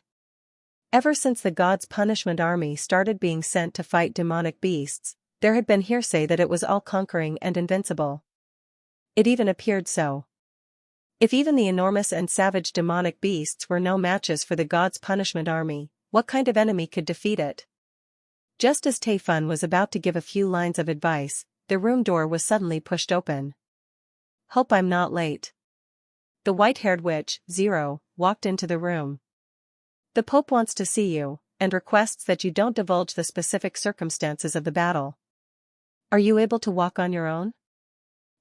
Ever since the God's punishment army started being sent to fight demonic beasts, there had been hearsay that it was all-conquering and invincible. It even appeared so. If even the enormous and savage demonic beasts were no matches for the God's punishment army, what kind of enemy could defeat it? Just as Taifun was about to give a few lines of advice, the room door was suddenly pushed open. Hope I'm not late. The white-haired witch, Zero, walked into the room. The Pope wants to see you, and requests that you don't divulge the specific circumstances of the battle. Are you able to walk on your own?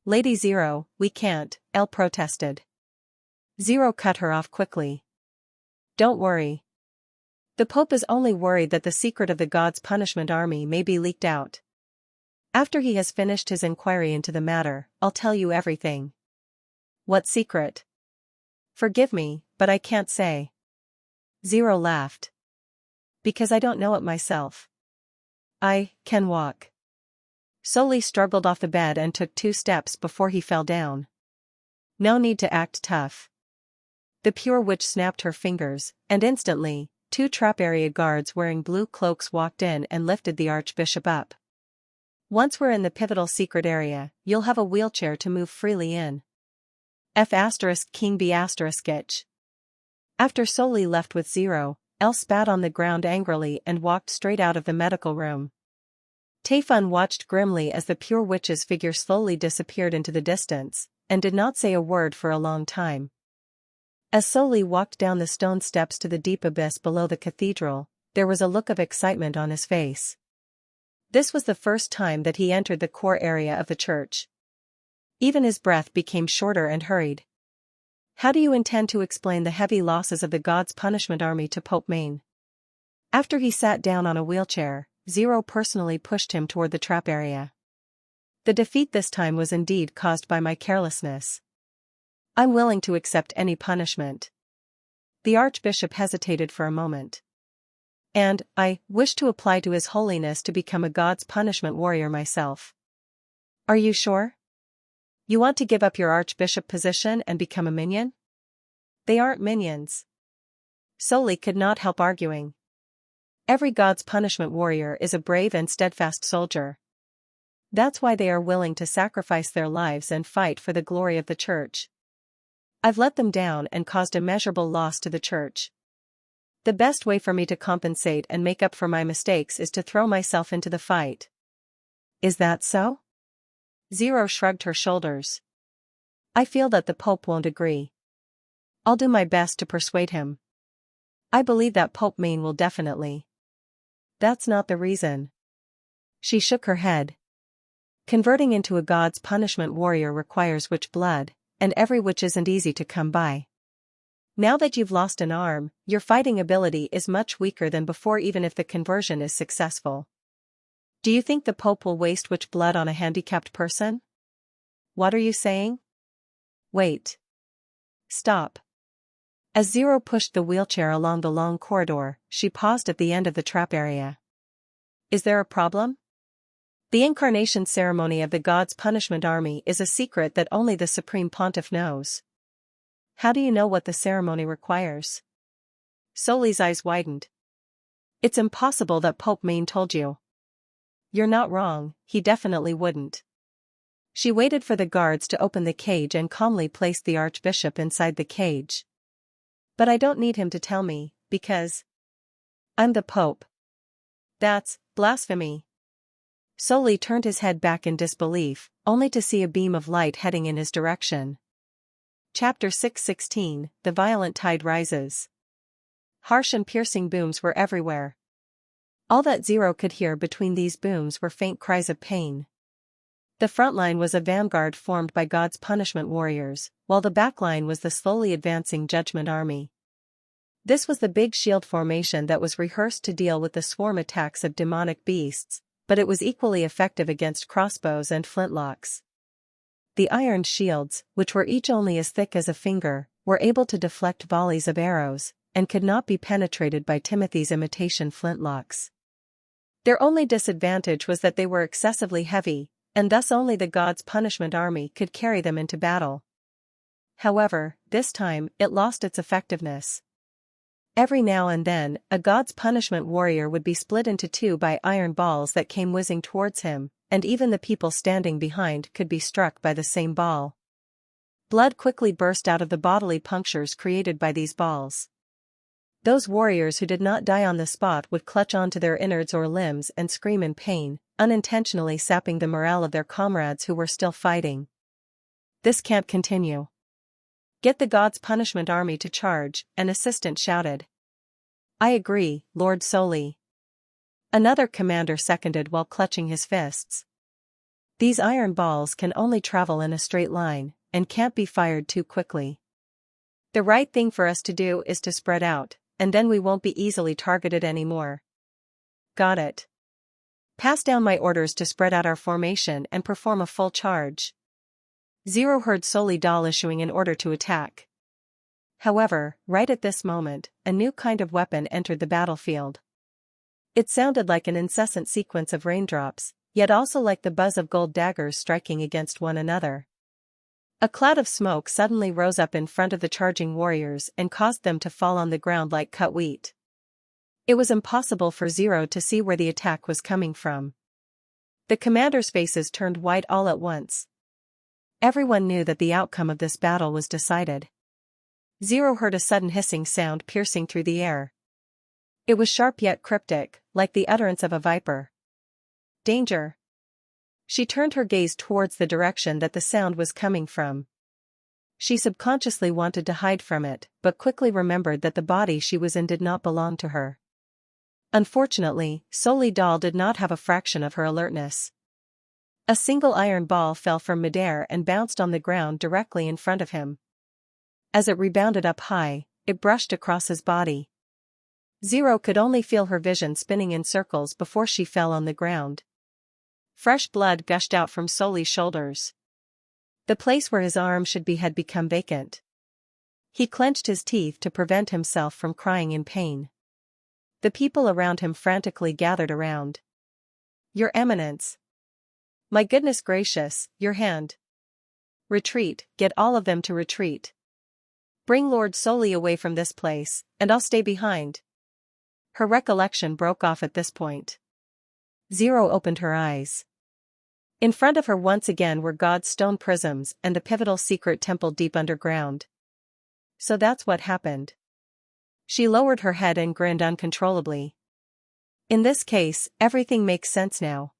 Lady Zero, we can't, Elle protested. Zero cut her off quickly. Don't worry. The Pope is only worried that the secret of the God's punishment army may be leaked out. After he has finished his inquiry into the matter, I'll tell you everything. What secret? Forgive me, but I can't say. Zero laughed. Because I don't know it myself. I can walk. Solly struggled off the bed and took 2 steps before he fell down. No need to act tough. The pure witch snapped her fingers, and instantly, 2 trap area guards wearing blue cloaks walked in and lifted the Archbishop up. Once we're in the pivotal secret area, you'll have a wheelchair to move freely in. King B***. After Solly left with Zero, Elle spat on the ground angrily and walked straight out of the medical room. Taifun watched grimly as the pure witch's figure slowly disappeared into the distance, and did not say a word for a long time. As Solly walked down the stone steps to the deep abyss below the cathedral, there was a look of excitement on his face. This was the first time that he entered the core area of the church. Even his breath became shorter and hurried. How do you intend to explain the heavy losses of the God's punishment army to Pope Maine? After he sat down on a wheelchair, Zero personally pushed him toward the trap area. The defeat this time was indeed caused by my carelessness. I'm willing to accept any punishment. The Archbishop hesitated for a moment. And, I wish to apply to His Holiness to become a God's punishment warrior myself. Are you sure? You want to give up your Archbishop position and become a minion? They aren't minions. Solly could not help arguing. Every God's punishment warrior is a brave and steadfast soldier. That's why they are willing to sacrifice their lives and fight for the glory of the church. I've let them down and caused immeasurable loss to the church. The best way for me to compensate and make up for my mistakes is to throw myself into the fight. Is that so? Zero shrugged her shoulders. I feel that the Pope won't agree. I'll do my best to persuade him. I believe that Pope Maine will definitely. That's not the reason. She shook her head. Converting into a God's punishment warrior requires witch blood, and every witch isn't easy to come by. Now that you've lost an arm, your fighting ability is much weaker than before even if the conversion is successful. Do you think the Pope will waste witch blood on a handicapped person? What are you saying? Wait. Stop. As Zero pushed the wheelchair along the long corridor, she paused at the end of the trap area. Is there a problem? The incarnation ceremony of the God's punishment army is a secret that only the Supreme Pontiff knows. How do you know what the ceremony requires? Soli's eyes widened. It's impossible that Pope Maine told you. You're not wrong, he definitely wouldn't. She waited for the guards to open the cage and calmly placed the archbishop inside the cage. But I don't need him to tell me, because I'm the Pope. That's blasphemy. Soli turned his head back in disbelief, only to see a beam of light heading in his direction. Chapter 6:16, The Violent Tide Rises. Harsh and piercing booms were everywhere. All that Zero could hear between these booms were faint cries of pain. The front line was a vanguard formed by God's punishment warriors, while the back line was the slowly advancing judgment army. This was the big shield formation that was rehearsed to deal with the swarm attacks of demonic beasts, but it was equally effective against crossbows and flintlocks. The iron shields, which were each only as thick as a finger, were able to deflect volleys of arrows, and could not be penetrated by Timothy's imitation flintlocks. Their only disadvantage was that they were excessively heavy, and thus only the God's punishment army could carry them into battle. However, this time, it lost its effectiveness. Every now and then, a God's punishment warrior would be split into two by iron balls that came whizzing towards him, and even the people standing behind could be struck by the same ball. Blood quickly burst out of the bodily punctures created by these balls. Those warriors who did not die on the spot would clutch onto their innards or limbs and scream in pain, unintentionally sapping the morale of their comrades who were still fighting. This can't continue. Get the God's punishment army to charge, an assistant shouted. I agree, Lord Soli. Another commander seconded while clutching his fists. These iron balls can only travel in a straight line, and can't be fired too quickly. The right thing for us to do is to spread out, and then we won't be easily targeted anymore. Got it. Pass down my orders to spread out our formation and perform a full charge. Zero heard Soli Dal issuing an order to attack. However, right at this moment, a new kind of weapon entered the battlefield. It sounded like an incessant sequence of raindrops, yet also like the buzz of gold daggers striking against one another. A cloud of smoke suddenly rose up in front of the charging warriors and caused them to fall on the ground like cut wheat. It was impossible for Zero to see where the attack was coming from. The commanders' faces turned white all at once. Everyone knew that the outcome of this battle was decided. Zero heard a sudden hissing sound piercing through the air. It was sharp yet cryptic, like the utterance of a viper. Danger! She turned her gaze towards the direction that the sound was coming from. She subconsciously wanted to hide from it, but quickly remembered that the body she was in did not belong to her. Unfortunately, Soli Dal did not have a fraction of her alertness. A single iron ball fell from midair and bounced on the ground directly in front of him. As it rebounded up high, it brushed across his body. Zero could only feel her vision spinning in circles before she fell on the ground. Fresh blood gushed out from Soli's shoulders. The place where his arm should be had become vacant. He clenched his teeth to prevent himself from crying in pain. The people around him frantically gathered around. Your Eminence! My goodness gracious, your hand! Retreat, get all of them to retreat. Bring Lord Soli away from this place, and I'll stay behind. Her recollection broke off at this point. Zero opened her eyes. In front of her once again were God's stone prisms and the pivotal secret temple deep underground. So that's what happened. She lowered her head and grinned uncontrollably. In this case, everything makes sense now.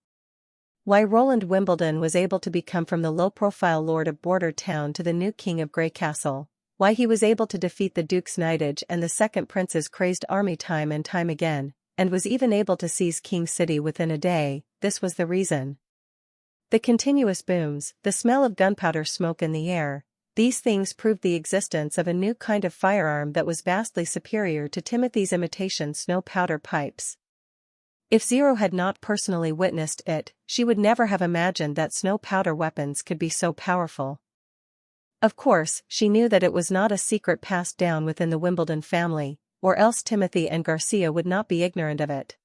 Why Roland Wimbledon was able to become from the low-profile lord of Border Town to the new king of Grey Castle, why he was able to defeat the Duke's Knightage and the second prince's crazed army time and time again, and was even able to seize King City within a day, this was the reason. The continuous booms, the smell of gunpowder smoke in the air, these things proved the existence of a new kind of firearm that was vastly superior to Timothy's imitation snow powder pipes. If Zero had not personally witnessed it, she would never have imagined that snow powder weapons could be so powerful. Of course, she knew that it was not a secret passed down within the Wimbledon family, or else Timothy and Garcia would not be ignorant of it.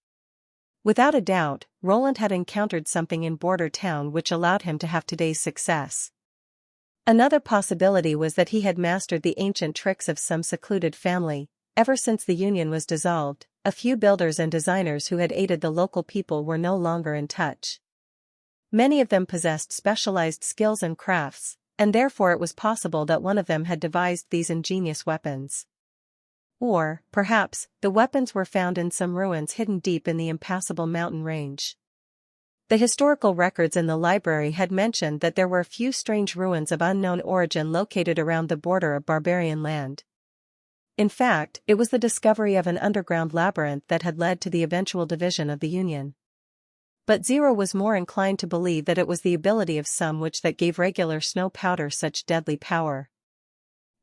Without a doubt, Roland had encountered something in Border Town which allowed him to have today's success. Another possibility was that he had mastered the ancient tricks of some secluded family. Ever since the union was dissolved, a few builders and designers who had aided the local people were no longer in touch. Many of them possessed specialized skills and crafts, and therefore it was possible that one of them had devised these ingenious weapons. Or, perhaps, the weapons were found in some ruins hidden deep in the impassable mountain range. The historical records in the library had mentioned that there were a few strange ruins of unknown origin located around the border of barbarian land. In fact, it was the discovery of an underground labyrinth that had led to the eventual division of the Union. But Zero was more inclined to believe that it was the ability of some witch that gave regular snow powder such deadly power.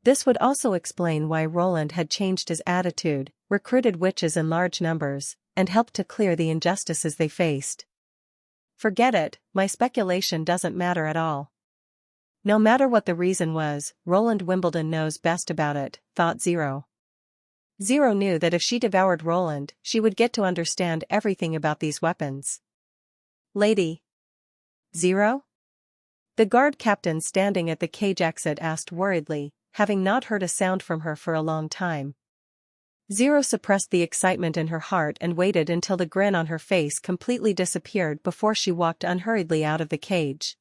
This would also explain why Roland had changed his attitude, recruited witches in large numbers, and helped to clear the injustices they faced. Forget it, my speculation doesn't matter at all. No matter what the reason was, Roland Wimbledon knows best about it, thought Zero. Zero knew that if she devoured Roland, she would get to understand everything about these weapons. Lady Zero? The guard captain standing at the cage exit asked worriedly, having not heard a sound from her for a long time. Zero suppressed the excitement in her heart and waited until the grin on her face completely disappeared before she walked unhurriedly out of the cage.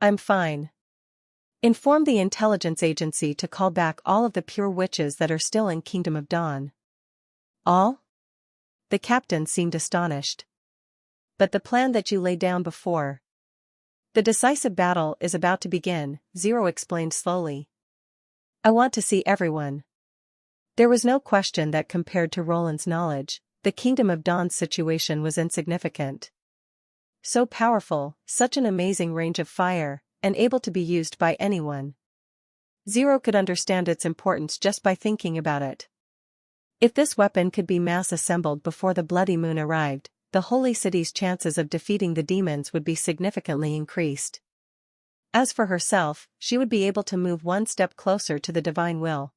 I'm fine. Inform the intelligence agency to call back all of the pure witches that are still in Kingdom of Dawn. All? The captain seemed astonished. But the plan that you laid down before. The decisive battle is about to begin, Zero explained slowly. I want to see everyone. There was no question that compared to Roland's knowledge, the Kingdom of Dawn's situation was insignificant. So powerful, such an amazing range of fire, and able to be used by anyone. Zero could understand its importance just by thinking about it. If this weapon could be mass-assembled before the bloody moon arrived, the Holy City's chances of defeating the demons would be significantly increased. As for herself, she would be able to move one step closer to the divine will.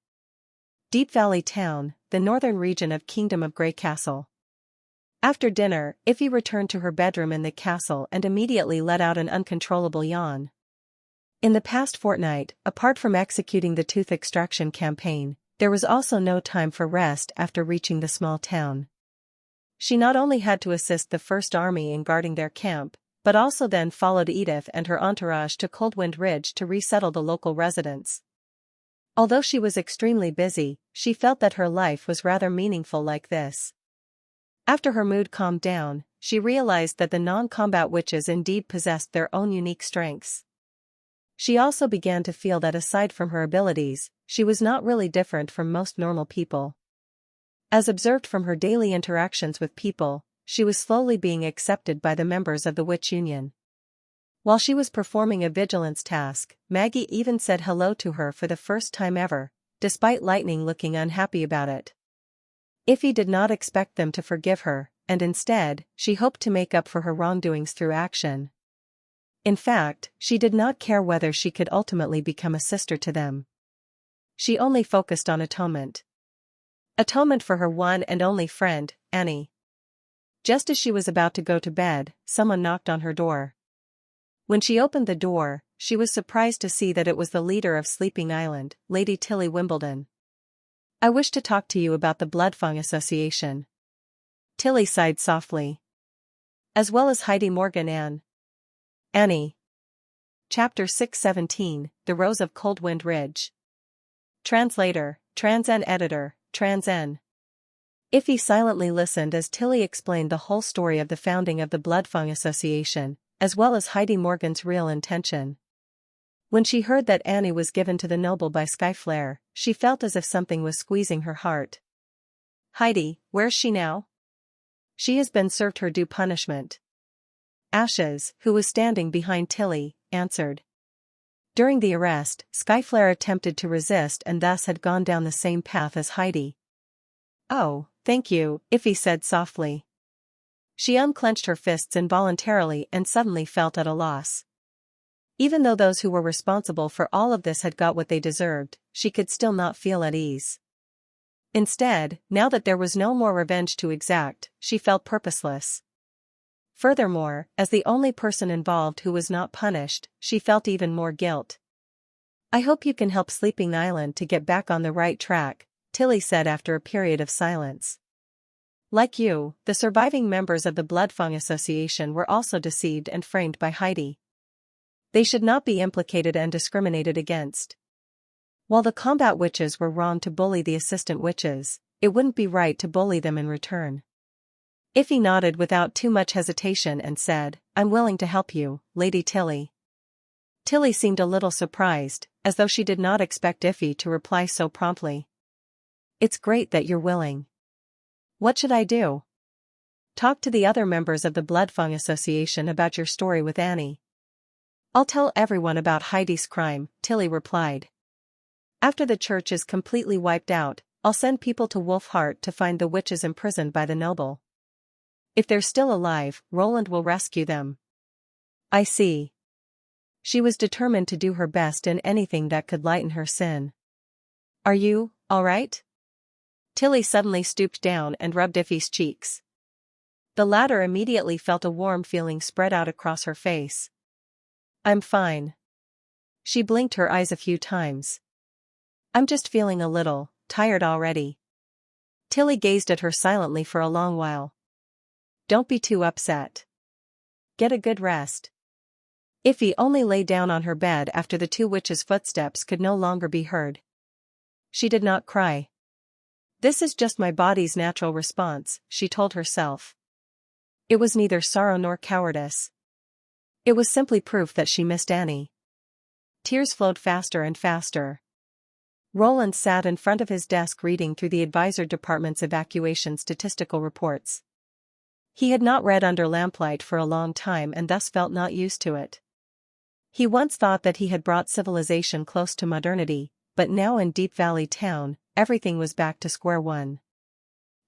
Deep Valley Town, the northern region of Kingdom of Grey Castle. After dinner, Iffy returned to her bedroom in the castle and immediately let out an uncontrollable yawn. In the past fortnight, apart from executing the tooth extraction campaign, there was also no time for rest after reaching the small town. She not only had to assist the First Army in guarding their camp, but also then followed Edith and her entourage to Coldwind Ridge to resettle the local residents. Although she was extremely busy, she felt that her life was rather meaningful like this. After her mood calmed down, she realized that the non-combat witches indeed possessed their own unique strengths. She also began to feel that aside from her abilities, she was not really different from most normal people. As observed from her daily interactions with people, she was slowly being accepted by the members of the Witch Union. While she was performing a vigilance task, Maggie even said hello to her for the first time ever, despite Lightning looking unhappy about it. Iffy did not expect them to forgive her, and instead, she hoped to make up for her wrongdoings through action. In fact, she did not care whether she could ultimately become a sister to them. She only focused on atonement. Atonement for her one and only friend, Annie. Just as she was about to go to bed, someone knocked on her door. When she opened the door, she was surprised to see that it was the leader of Sleeping Island, Lady Tilly Wimbledon. I wish to talk to you about the Bloodfang Association. Tilly sighed softly. As well as Heidi Morgan and Annie. Chapter 617, The Rose of Coldwind Ridge. Translator, Trans-N Editor, Trans-N. Iffy silently listened as Tilly explained the whole story of the founding of the Bloodfang Association, as well as Heidi Morgan's real intention. When she heard that Annie was given to the noble by Skyflare, she felt as if something was squeezing her heart. Heidi, where's she now? She has been served her due punishment. Ashes, who was standing behind Tilly, answered. During the arrest, Skyflare attempted to resist and thus had gone down the same path as Heidi. Oh, thank you, Iffy said softly. She unclenched her fists involuntarily and suddenly felt at a loss. Even though those who were responsible for all of this had got what they deserved, she could still not feel at ease. Instead, now that there was no more revenge to exact, she felt purposeless. Furthermore, as the only person involved who was not punished, she felt even more guilt. I hope you can help Sleeping Island to get back on the right track, Tilly said after a period of silence. Like you, the surviving members of the Bloodfang Association were also deceived and framed by Heidi. They should not be implicated and discriminated against. While the combat witches were wrong to bully the assistant witches, it wouldn't be right to bully them in return. Iffy nodded without too much hesitation and said, I'm willing to help you, Lady Tilly. Tilly seemed a little surprised, as though she did not expect Iffy to reply so promptly. It's great that you're willing. What should I do? Talk to the other members of the Bloodfang Association about your story with Annie. I'll tell everyone about Heidi's crime, Tilly replied. After the church is completely wiped out, I'll send people to Wolfheart to find the witches imprisoned by the noble. If they're still alive, Roland will rescue them. I see. She was determined to do her best in anything that could lighten her sin. Are you, all right? Tilly suddenly stooped down and rubbed Iffy's cheeks. The latter immediately felt a warm feeling spread out across her face. I'm fine. She blinked her eyes a few times. I'm just feeling a little tired already. Tilly gazed at her silently for a long while. Don't be too upset. Get a good rest. Iffy only lay down on her bed after the two witches' footsteps could no longer be heard. She did not cry. This is just my body's natural response, she told herself. It was neither sorrow nor cowardice. It was simply proof that she missed Annie. Tears flowed faster and faster. Roland sat in front of his desk reading through the advisor department's evacuation statistical reports. He had not read under lamplight for a long time and thus felt not used to it. He once thought that he had brought civilization close to modernity, but now in Deep Valley Town, everything was back to square one.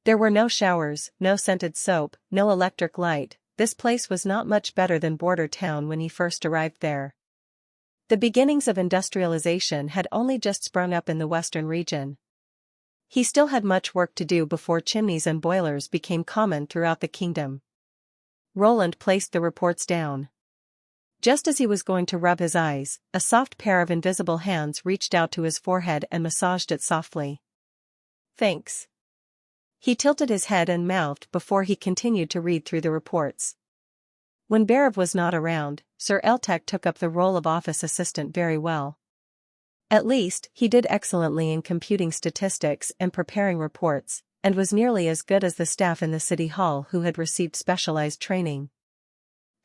There were no showers, no scented soap, no electric light. This place was not much better than Border Town when he first arrived there. The beginnings of industrialization had only just sprung up in the western region. He still had much work to do before chimneys and boilers became common throughout the kingdom. Roland placed the reports down. Just as he was going to rub his eyes, a soft pair of invisible hands reached out to his forehead and massaged it softly. Thanks. He tilted his head and mouthed before he continued to read through the reports. When Barav was not around, Sir Eltek took up the role of office assistant very well. At least, he did excellently in computing statistics and preparing reports, and was nearly as good as the staff in the city hall who had received specialized training.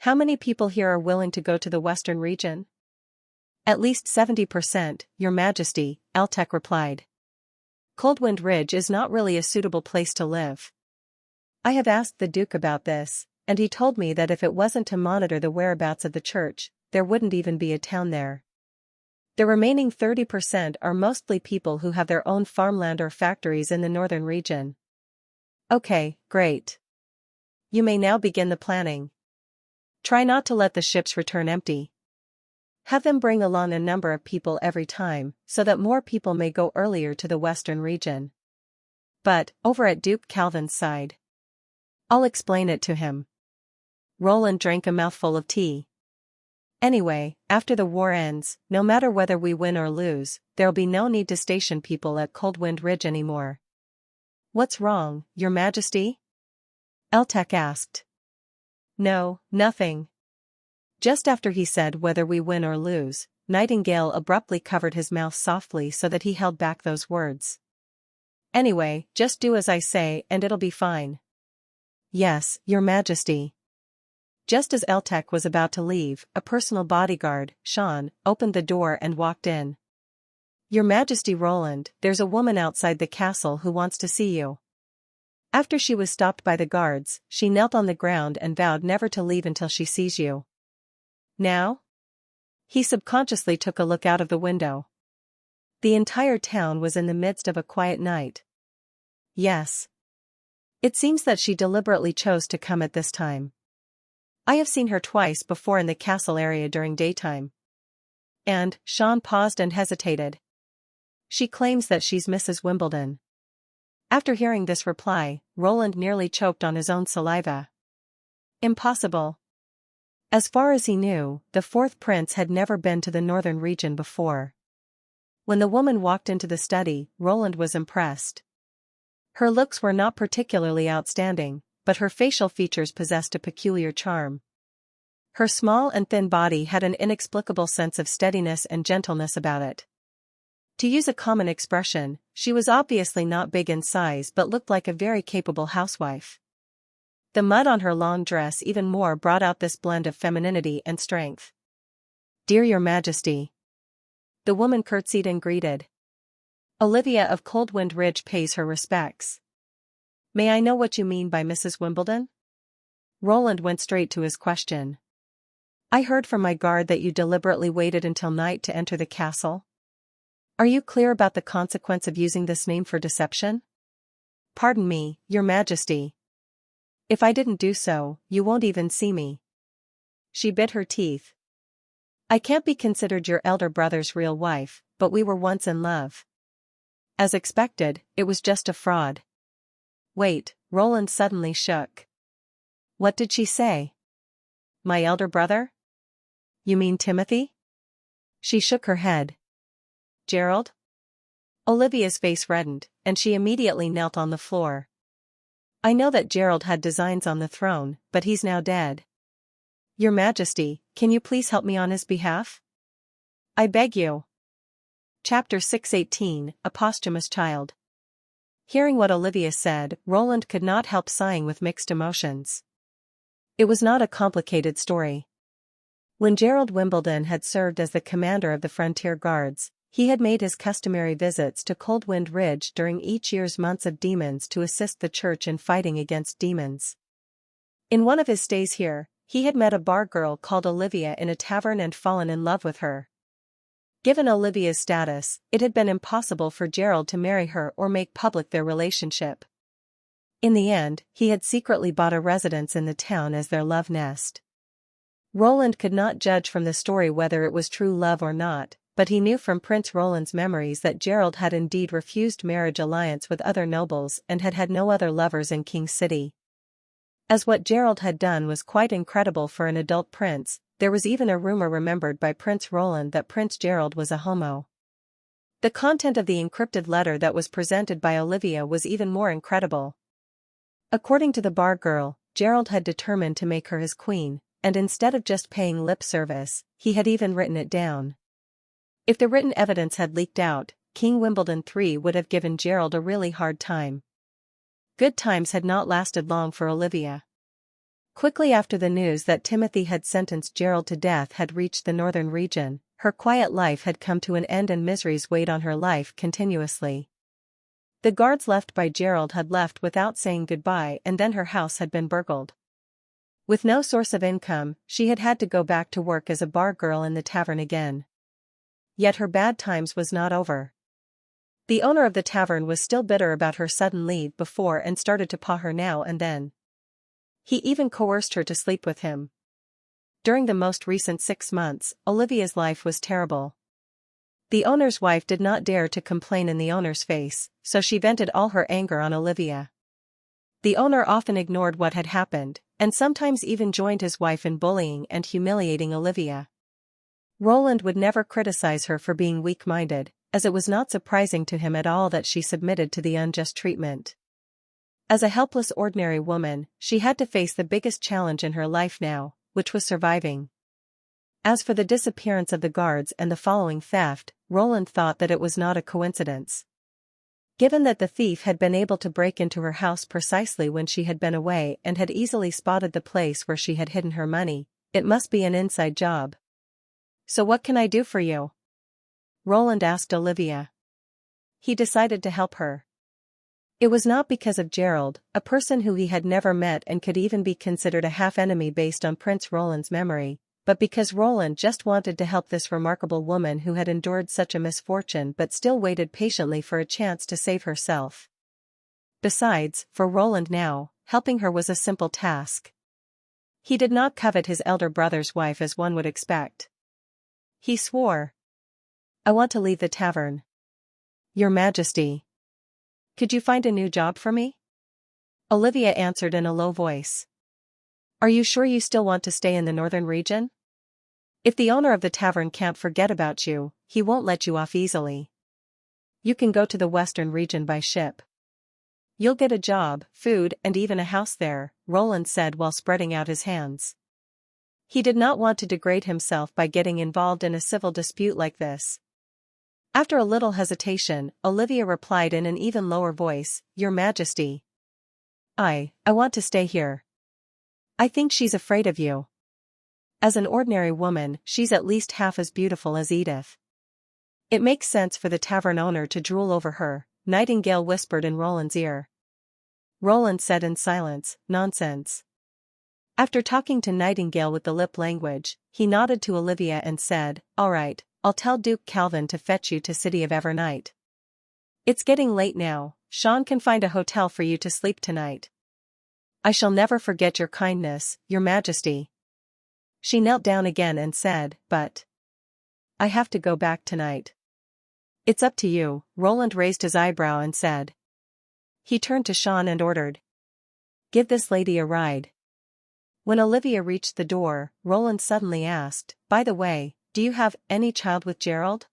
How many people here are willing to go to the western region? At least 70%, Your Majesty, Eltek replied. Coldwind Ridge is not really a suitable place to live. I have asked the Duke about this, and he told me that if it wasn't to monitor the whereabouts of the church, there wouldn't even be a town there. The remaining 30% are mostly people who have their own farmland or factories in the northern region. Okay, great. You may now begin the planning. Try not to let the ships return empty. Have them bring along a number of people every time, so that more people may go earlier to the western region. But, over at Duke Calvin's side, I'll explain it to him. Roland drank a mouthful of tea. Anyway, after the war ends, no matter whether we win or lose, there'll be no need to station people at Coldwind Ridge anymore. What's wrong, Your Majesty? Eltek asked. No, nothing. Just after he said whether we win or lose, Nightingale abruptly covered his mouth softly so that he held back those words. Anyway, just do as I say and it'll be fine. Yes, Your Majesty. Just as Eltek was about to leave, a personal bodyguard, Sean, opened the door and walked in. Your Majesty Roland, there's a woman outside the castle who wants to see you. After she was stopped by the guards, she knelt on the ground and vowed never to leave until she sees you. Now? He subconsciously took a look out of the window. The entire town was in the midst of a quiet night. Yes. It seems that she deliberately chose to come at this time. I have seen her twice before in the castle area during daytime. And, Sean paused and hesitated. She claims that she's Mrs. Wimbledon. After hearing this reply, Roland nearly choked on his own saliva. Impossible. As far as he knew, the fourth prince had never been to the northern region before. When the woman walked into the study, Roland was impressed. Her looks were not particularly outstanding, but her facial features possessed a peculiar charm. Her small and thin body had an inexplicable sense of steadiness and gentleness about it. To use a common expression, she was obviously not big in size but looked like a very capable housewife. The mud on her long dress even more brought out this blend of femininity and strength. "Dear Your Majesty." The woman curtsied and greeted. "Olivia of Coldwind Ridge pays her respects." "May I know what you mean by Mrs. Wimbledon?" Roland went straight to his question. "I heard from my guard that you deliberately waited until night to enter the castle. Are you clear about the consequence of using this name for deception?" "Pardon me, Your Majesty. If I didn't do so, you won't even see me." She bit her teeth. "I can't be considered your elder brother's real wife, but we were once in love." As expected, it was just a fraud. Wait, Roland suddenly shook. What did she say? My elder brother? You mean Timothy? She shook her head. Gerald? Olivia's face reddened, and she immediately knelt on the floor. I know that Gerald had designs on the throne, but he's now dead. Your Majesty, can you please help me on his behalf? I beg you. Chapter 618, A Posthumous Child. Hearing what Olivia said, Roland could not help sighing with mixed emotions. It was not a complicated story. When Gerald Wimbledon had served as the commander of the Frontier Guards, he had made his customary visits to Coldwind Ridge during each year's months of demons to assist the church in fighting against demons. In one of his stays here, he had met a bar girl called Olivia in a tavern and fallen in love with her. Given Olivia's status, it had been impossible for Gerald to marry her or make public their relationship. In the end, he had secretly bought a residence in the town as their love nest. Roland could not judge from the story whether it was true love or not, but he knew from Prince Roland's memories that Gerald had indeed refused marriage alliance with other nobles and had had no other lovers in King City. As what Gerald had done was quite incredible for an adult prince, there was even a rumor remembered by Prince Roland that Prince Gerald was a homo. The content of the encrypted letter that was presented by Olivia was even more incredible. According to the bar girl, Gerald had determined to make her his queen, and instead of just paying lip service, he had even written it down. If the written evidence had leaked out, King Wimbledon III would have given Gerald a really hard time. Good times had not lasted long for Olivia. Quickly after the news that Timothy had sentenced Gerald to death had reached the northern region, her quiet life had come to an end and miseries weighed on her life continuously. The guards left by Gerald had left without saying goodbye, and then her house had been burgled. With no source of income, she had had to go back to work as a bar girl in the tavern again. Yet her bad times was not over. The owner of the tavern was still bitter about her sudden leave before and started to paw her now and then. He even coerced her to sleep with him. During the most recent 6 months, Olivia's life was terrible. The owner's wife did not dare to complain in the owner's face, so she vented all her anger on Olivia. The owner often ignored what had happened, and sometimes even joined his wife in bullying and humiliating Olivia. Roland would never criticize her for being weak-minded, as it was not surprising to him at all that she submitted to the unjust treatment. As a helpless ordinary woman, she had to face the biggest challenge in her life now, which was surviving. As for the disappearance of the guards and the following theft, Roland thought that it was not a coincidence. Given that the thief had been able to break into her house precisely when she had been away and had easily spotted the place where she had hidden her money, it must be an inside job. So what can I do for you? Roland asked Olivia. He decided to help her. It was not because of Gerald, a person who he had never met and could even be considered a half-enemy based on Prince Roland's memory, but because Roland just wanted to help this remarkable woman who had endured such a misfortune but still waited patiently for a chance to save herself. Besides, for Roland now, helping her was a simple task. He did not covet his elder brother's wife as one would expect. He swore. I want to leave the tavern. Your Majesty. Could you find a new job for me? Olivia answered in a low voice. Are you sure you still want to stay in the northern region? If the owner of the tavern can't forget about you, he won't let you off easily. You can go to the western region by ship. You'll get a job, food, and even a house there, Roland said while spreading out his hands. He did not want to degrade himself by getting involved in a civil dispute like this. After a little hesitation, Olivia replied in an even lower voice, "Your Majesty. I want to stay here. I think she's afraid of you. As an ordinary woman, she's at least half as beautiful as Edith. It makes sense for the tavern owner to drool over her," Nightingale whispered in Roland's ear. Roland said in silence, "Nonsense." After talking to Nightingale with the lip language, he nodded to Olivia and said, "All right, I'll tell Duke Calvin to fetch you to City of Evernight. It's getting late now, Sean can find a hotel for you to sleep tonight. I shall never forget your kindness, Your Majesty." She knelt down again and said, "But I have to go back tonight." "It's up to you," Roland raised his eyebrow and said. He turned to Sean and ordered, "Give this lady a ride." When Olivia reached the door, Roland suddenly asked, "By the way, do you have any child with Gerald?"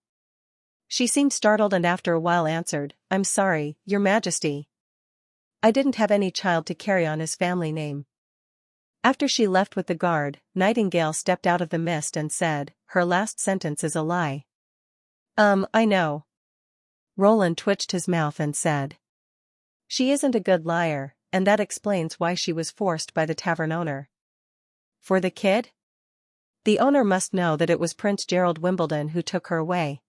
She seemed startled and after a while answered, "I'm sorry, Your Majesty. I didn't have any child to carry on his family name." After she left with the guard, Nightingale stepped out of the mist and said, "Her last sentence is a lie." I know." Roland twitched his mouth and said, "She isn't a good liar, and that explains why she was forced by the tavern owner." "For the kid?" "The owner must know that it was Prince Gerald Wimbledon who took her away.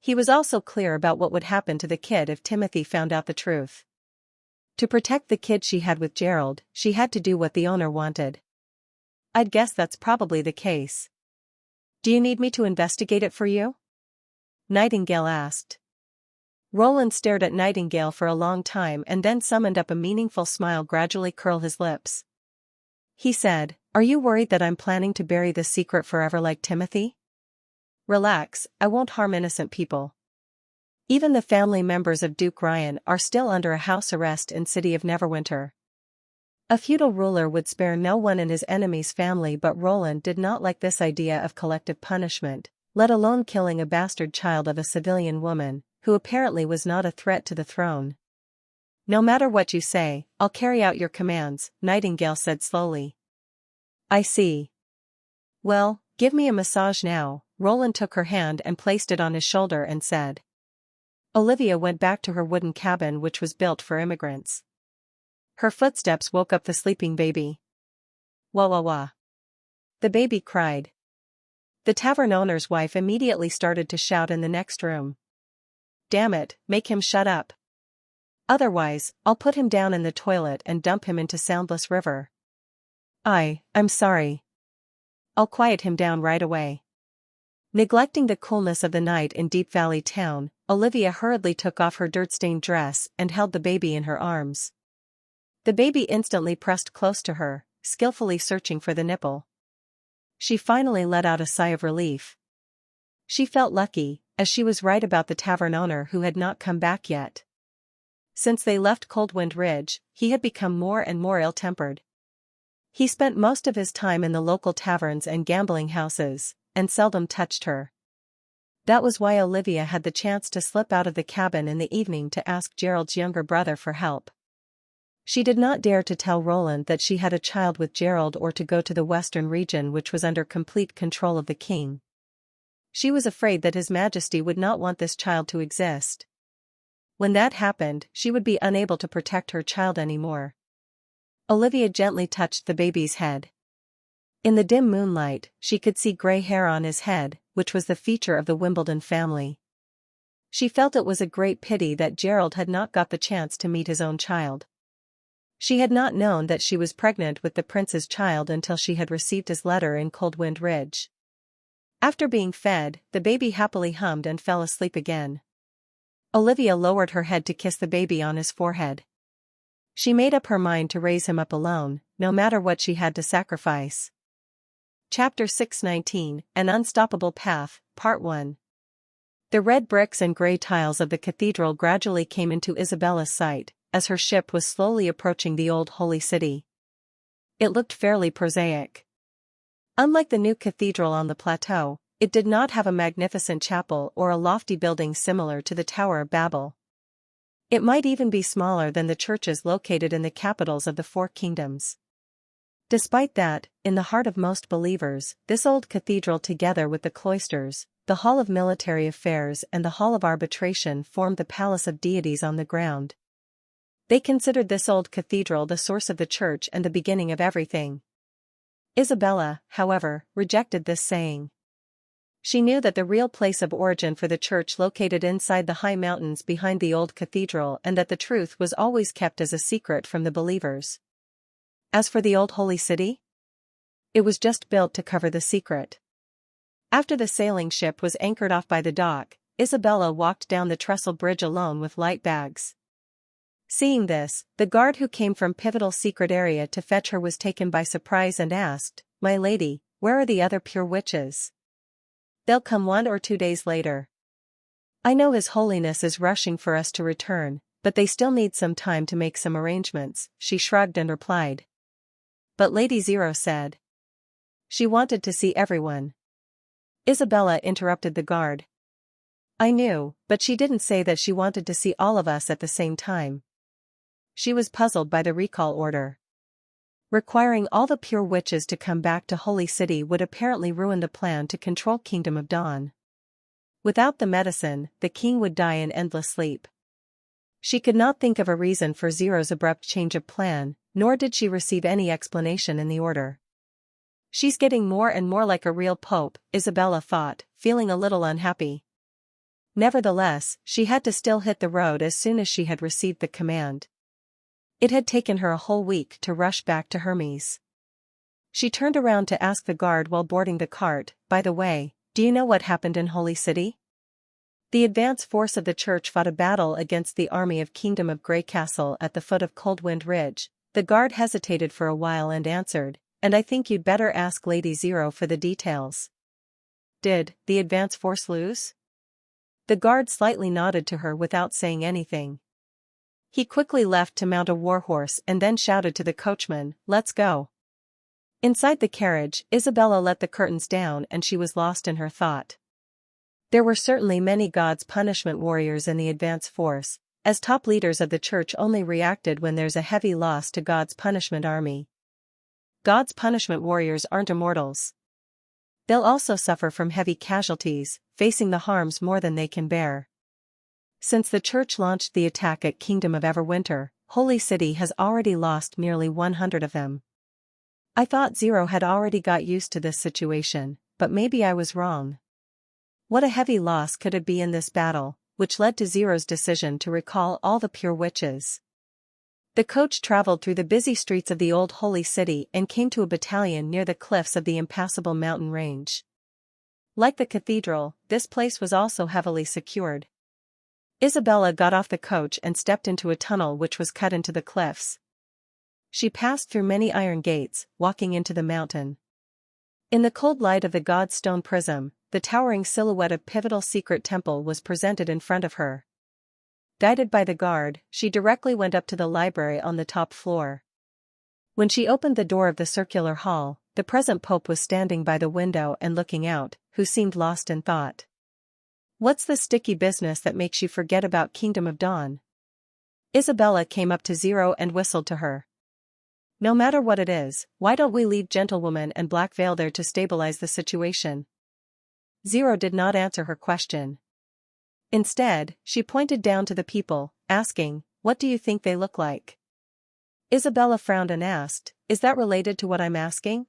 He was also clear about what would happen to the kid if Timothy found out the truth. To protect the kid she had with Gerald, she had to do what the owner wanted. I'd guess that's probably the case." "Do you need me to investigate it for you?" Nightingale asked. Roland stared at Nightingale for a long time and then summoned up a meaningful smile gradually curl his lips. He said, "Are you worried that I'm planning to bury this secret forever like Timothy?" "Relax, I won't harm innocent people. Even the family members of Duke Ryan are still under a house arrest in City of Neverwinter. A feudal ruler would spare no one in his enemy's family, but Roland did not like this idea of collective punishment, let alone killing a bastard child of a civilian woman, who apparently was not a threat to the throne. "No matter what you say, I'll carry out your commands," Nightingale said slowly. "I see. Well, give me a massage now." Roland took her hand and placed it on his shoulder and said. Olivia went back to her wooden cabin which was built for immigrants. Her footsteps woke up the sleeping baby. "Wah wah wah." The baby cried. The tavern owner's wife immediately started to shout in the next room. "Damn it, make him shut up. Otherwise, I'll put him down in the toilet and dump him into Soundless River. I'm sorry. I'll quiet him down right away." Neglecting the coolness of the night in Deep Valley Town, Olivia hurriedly took off her dirt-stained dress and held the baby in her arms. The baby instantly pressed close to her, skillfully searching for the nipple. She finally let out a sigh of relief. She felt lucky, as she was right about the tavern owner who had not come back yet. Since they left Coldwind Ridge, he had become more and more ill-tempered. He spent most of his time in the local taverns and gambling houses, and seldom touched her. That was why Olivia had the chance to slip out of the cabin in the evening to ask Gerald's younger brother for help. She did not dare to tell Roland that she had a child with Gerald or to go to the western region which was under complete control of the king. She was afraid that His Majesty would not want this child to exist. When that happened, she would be unable to protect her child anymore. Olivia gently touched the baby's head. In the dim moonlight, she could see gray hair on his head, which was the feature of the Wimbledon family. She felt it was a great pity that Gerald had not got the chance to meet his own child. She had not known that she was pregnant with the prince's child until she had received his letter in Coldwind Ridge. After being fed, the baby happily hummed and fell asleep again. Olivia lowered her head to kiss the baby on his forehead. She made up her mind to raise him up alone, no matter what she had to sacrifice. Chapter 619, An Unstoppable Path, Part 1. The red bricks and grey tiles of the cathedral gradually came into Isabella's sight, as her ship was slowly approaching the old holy city. It looked fairly prosaic. Unlike the new cathedral on the plateau, It did not have a magnificent chapel or a lofty building similar to the Tower of Babel. It might even be smaller than the churches located in the capitals of the four kingdoms. Despite that, in the heart of most believers, this old cathedral together with the cloisters, the hall of military affairs and the hall of arbitration formed the palace of deities on the ground. They considered this old cathedral the source of the church and the beginning of everything. Isabella, however, rejected this saying. She knew that the real place of origin for the church located inside the high mountains behind the old cathedral and that the truth was always kept as a secret from the believers. As for the old holy city, it was just built to cover the secret. After the sailing ship was anchored off by the dock, Isabella walked down the trestle bridge alone with light bags. Seeing this, the guard who came from Pivotal's secret area to fetch her was taken by surprise and asked, "My lady, where are the other pure witches?" "They'll come 1 or 2 days later. I know His Holiness is rushing for us to return, but they still need some time to make some arrangements," she shrugged and replied. But Lady Zero said she wanted to see everyone. Isabella interrupted the guard. "I knew, but she didn't say that she wanted to see all of us at the same time." She was puzzled by the recall order. Requiring all the pure witches to come back to Holy City would apparently ruin the plan to control Kingdom of Dawn. Without the medicine, the king would die in endless sleep. She could not think of a reason for Zero's abrupt change of plan, nor did she receive any explanation in the order. She's getting more and more like a real pope, Isabella thought, feeling a little unhappy. Nevertheless, she had to still hit the road as soon as she had received the command. It had taken her a whole week to rush back to Hermes. She turned around to ask the guard while boarding the cart, "By the way, do you know what happened in Holy City?" The advance force of the church fought a battle against the army of Kingdom of Grey Castle at the foot of Coldwind Ridge. The guard hesitated for a while and answered, "And I think you'd better ask Lady Zero for the details." "Did the advance force lose?" The guard slightly nodded to her without saying anything. He quickly left to mount a warhorse and then shouted to the coachman, "Let's go." Inside the carriage, Isabella let the curtains down and she was lost in her thought. There were certainly many God's punishment warriors in the advance force, as top leaders of the church only reacted when there's a heavy loss to God's punishment army. God's punishment warriors aren't immortals. They'll also suffer from heavy casualties, facing the harms more than they can bear. Since the church launched the attack at Kingdom of Everwinter, Holy City has already lost nearly 100 of them. I thought Zero had already got used to this situation, but maybe I was wrong. What a heavy loss could it be in this battle, which led to Zero's decision to recall all the pure witches. The coach traveled through the busy streets of the old Holy City and came to a battalion near the cliffs of the impassable mountain range. Like the cathedral, this place was also heavily secured. Isabella got off the coach and stepped into a tunnel which was cut into the cliffs. She passed through many iron gates, walking into the mountain. In the cold light of the god's stone prism, the towering silhouette of Pivotal's secret temple was presented in front of her. Guided by the guard, she directly went up to the library on the top floor. When she opened the door of the circular hall, the present pope was standing by the window and looking out, who seemed lost in thought. "What's the sticky business that makes you forget about Kingdom of Dawn?" Isabella came up to Zero and whistled to her. "No matter what it is, why don't we leave Gentlewoman and Black Veil there to stabilize the situation?" Zero did not answer her question. Instead, she pointed down to the people, asking, "What do you think they look like?" Isabella frowned and asked, "Is that related to what I'm asking?"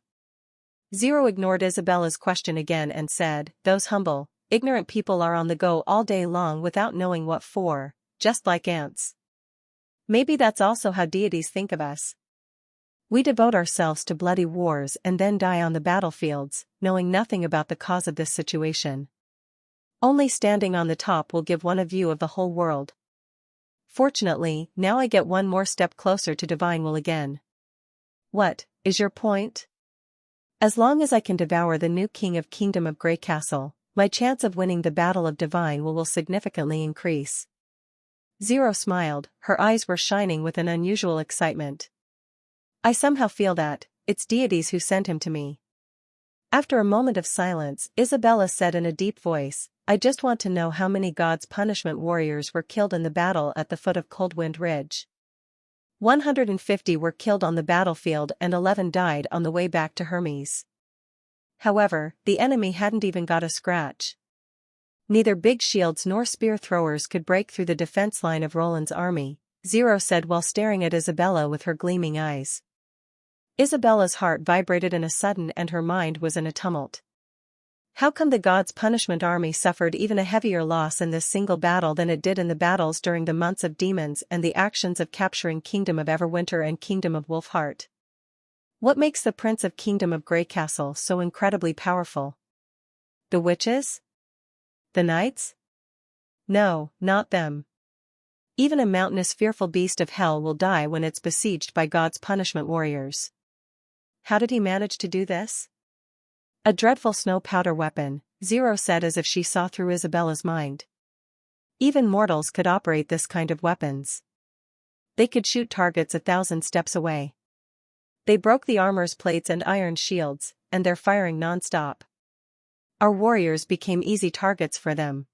Zero ignored Isabella's question again and said, "Those humble, ignorant people are on the go all day long without knowing what for, just like ants. Maybe that's also how deities think of us. We devote ourselves to bloody wars and then die on the battlefields, knowing nothing about the cause of this situation. Only standing on the top will give one a view of the whole world. Fortunately, now I get one more step closer to divine will again." "What is your point?" "As long as I can devour the new king of Kingdom of Grey Castle, my chance of winning the battle of divine will significantly increase." Zero smiled, her eyes were shining with an unusual excitement. "I somehow feel that it's deities who sent him to me." After a moment of silence, Isabella said in a deep voice, "I just want to know how many God's punishment warriors were killed in the battle at the foot of Coldwind Ridge." 150 were killed on the battlefield and 11 died on the way back to Hermes. However, the enemy hadn't even got a scratch. Neither big shields nor spear throwers could break through the defense line of Roland's army, Zero said while staring at Isabella with her gleaming eyes. Isabella's heart vibrated in a sudden and her mind was in a tumult. How come the God's punishment army suffered even a heavier loss in this single battle than it did in the battles during the months of demons and the actions of capturing Kingdom of Everwinter and Kingdom of Wolfheart? What makes the Prince of Kingdom of Greycastle so incredibly powerful? The witches? The knights? No, not them. Even a mountainous fearful beast of hell will die when it's besieged by God's punishment warriors. How did he manage to do this? A dreadful snow powder weapon, Zero said as if she saw through Isabella's mind. Even mortals could operate this kind of weapons. They could shoot targets 1,000 steps away. They broke the armor's plates and iron shields, and they're firing non-stop. Our warriors became easy targets for them.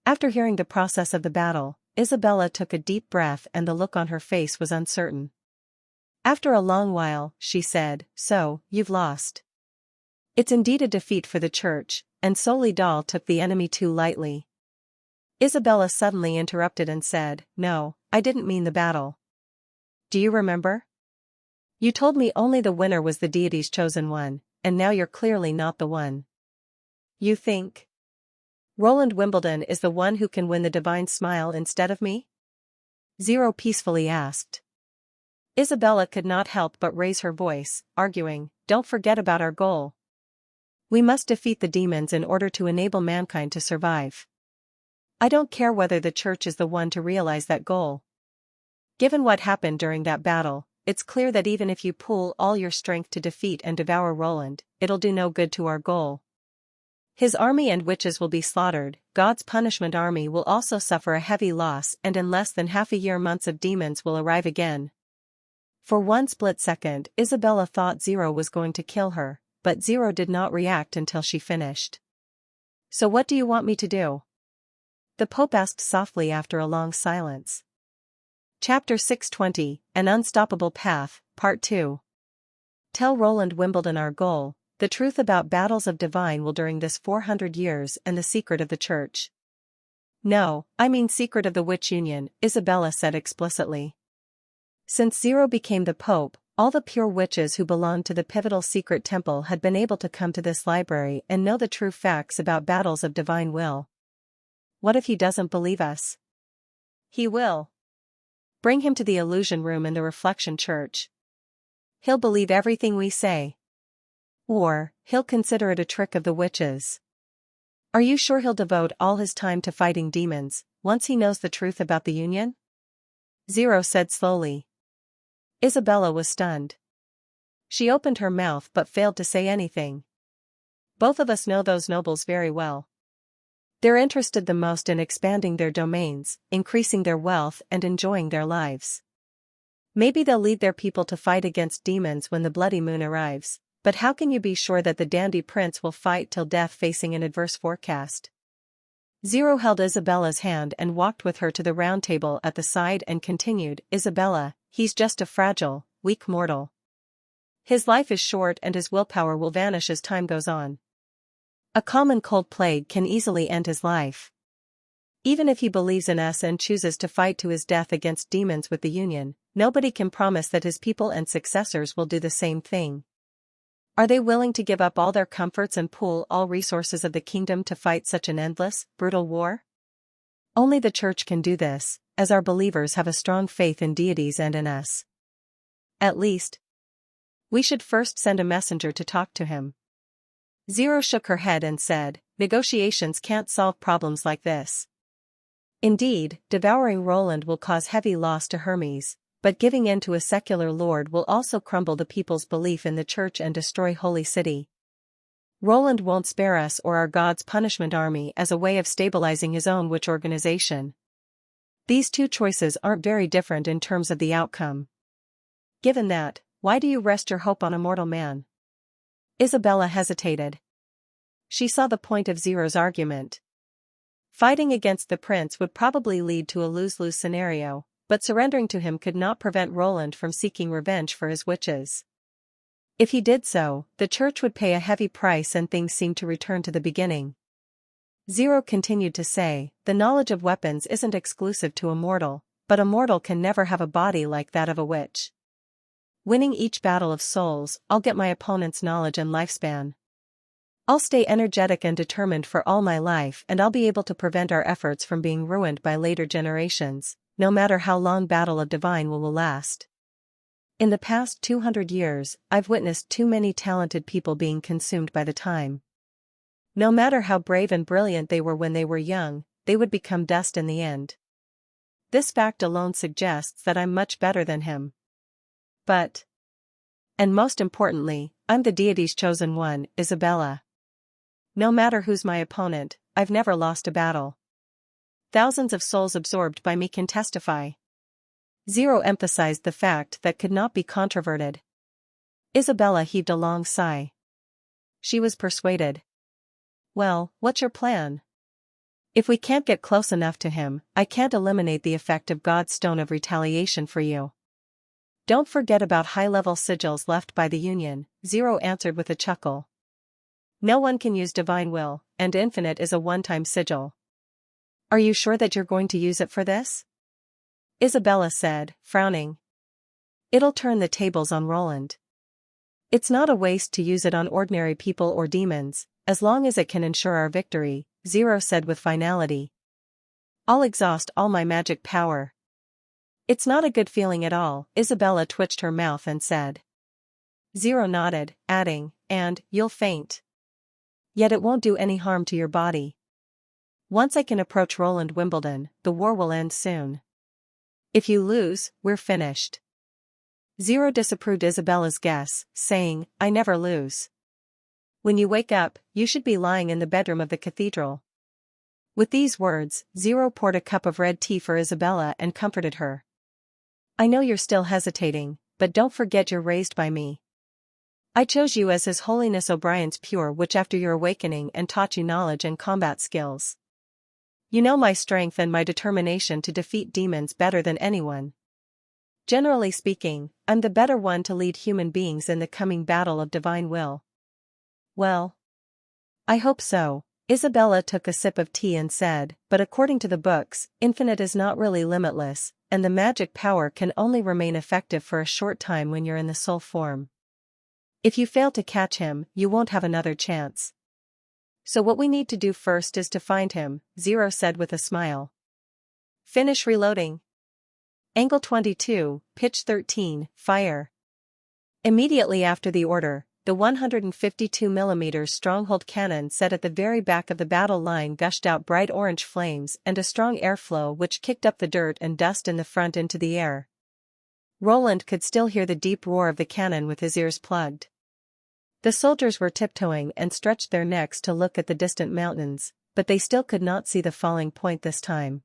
After hearing the process of the battle, Isabella took a deep breath and the look on her face was uncertain. After a long while, she said, "So, you've lost." It's indeed a defeat for the church, and Solidal took the enemy too lightly. Isabella suddenly interrupted and said, "No, I didn't mean the battle. Do you remember? You told me only the winner was the deity's chosen one, and now you're clearly not the one. You think Roland Wimbledon is the one who can win the divine smile instead of me?" Zero peacefully asked. Isabella could not help but raise her voice, arguing, "Don't forget about our goal. We must defeat the demons in order to enable mankind to survive. I don't care whether the church is the one to realize that goal. Given what happened during that battle, it's clear that even if you pool all your strength to defeat and devour Roland, it'll do no good to our goal. His army and witches will be slaughtered, God's punishment army will also suffer a heavy loss and in less than half a year months of demons will arrive again." For one split second, Isabella thought Zero was going to kill her, but Zero did not react until she finished. "So what do you want me to do?" the Pope asked softly after a long silence. Chapter 620, An Unstoppable Path, Part 2. Tell Roland Wimbledon our goal, the truth about battles of divine will during this 400 years and the secret of the church. "No, I mean secret of the witch union," Isabella said explicitly. Since Zero became the Pope, all the pure witches who belonged to the pivotal secret temple had been able to come to this library and know the true facts about battles of divine will. What if he doesn't believe us? He will. Bring him to the illusion room in the Reflection Church. He'll believe everything we say. Or, he'll consider it a trick of the witches. Are you sure he'll devote all his time to fighting demons, once he knows the truth about the union? Zero said slowly. Isabella was stunned. She opened her mouth but failed to say anything. Both of us know those nobles very well. They're interested the most in expanding their domains, increasing their wealth and enjoying their lives. Maybe they'll lead their people to fight against demons when the bloody moon arrives, but how can you be sure that the dandy prince will fight till death facing an adverse forecast? Zero held Isabella's hand and walked with her to the round table at the side and continued, "Isabella, he's just a fragile, weak mortal. His life is short and his willpower will vanish as time goes on. A common cold plague can easily end his life. Even if he believes in us and chooses to fight to his death against demons with the Union, nobody can promise that his people and successors will do the same thing. Are they willing to give up all their comforts and pool all resources of the kingdom to fight such an endless, brutal war? Only the church can do this, as our believers have a strong faith in deities and in us. At least, we should first send a messenger to talk to him." Zero shook her head and said, "Negotiations can't solve problems like this. Indeed, devouring Roland will cause heavy loss to Hermes, but giving in to a secular lord will also crumble the people's belief in the church and destroy Holy City. Roland won't spare us or our God's punishment army as a way of stabilizing his own witch organization. These two choices aren't very different in terms of the outcome. Given that, why do you rest your hope on a mortal man? Isabella hesitated. She saw the point of Zero's argument. Fighting against the prince would probably lead to a lose-lose scenario, but surrendering to him could not prevent Roland from seeking revenge for his witches. If he did so, the church would pay a heavy price and things seemed to return to the beginning. Zero continued to say, the knowledge of weapons isn't exclusive to a mortal, but a mortal can never have a body like that of a witch. Winning each battle of souls, I'll get my opponent's knowledge and lifespan. I'll stay energetic and determined for all my life, and I'll be able to prevent our efforts from being ruined by later generations, no matter how long Battle of Divine will last. In the past 200 years, I've witnessed too many talented people being consumed by the time. No matter how brave and brilliant they were when they were young, they would become dust in the end. This fact alone suggests that I'm much better than him. But, and most importantly, I'm the deity's chosen one, Isabella. No matter who's my opponent, I've never lost a battle. Thousands of souls absorbed by me can testify. Zero emphasized the fact that could not be controverted. Isabella heaved a long sigh. She was persuaded. Well, what's your plan? If we can't get close enough to him, I can't eliminate the effect of God's stone of retaliation for you. Don't forget about high-level sigils left by the Union, Zero answered with a chuckle. No one can use divine will, and infinite is a one-time sigil. Are you sure that you're going to use it for this? Isabella said, frowning. It'll turn the tables on Roland. It's not a waste to use it on ordinary people or demons, as long as it can ensure our victory, Zero said with finality. I'll exhaust all my magic power. It's not a good feeling at all, Isabella twitched her mouth and said. Zero nodded, adding, and you'll faint. Yet it won't do any harm to your body. Once I can approach Roland Wimbledon, the war will end soon. If you lose, we're finished. Zero disapproved Isabella's guess, saying, I never lose. When you wake up, you should be lying in the bedroom of the cathedral. With these words, Zero poured a cup of red tea for Isabella and comforted her. I know you're still hesitating, but don't forget you're raised by me. I chose you as His Holiness O'Brien's pure witch after your awakening and taught you knowledge and combat skills. You know my strength and my determination to defeat demons better than anyone. Generally speaking, I'm the better one to lead human beings in the coming battle of divine will. Well, I hope so. Isabella took a sip of tea and said, but according to the books, infinite is not really limitless, and the magic power can only remain effective for a short time when you're in the soul form. If you fail to catch him, you won't have another chance. So what we need to do first is to find him, Zero said with a smile. Finish reloading. Angle 22, pitch 13, fire. Immediately after the order, the 152mm stronghold cannon set at the very back of the battle line gushed out bright orange flames and a strong airflow which kicked up the dirt and dust in the front into the air. Roland could still hear the deep roar of the cannon with his ears plugged. The soldiers were tiptoeing and stretched their necks to look at the distant mountains, but they still could not see the falling point this time.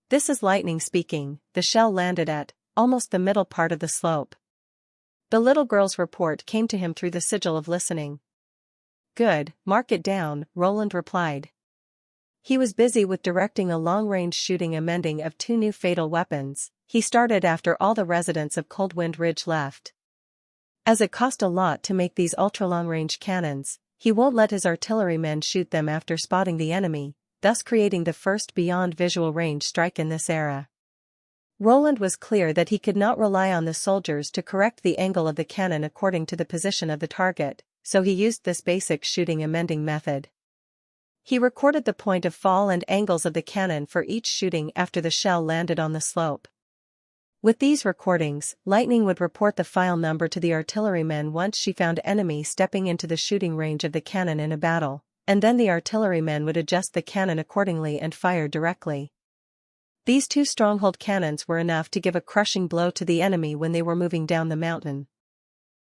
This is lightning speaking, the shell landed at, almost the middle part of the slope. The little girl's report came to him through the sigil of listening. Good, mark it down, Roland replied. He was busy with directing a long-range shooting amending of 2 new fatal weapons. He started after all the residents of Coldwind Ridge left. As it cost a lot to make these ultra-long-range cannons, he won't let his artillerymen shoot them after spotting the enemy, thus creating the first beyond visual range strike in this era. Roland was clear that he could not rely on the soldiers to correct the angle of the cannon according to the position of the target, so he used this basic shooting amending method. He recorded the point of fall and angles of the cannon for each shooting after the shell landed on the slope. With these recordings, Lightning would report the file number to the artillerymen once she found enemy stepping into the shooting range of the cannon in a battle, and then the artillerymen would adjust the cannon accordingly and fire directly. These 2 stronghold cannons were enough to give a crushing blow to the enemy when they were moving down the mountain.